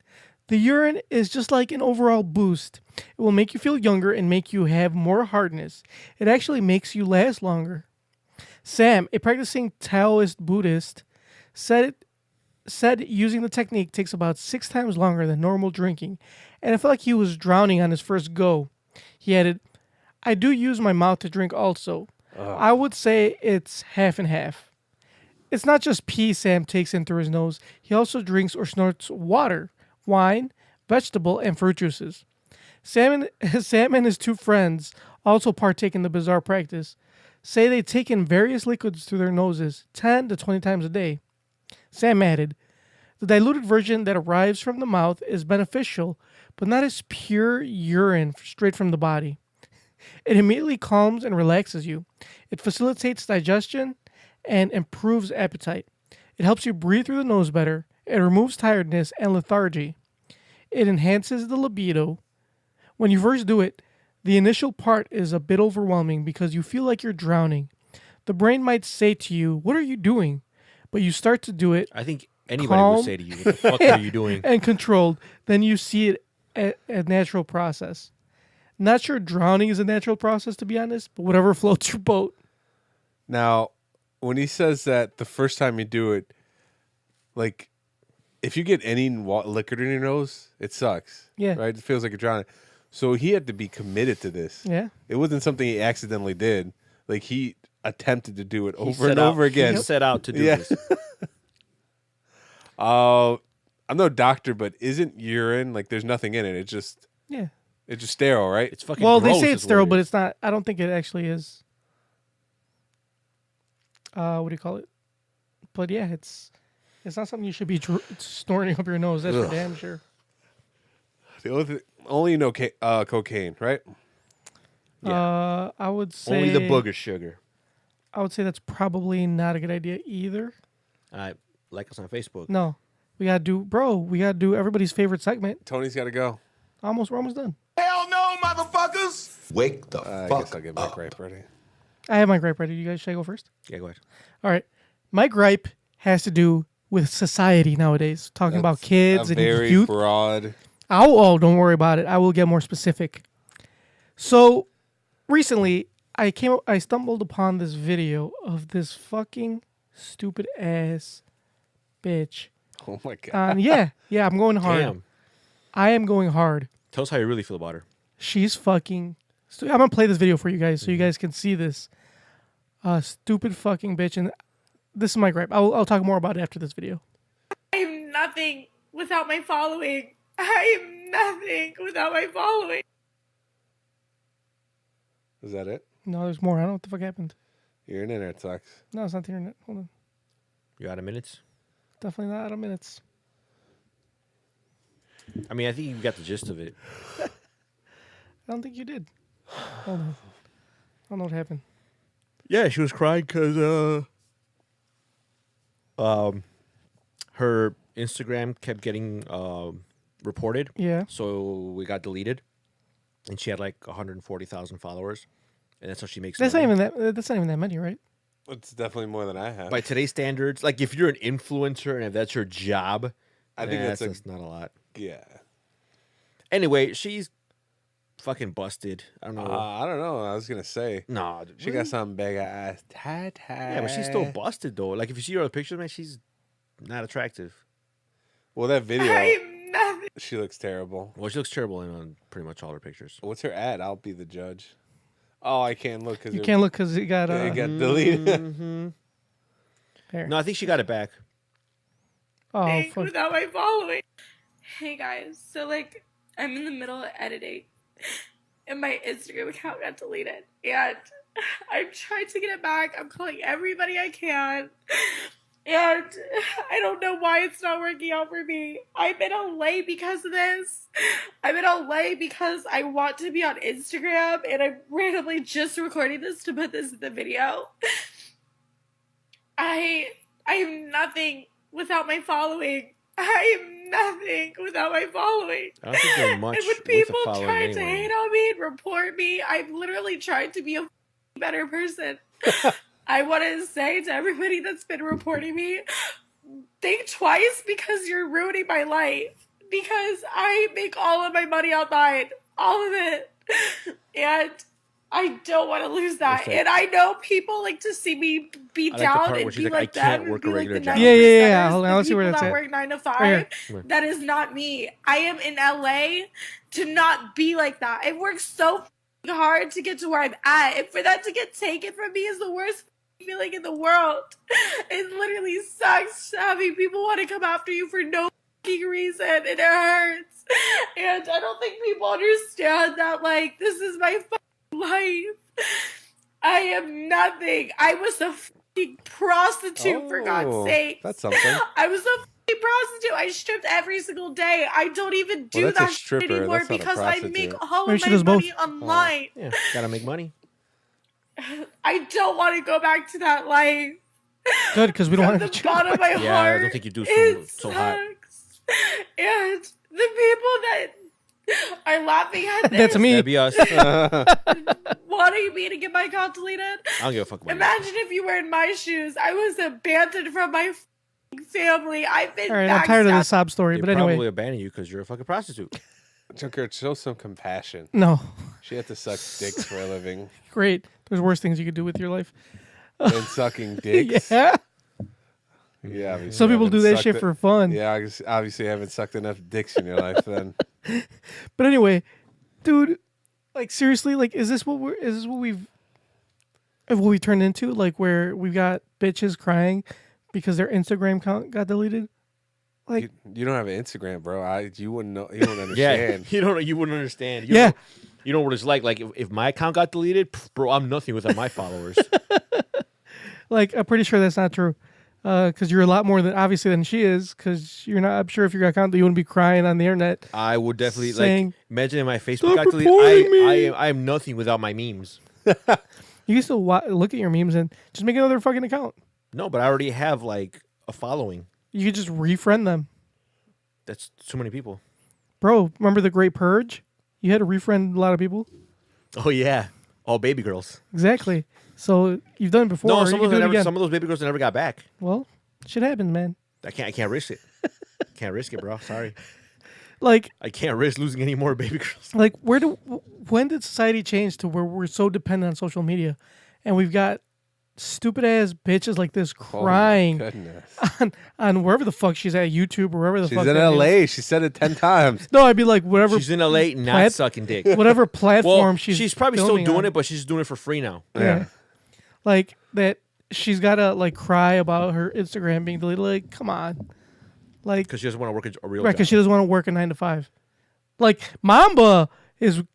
The urine is just like an overall boost. It will make you feel younger and make you have more hardness. It actually makes you last longer. Sam, a practicing Taoist Buddhist, said using the technique takes about 6 times longer than normal drinking, and I felt like he was drowning on his first go. He added, "I do use my mouth to drink also. I would say it's half and half. It's not just pee Sam takes in through his nose. He also drinks or snorts water, wine, vegetable, and fruit juices. Sam and his 2 friends also partake in the bizarre practice. Say they take in various liquids through their noses 10 to 20 times a day." Sam added, "The diluted version that arrives from the mouth is beneficial, but not as pure urine straight from the body. It immediately calms and relaxes you. It facilitates digestion and improves appetite. It helps you breathe through the nose better. It removes tiredness and lethargy. It enhances the libido. When you first do it, the initial part is a bit overwhelming because you feel like you're drowning. The brain might say to you, 'What are you doing?' But you start to do it I think anybody Calm. would say to you, "What the fuck are you doing?" and controlled. Then you see it a natural process. Not sure drowning is a natural process, to be honest, but whatever floats your boat." Now, when he says that the first time you do it, like, if you get any liquor in your nose, it sucks. Yeah. Right? It feels like you're drowning. So he had to be committed to this. Yeah. It wasn't something he accidentally did. Like he attempted to do it He over set and out- over again. He set out to do Yeah. this. I'm no doctor, but isn't urine like there's nothing in it? It's just sterile, right? It's fucking Well, they gross say is it's what sterile, it but is. it's not. I don't think it actually is. What do you call it? But yeah, it's not something you should be snorting up your nose. That's for Ugh. damn sure. The only you know cocaine, right? I would say Only the booger sugar. I would say that's probably not a good idea either. Like us on Facebook. No, we gotta do everybody's favorite segment. Tony's got to go. We're almost done. Hell no, motherfuckers! Wake the I fuck guess I'll get my gripe ready. I have my gripe ready. You guys, should I go first? Yeah, go ahead. All right. My gripe has to do with society nowadays. Talking about That's kids a and very youth. broad. Don't worry about it. I will get more specific. So, recently, I stumbled upon this video of this fucking stupid ass bitch. Oh my god. Yeah, I'm going hard. Damn. I am going hard. Tell us how you really feel about her. She's fucking. I'm gonna play this video for you guys so you guys can see this. Stupid fucking bitch, and this is my gripe. I'll talk more about it after this video. I am nothing without my following. I am nothing without my following. Is that it? No, there's more. I don't know what the fuck happened. Your internet sucks. No, it's not the internet. Hold on. You out of minutes? Definitely not out of minutes. I mean, I think you got the gist of it. I don't think you did. Hold on. I don't know what happened. Yeah, she was crying because her Instagram kept getting reported. Yeah. So we got deleted, and she had like 140,000 followers, and that's how she makes. That's not money. even that. That's not even that many, right? It's definitely more than I have. By today's standards. Like if you're an influencer and if that's your job, I think that's that's not a lot. yeah. Anyway, she's fucking busted. I don't know. I don't know. I was gonna say no, she got some big ass tat. Yeah, but she's still busted though. Like if you see her other pictures, man, she's not attractive. Well, that video, I am nothing. she looks terrible. Well, she looks terrible on pretty much all her pictures. What's her ad? I'll be the judge. Oh, I can't look because You can't look because it got. it got deleted. Here. No, I think she got it back. Oh, Nothing fuck. without my following. Hey guys, so like I'm in the middle of editing, and my Instagram account got deleted, and I'm trying to get it back. I'm calling everybody I can. And I don't know why it's not working out for me. I'm in LA because of this. I'm in LA because I want to be on Instagram, and I'm randomly just recording this to put this in the video. I am nothing without my following. I am nothing without my following. I don't think you're much And when with people the following try to anyway. hate on me and report me, I'm literally trying to be a better person. I want to say to everybody that's been reporting me, think twice because you're ruining my life. Because I make all of my money online. All of it. And I don't want to lose that. What's that? And I know people like to see me be I like the down part where and she's be like, like "I can't them work and a be like the regular job." 90%. Yeah. Hold on, the let's see where people that's that at. work 9 to 5. Right here. That is not me. I am in LA to not be like that. I worked so hard to get to where I'm at, and for that to get taken from me is the worst feeling in the world. It literally sucks having people want to come after you for no reason, and it hurts. And I don't think people understand that, like, this is my life. I am nothing. I was a prostitute, for God's Oh, sake. that's something. I was a prostitute. I stripped every single day. I don't even do that's a that shit stripper. anymore That's not a because I make prostitute. all Maybe of she my does both. money online. Yeah, gotta make money. I don't want to go back to that life. Good, because we don't From want the to. bottom of my Yeah, I heart. don't think you do It so hot. sucks. And the people that are laughing at this, That's me. That'd be us. wanting me to get my account deleted. I don't give a fuck about Imagine if you were in my shoes. I was abandoned from my family. I've been All right, I'm tired of backstabbed. this sob story, They but probably anyway, abandon you because you're a fucking prostitute. Junker, show some compassion. no. She had to suck dicks for a living. Great. There's worse things you could do with your life. And sucking dicks. Yeah. Yeah, obviously Some people do haven't that sucked shit it- for fun. Yeah, I guess obviously you haven't sucked enough dicks in your life then. But anyway, dude, like seriously, like is this what we turned into? Like where we got bitches crying because their Instagram account got deleted? Like You don't have an Instagram, bro. You wouldn't know. You wouldn't Yeah, understand. you wouldn't understand. Yeah. You know what it's like. Like if my account got deleted, bro, I'm nothing without my followers. like I'm pretty sure that's not true. Because you're a lot more than obviously than she is. Because you're not. I'm sure if your account, you wouldn't be crying on the internet. I would definitely Saying, like imagine if my Facebook "Stop got deleted. reporting me." I am nothing without my memes. You can still look at your memes and just make another fucking account. No, but I already have like a following. You could just refriend them, That's too many people. bro. Remember the Great Purge? You had to refriend a lot of people. Oh yeah, all baby girls. Exactly. So you've done it before. No, you some can of, do them it never, again. some of those baby girls never got back. Well, shit happens, man. I can't risk it. Can't risk it, bro. Sorry. Like, I can't risk losing any more baby girls. when did society change to where we're so dependent on social media, and we've got stupid ass bitches like this Oh, my crying goodness. on wherever the fuck she's at, YouTube or wherever the She's fuck. in that is. LA. She said it 10 times. No, I'd be like whatever. She's in LA, not plat- sucking dick. whatever platform Well, she's probably still filming doing on. it, but she's doing it for free now. Yeah. Like that she's gotta like cry about her Instagram being deleted. Like, come on. Like, Because she doesn't want to work a real right, job. because she doesn't want to work a 9 to 5. Like Mamba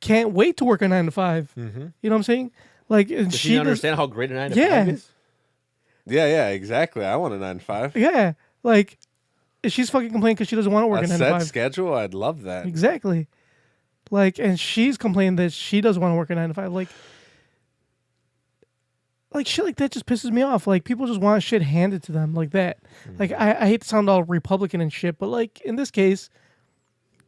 can't wait to work a 9 to 5. You know what I'm saying? Like, and Does she she does- understand how great a 9 to Yeah. 5 is? Yeah, exactly. I want a 9 to 5. Yeah, like she's fucking complaining because she doesn't want to work A a 9 to set 5. schedule. I'd love that. Exactly. Like, and she's complaining that she doesn't want to work a 9 to 5. Like shit like that just pisses me off. Like people just want shit handed to them like that. Like I hate to sound all Republican and shit, but like in this case,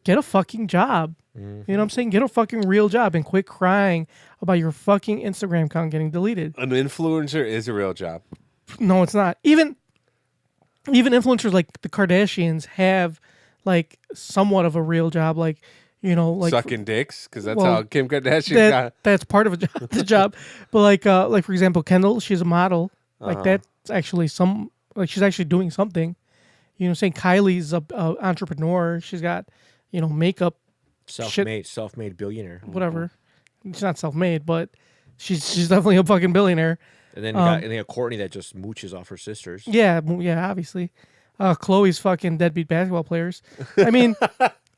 get a fucking job. You know what I'm saying? Get a fucking real job and quit crying about your fucking Instagram account getting deleted. An influencer is a real job. No, it's not. Even influencers like the Kardashians have like somewhat of a real job. Like, you know, like Sucking dicks, because that's well, how Kim Kardashian got. that's part of a job, the job. But like for example, Kendall, she's a model. Like that's actually she's actually doing something. You know what I'm saying? Kylie's a entrepreneur. She's got, you know, makeup, Self-made billionaire. whatever. She's not self-made, but she's definitely a fucking billionaire. And then you got Courtney that just mooches off her sisters. Yeah, obviously. Chloe's fucking deadbeat basketball players. I mean,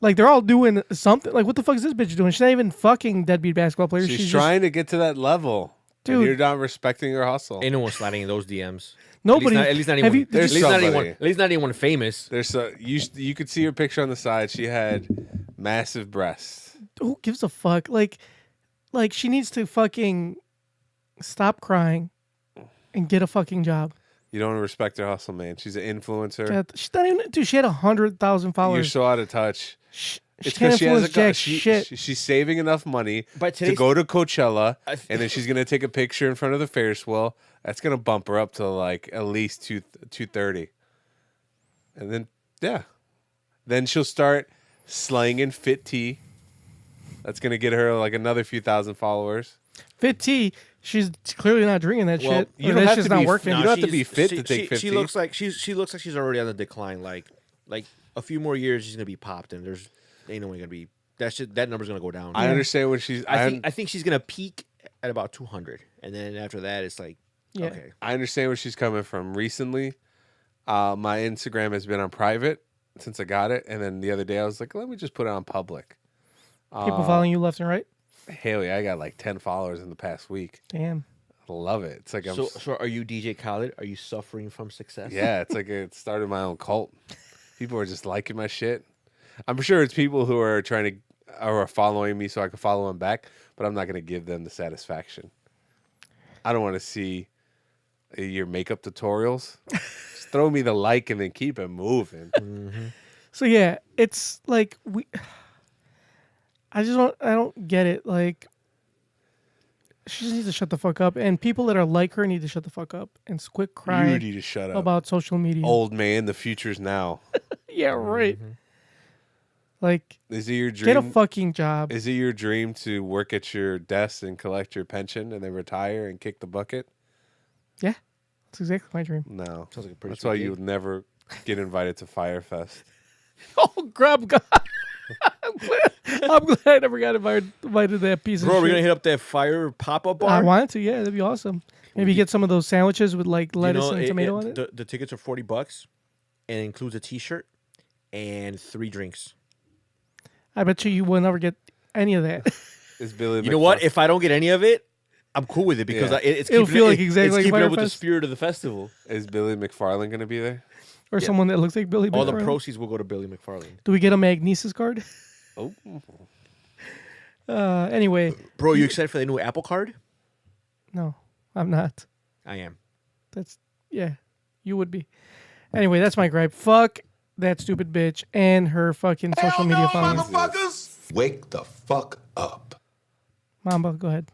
like they're all doing something. Like, what the fuck is this bitch doing? She's not even fucking deadbeat basketball players. She's just- trying to get to that level. Dude. And you're not respecting her hustle. Ain't no one sliding in those DMs. Nobody. At least not have anyone. you- There's at least not anyone. somebody. At least not anyone famous. There's you could see her picture on the side. She had massive breasts. Who gives a fuck? Like she needs to fucking stop crying and get a fucking job. You don't respect her hustle, man. She's an influencer. She's not even. Dude, she had 100,000 You're followers. so out of touch. She It's can't because she has influence jack shit. she's saving enough money But to today's- go to Coachella, I- and then she's gonna take a picture in front of the Ferris wheel. That's gonna bump her up to like at least 230, and then she'll start slanging fit tea. That's gonna get her like another few thousand followers. Fit T. She's clearly not drinking that Well, shit. you Or don't that have shit's to not be- working. you don't have to she's- be fit to take 50. She looks like she's already on the decline. Like a few more years, she's gonna be popped, and there's ain't no way gonna be that number's gonna go down. I understand when she's. I think she's gonna peak at about 200, and then after that, it's like Yeah. okay. I understand where she's coming from. Recently, my Instagram has been on private since I got it, and then the other day I was like, let me just put it on public. People following you left and right. Hell yeah, I got like 10 followers in the past week. Damn. I love it. It's like I'm. So are you DJ Khaled? Are you suffering from success? Yeah, it's like it started my own cult. People are just liking my shit. I'm sure it's people who are trying to or are following me so I can follow them back, but I'm not going to give them the satisfaction. I don't want to see your makeup tutorials. Just throw me the like and then keep it moving. So yeah, it's like I don't get it. Like, she just needs to shut the fuck up, and people that are like her need to shut the fuck up and quit You crying need to shut up. about social media. Old man, the future's now. Yeah, right. Like, Is it your get a dream? fucking job. Is it your dream to work at your desk and collect your pension and then retire and kick the bucket? Yeah, It's exactly my dream. No. Sounds like a pretty That's sweet why gig. you would never get invited to Firefest. Oh, grab God. I'm glad I never got invited to that piece Bro, of we're shit. gonna hit up that fire pop-up bar. I wanted to, yeah, that'd be awesome. Maybe get some of those sandwiches with like lettuce and tomato on it. The tickets are $40, and it includes a T-shirt and 3 drinks. I bet you will never get any of that. Is Billy You know what? McFarland- If I don't get any of it, I'm cool with it because Yeah. it's It'll keeping feel it, like exactly it's like keeping up with the Firefest. spirit of the festival. Is Billy McFarland going to be there? Or someone that looks like Billy All the McFarland. proceeds will go to Billy McFarland. Do we get a Magnesis card? Oh. Anyway, Bro, you excited for the new Apple Card? no, I'm not. I am. That's, yeah, you would be. Anyway, that's my gripe. Fuck that stupid bitch and her fucking social media following. motherfuckers. Wake the fuck up. Mamba, go ahead.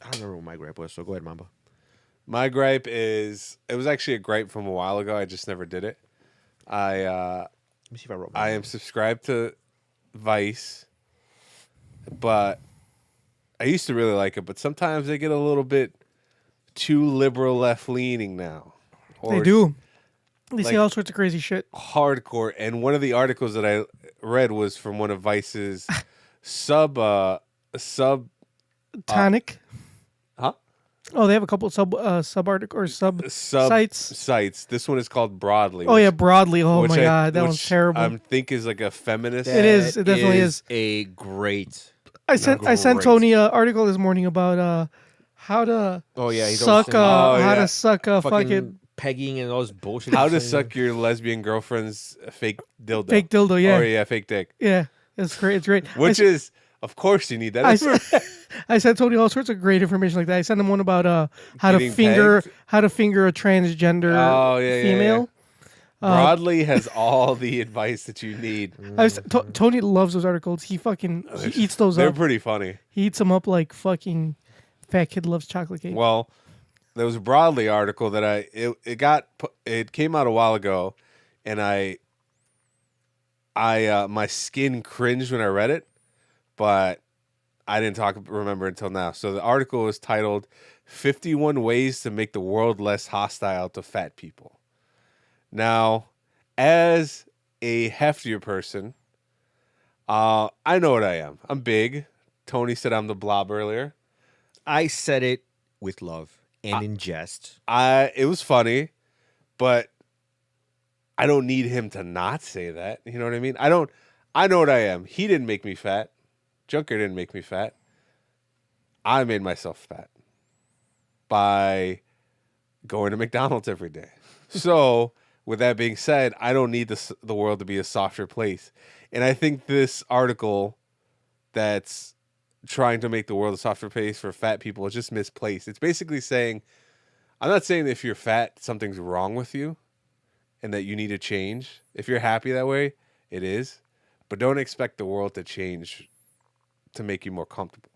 I don't remember what my gripe was, so go ahead, Mamba. My gripe is, it was actually a gripe from a while ago. I just never did it. Let me see if I wrote. I am subscribed to Vice, but I used to really like it, but sometimes they get a little bit too liberal left leaning now. They do. They say like- all sorts of crazy shit. Hardcore. And one of the articles that I read was from one of Vice's sub Tonic. huh? Oh, they have a couple sub article or sub sites. sites. This one is called Broadly. Oh yeah, broadly. Oh which my god, that which one's terrible. I think is like a feminist. It is. It definitely is. a great. I sent Tony an article this morning about how to Oh yeah, he's suck always how yeah. to suck a fucking fucking pegging and all this bullshit. How he's to saying. suck your lesbian girlfriend's fake dildo. fake dildo. Yeah, Or yeah, fake dick. yeah. It's great. It's great. Which is, of course, you need that. I sent Tony all sorts of great information like that. I sent him one about how to Getting finger pegged? a transgender Oh, yeah, yeah, female. Broadly has all the advice that you need. Tony loves those articles. He eats those They're up. pretty funny. He eats them up like fucking fat kid loves chocolate cake. Well, there was a Broadly article that it came out a while ago, and I my skin cringed when I read it, but I didn't remember until now. So the article is titled 51 Ways to Make the World Less Hostile to Fat People. Now, as a heftier person, I know what I am. I'm big. Tony said I'm the blob earlier. I said it with love and in jest. It was funny, but I don't need him to not say that. You know what I mean? I know what I am. He didn't make me fat. Junker didn't make me fat. I made myself fat by going to McDonald's every day. So, with that being said, I don't need the world to be a softer place. And I think this article that's trying to make the world a softer place for fat people is just misplaced. It's basically saying, I'm not saying that if you're fat, something's wrong with you and that you need to change. If you're happy that way, it is. But don't expect the world to change to make you more comfortable.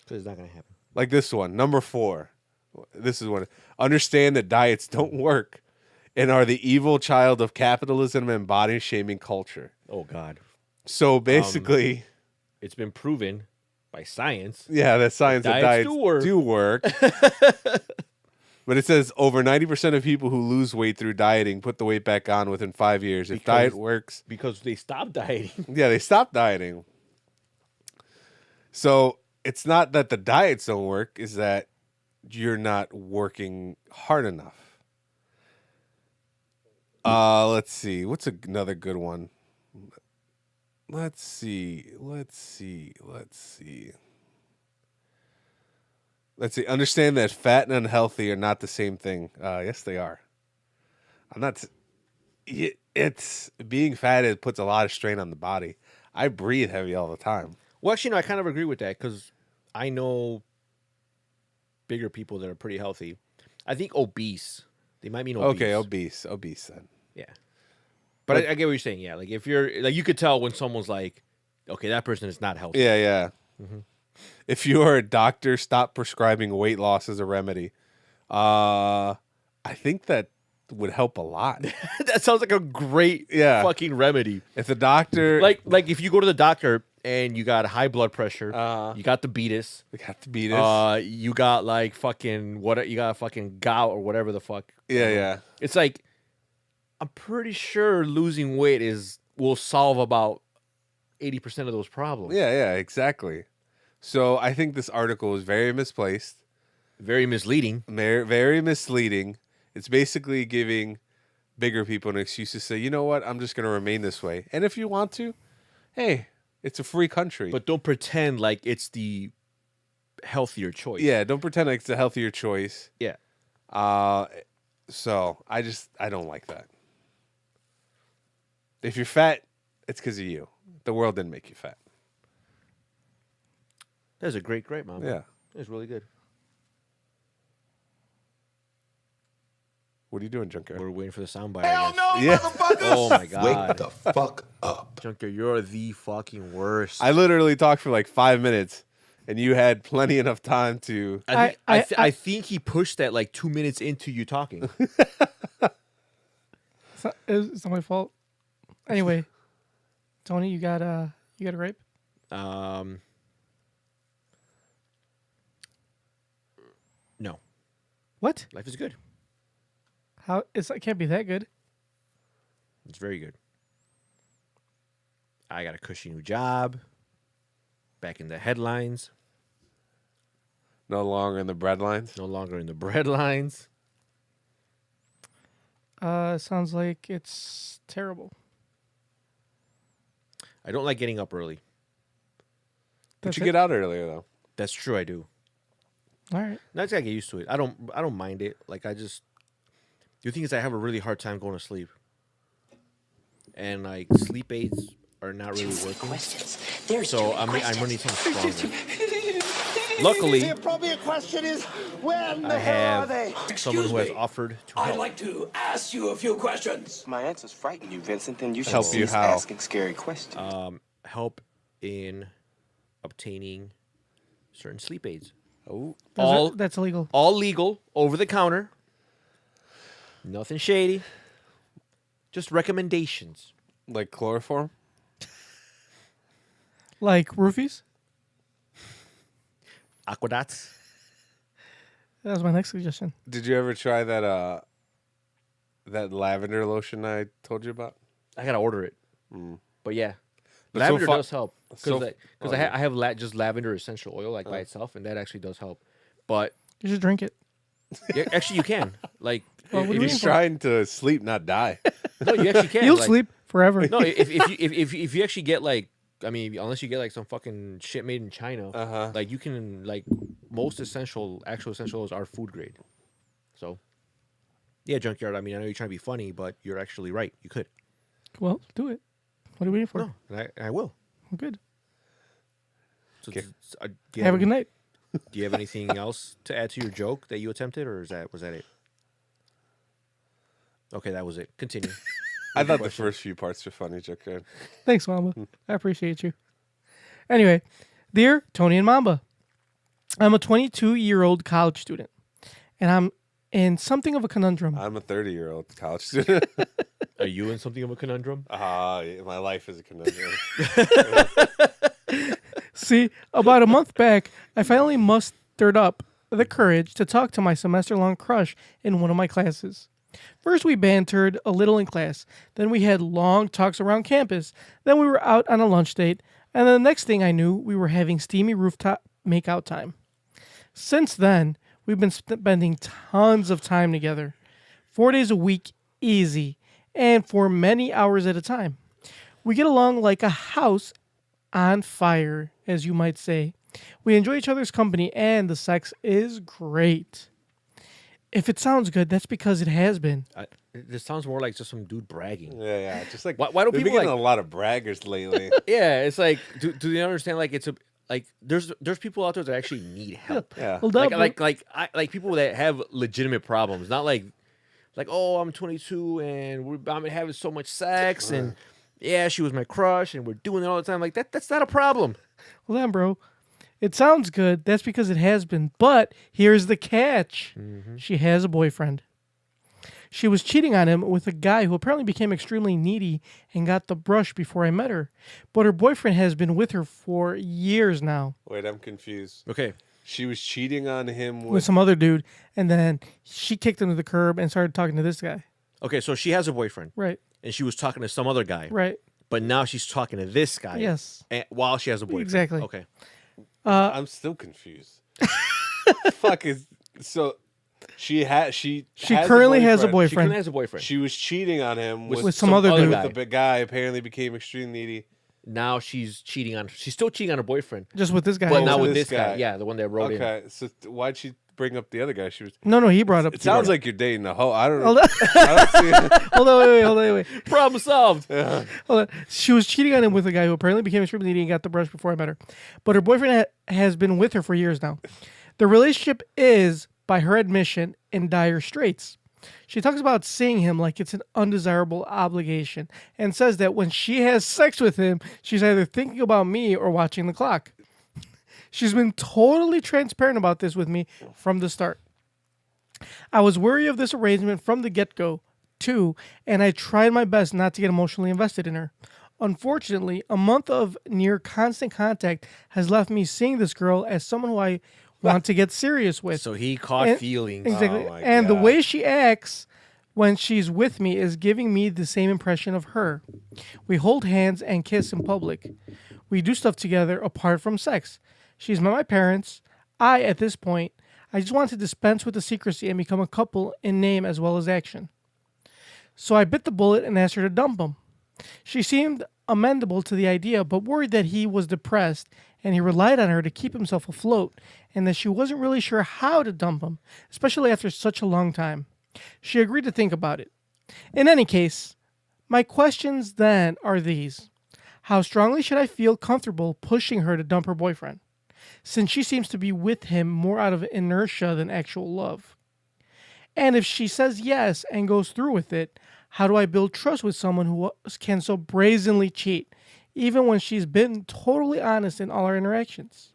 Because it's not going to happen. Like this one, number 4. This is one. Understand that diets don't work and are the evil child of capitalism and body shaming culture. Oh, God. So basically, It's been proven by science. yeah, that science that Diets diets do work. do work. But it says over 90% of people who lose weight through dieting put the weight back on within 5 years. If Because- diet works, Because they stopped dieting. yeah, they stop dieting. So it's not that the diets don't work, is that you're not working hard enough. Let's see. What's another good one? Let's see. Understand that fat and unhealthy are not the same thing. Yes, they are. I'm not. It's being fat. It puts a lot of strain on the body. I breathe heavy all the time. Well, actually, no, I kind of agree with that because I know bigger people that are pretty healthy. I think obese. They might mean obese. Okay, obese then. Yeah. But I get what you're saying. Yeah, like if you're like, you could tell when someone's like, okay, that person is not healthy. Yeah. If you are a doctor, stop prescribing weight loss as a remedy. I think that would help a lot. That sounds like a great Yeah. fucking remedy. If the doctor, Like if you go to the doctor and you got high blood pressure. You got diabetes. We got to beat us. You got like fucking what? You got fucking gout or whatever the fuck. Yeah. It's like I'm pretty sure losing weight will solve about 80% of those problems. Yeah, exactly. So I think this article is very misplaced, Very misleading. very misleading. It's basically giving bigger people an excuse to say, you know what, I'm just going to remain this way. And if you want to, hey, it's a free country. But don't pretend like it's the healthier choice. yeah, don't pretend like it's a healthier choice. Yeah. So I don't like that. If you're fat, it's because of you. The world didn't make you fat. That was a great, Mom. Yeah. It was really good. What are you doing, Junkyard? We're waiting for the soundbite. Hell no, Yeah. motherfucker! Oh my god. Wake the fuck up. Junker, you're the fucking worst. I literally talked for like 5 minutes, and you had plenty enough time to. I think he pushed that like 2 minutes into you talking. It's not my fault. Anyway, Tony, you got a grape? No. What? Life is good. It can't be that good. It's very good. I got a cushy new job. Back in the headlines. No longer in the bread lines. No longer in the bread lines. Sounds like it's terrible. I don't like getting up early. But That's you it? get out earlier though. That's true, I do. All right. I just gotta get used to it. I don't mind it. Like the thing is I have a really hard time going to sleep. And like sleep aids are not really working. So I'm running something stronger. Luckily, The appropriate question is, when the I hell are they? have someone who has offered to help. I'd like to ask you a few questions. My answers frighten you, Vincent, then you should Help you cease how? asking scary questions. Help in obtaining certain sleep aids. Oh, That's illegal. All legal, over the counter. Nothing shady. Just recommendations. like chloroform. Like roofies? Aquadots. That was my next suggestion. Did you ever try that lavender lotion I told you about? I gotta order it. But yeah, But lavender so far- does help so- because I have just lavender essential oil like by itself, and that actually does help. But You should drink it. yeah, actually, you can like Well, what do you He's trying to sleep, not die. no, you actually can. You'll like- sleep forever. No, if you actually get like, I mean, unless you get like some fucking shit made in China, like you can like most actual essential oils are food grade. So, yeah, Junkyard. I mean, I know you're trying to be funny, but you're actually right. You could. Well, do it. What are we waiting for? No, I will. Well, good. So, Okay. do you Have a good night. Do you have anything else to add to your joke that you attempted, or was that it? Okay, that was it. Continue. I thought the first few parts were funny, Junkyard. Thanks, Mamba. I appreciate you. Anyway, dear Tony and Mamba, I'm a 22-year-old college student, and I'm in something of a conundrum. I'm a 30-year-old college student. Are you in something of a conundrum? My life is a conundrum. See, about a month back, I finally mustered up the courage to talk to my semester-long crush in one of my classes. First, we bantered a little in class. Then we had long talks around campus. Then we were out on a lunch date. And then the next thing I knew, we were having steamy rooftop makeout time. Since then, we've been spending tons of time together. 4 days a week, easy. And for many hours at a time. We get along like a house on fire, as you might say. We enjoy each other's company, and the sex is great. If it sounds good, that's because it has been. This sounds more like just some dude bragging. Yeah. Just like Why don't we've been people, getting like- a lot of braggers lately. Yeah, it's like, do they understand? Like, it's a like there's people out there that actually need help. Yeah. Well, duh, Like bro. like people that have legitimate problems, not like oh, I'm 22 and I'm having so much sex and yeah, she was my crush and we're doing it all the time. Like that's not a problem. Hold on, bro. It sounds good. That's because it has been. But here's the catch. She has a boyfriend. She was cheating on him with a guy who apparently became extremely needy and got the brush before I met her. But her boyfriend has been with her for years now Wait, I'm confused. Okay. She was cheating on him with some other dude, and then she kicked him to the curb and started talking to this guy. Okay, so she has a boyfriend. Right. And she was talking to some other guy. Right. But now she's talking to this guy. Yes. While she has a boyfriend. Exactly. Okay. I'm still confused. Fuck is so. She currently has a She boyfriend. currently has a boyfriend. She was cheating on him With some other dude. guy. The big guy apparently became extremely needy. Now she's cheating on. She's still cheating on her boyfriend. Just with this guy. But now with with this this guy. guy. Yeah, the one that wrote in. Okay, so why'd she bring up the other guy? She was. No, he brought up. It sounds like you're dating a hoe. I don't know. Hold on. I don't see it. Hold on, wait. Problem solved. Hold on. She was cheating on him with a guy who apparently became extremely needy and got the brush before I met her. But her boyfriend has been with her for years now. The relationship is, by her admission, in dire straits. She talks about seeing him like it's an undesirable obligation and says that when she has sex with him, she's either thinking about me or watching the clock. She's been totally transparent about this with me from the start. I was wary of this arrangement from the get-go, too, and I tried my best not to get emotionally invested in her. Unfortunately, a month of near constant contact has left me seeing this girl as someone who I want to get serious with. So he caught And- feelings. Exactly. Oh my And the God. way she acts when she's with me is giving me the same impression of her. We hold hands and kiss in public. We do stuff together apart from sex. She's met my parents. At this point, I just want to dispense with the secrecy and become a couple in name as well as action. So I bit the bullet and asked her to dump him. She seemed amendable to the idea, but worried that he was depressed and he relied on her to keep himself afloat, and that she wasn't really sure how to dump him, especially after such a long time. She agreed to think about it. In any case, my questions then are these. How strongly should I feel comfortable pushing her to dump her boyfriend, since she seems to be with him more out of inertia than actual love? And if she says yes and goes through with it, how do I build trust with someone who can so brazenly cheat, even when she's been totally honest in all our interactions?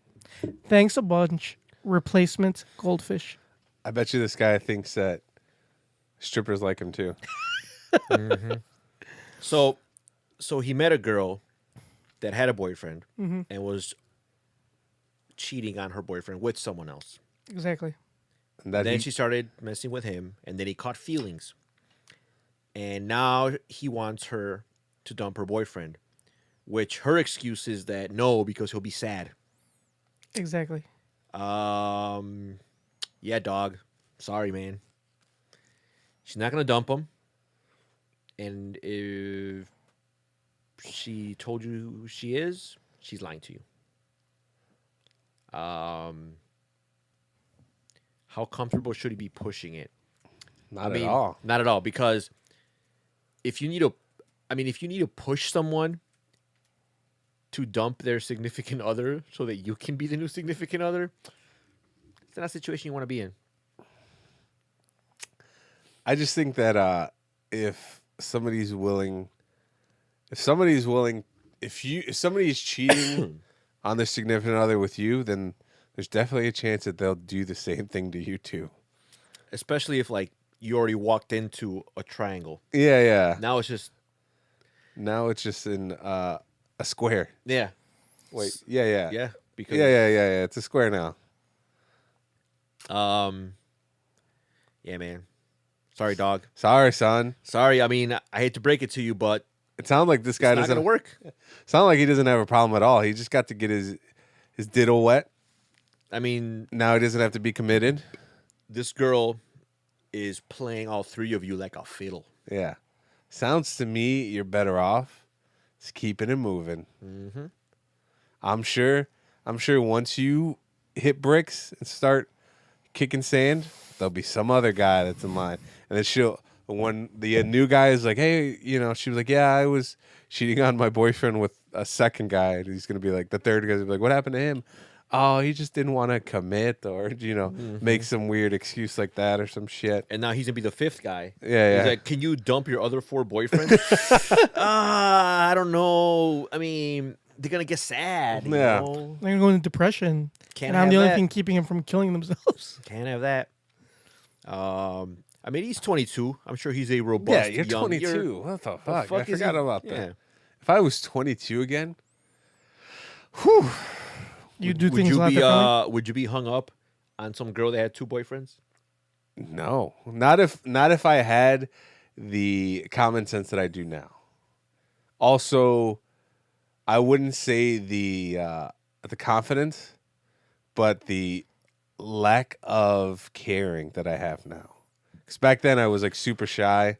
Thanks a bunch. Replacement Goldfish. I bet you this guy thinks that strippers like him too. So he met a girl that had a boyfriend Mm-hmm. and was cheating on her boyfriend with someone else. Exactly. And that Then he- she started messing with him, and then he caught feelings. And now he wants her to dump her boyfriend, which her excuse is that no, because he'll be sad. Exactly. Yeah, dog. Sorry, man. She's not gonna dump him. And if she told you who she is, she's lying to you. How comfortable should he be pushing it? not at all. Not at all, because if you need to, if you need to push someone to dump their significant other so that you can be the new significant other, it's not a situation you want to be in. I just think that if somebody's willing, if somebody is cheating on their significant other with you, then there's definitely a chance that they'll do the same thing to you too. Especially if you already walked into a triangle. Yeah. Now it's just Now it's just in a square. yeah. Wait, yeah. Yeah. Because Yeah. It's a square now. yeah, man. Sorry, dog. Sorry, son. Sorry. I hate to break it to you, but It sounds like this guy it's not doesn't gonna work. Sound like he doesn't have a problem at all. He just got to get his diddle wet. I mean, Now he doesn't have to be committed. this girl is playing all three of you like a fiddle. Yeah. Sounds to me you're better off just keeping it moving. Mm-hmm. I'm sure once you hit bricks and start kicking sand, there'll be some other guy that's in line. And then when the new guy is like, hey, she was like, yeah, I was cheating on my boyfriend with a second guy. And he's going to be like, the third guy's gonna be like, what happened to him? Oh, he just didn't want to commit or, make some weird excuse like that or some shit. And now he's gonna be the fifth guy. Yeah. He's like, can you dump your other 4 boyfriends? I don't know. I mean, they're gonna get sad. You Yeah. know? They're going to go into depression. Can't and I'm have the only that. thing keeping them from killing themselves. Can't have that. I mean, he's 22. I'm sure he's a robust. Yeah, you're young, 22. What the fuck? I fuck is forgot he? about Yeah. that. If I was 22 again, You do Would things a you lot be differently. would you be hung up on some girl that had 2 boyfriends? no, not if I had the common sense that I do now. Also, I wouldn't say the confidence, but the lack of caring that I have now. Because back then I was like super shy,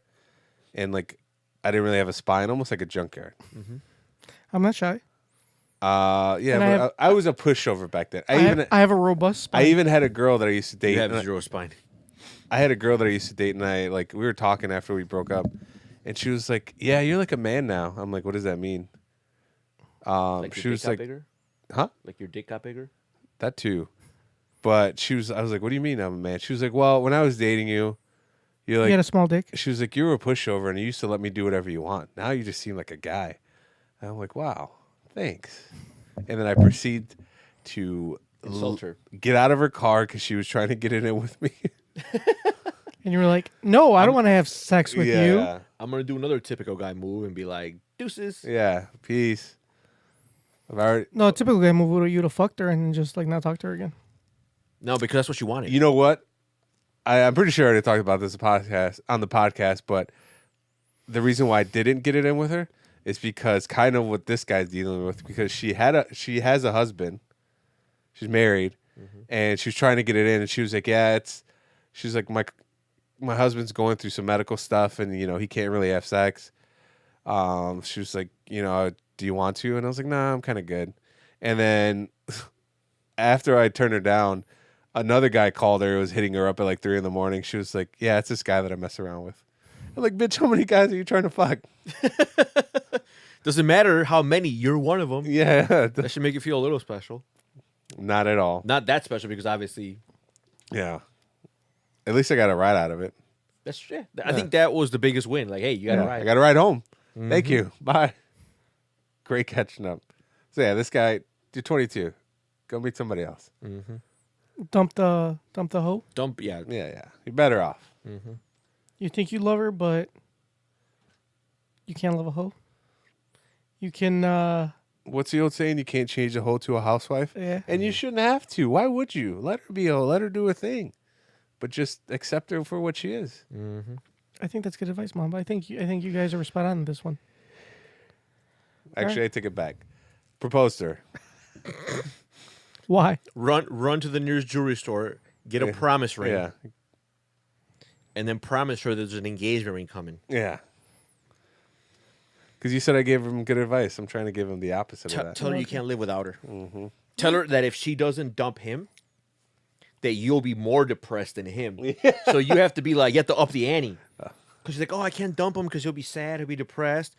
and like I didn't really have a spine, almost like a junkyard. I'm not shy. Yeah, And but I was a pushover back then. I have a robust spine. I even had a girl that I used to date. You have and 0 spine. I had a girl that I used to date, and we were talking after we broke up, and she was like, "Yeah, you're like a man now." I'm like, "What does that mean?" Like She your was dick got like, bigger? "Huh?" Like your dick got bigger? That too. But I was like, "What do you mean I'm a man?" She was like, "Well, when I was dating you, you're you like," had a small dick. she was like, "You were a pushover, and you used to let me do whatever you want. Now you just seem like a guy." And I'm like, "Wow, thanks." And then I proceed to Insult her. get out of her car because she was trying to get in it with me. And you were like, no, I don't want to have sex with you. Yeah. I'm gonna do another typical guy move and be like, deuces. Yeah, peace. I've already, No, typically I move with you to fucked her and just like not talk to her again. No, because that's what you wanted. you know what? I'm pretty sure I already talked about this on the podcast, but the reason why I didn't get it in with her is because kind of what this guy's dealing with, because she has a husband, she's married, and she was trying to get it in, and she was like, she's like, my husband's going through some medical stuff, and he can't really have sex. She was like, do you want to? And I was like, nah, I'm kind of good. And then after I turned her down, another guy called her, was hitting her up at like 3 a.m. She was like, yeah, it's this guy that I mess around with. I'm like, bitch, how many guys are you trying to fuck? Doesn't matter how many, you're one of them. Yeah, That should make you feel a little special. not at all. Not that special because obviously Yeah. At least I got a ride out of it. that's yeah. I think that was the biggest win. Like, hey, you got to Yeah, ride. I got a ride home. Thank you. Bye. Great catching up. So yeah, this guy, you're 22. Go meet somebody else. Dump the hoe. Dump. Yeah. Yeah. You're better off. You think you love her, but you can't love a hoe. You can. What's the old saying? You can't change a hoe to a housewife. Yeah. And you shouldn't have to. Why would you? Let her be a hoe. Let her do her thing. But just accept her for what she is. I think that's good advice, Mom. But I think you guys are spot on this one. Actually, I take it back. Propose to her. Why? Run to the nearest jewelry store, get a promise ring, Yeah. and then promise her there's an engagement ring coming. Yeah. Because you said I gave him good advice. I'm trying to give him the opposite of that. Tell her you can't live without her. Tell her that if she doesn't dump him, that you'll be more depressed than him. So you have to be like, you have to up the ante. Because she's like, oh, I can't dump him because he'll be sad, he'll be depressed.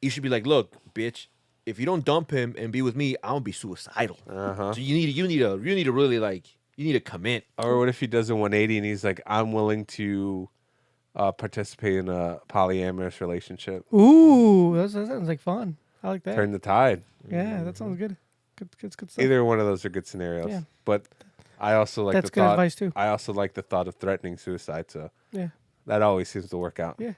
You should be like, look, bitch, if you don't dump him and be with me, I'm gonna be suicidal. So you need to really you need to commit. Or what if he does a 180 and he's like, I'm willing to participate in a polyamorous relationship. Ooh, that sounds like fun. I like that. Turn the tide. Yeah, that sounds good. Good stuff. Either one of those are good scenarios. Yeah. But I also like That's the good thought. advice, too. I also like the thought of threatening suicide. So Yeah, that always seems to work out. yeah,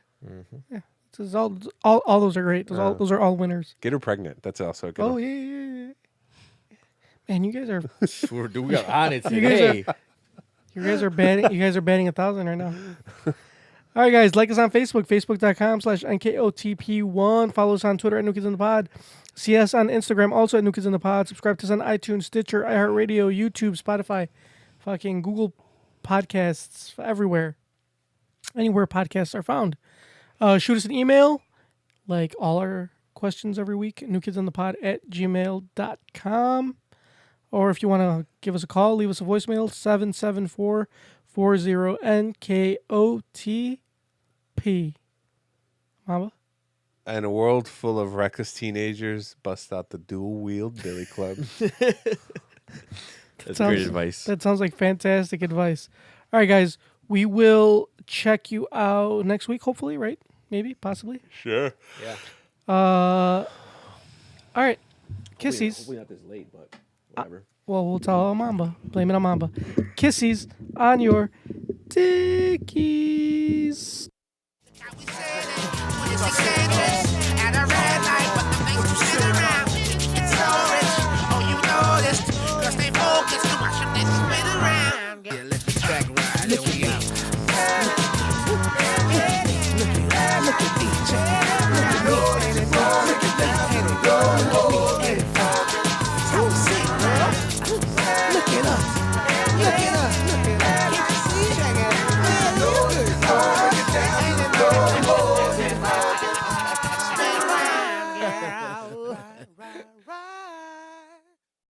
yeah. This is all those are great. Those are all winners. Get her pregnant. That's also a good. Oh one. yeah. Man, you guys are We are on it You guys today. you guys are batting 1,000 right now. All right, guys, like us on Facebook, facebook.com/NKOTP1. Follow us on Twitter at New Kids in the Pod. See us on Instagram, also at New Kids in the Pod. Subscribe to us on iTunes, Stitcher, iHeartRadio, YouTube, Spotify, fucking Google Podcasts, everywhere. Anywhere podcasts are found. Shoot us an email, like all our questions every week, newkidsinthepod@gmail.com. Or if you want to give us a call, leave us a voicemail, 774-40-NKOTP. Mama? And a world full of reckless teenagers bust out the dual-wheeled billy club. That's Sounds- great advice. That sounds like fantastic advice. All right, guys, we will check you out next week, hopefully, right? Maybe, possibly. Sure. Yeah. All right. Kissies. Hopefully not this late, but Whatever. Well, we'll tell Mamba. Blame it on Mamba. Kissies on your dickies.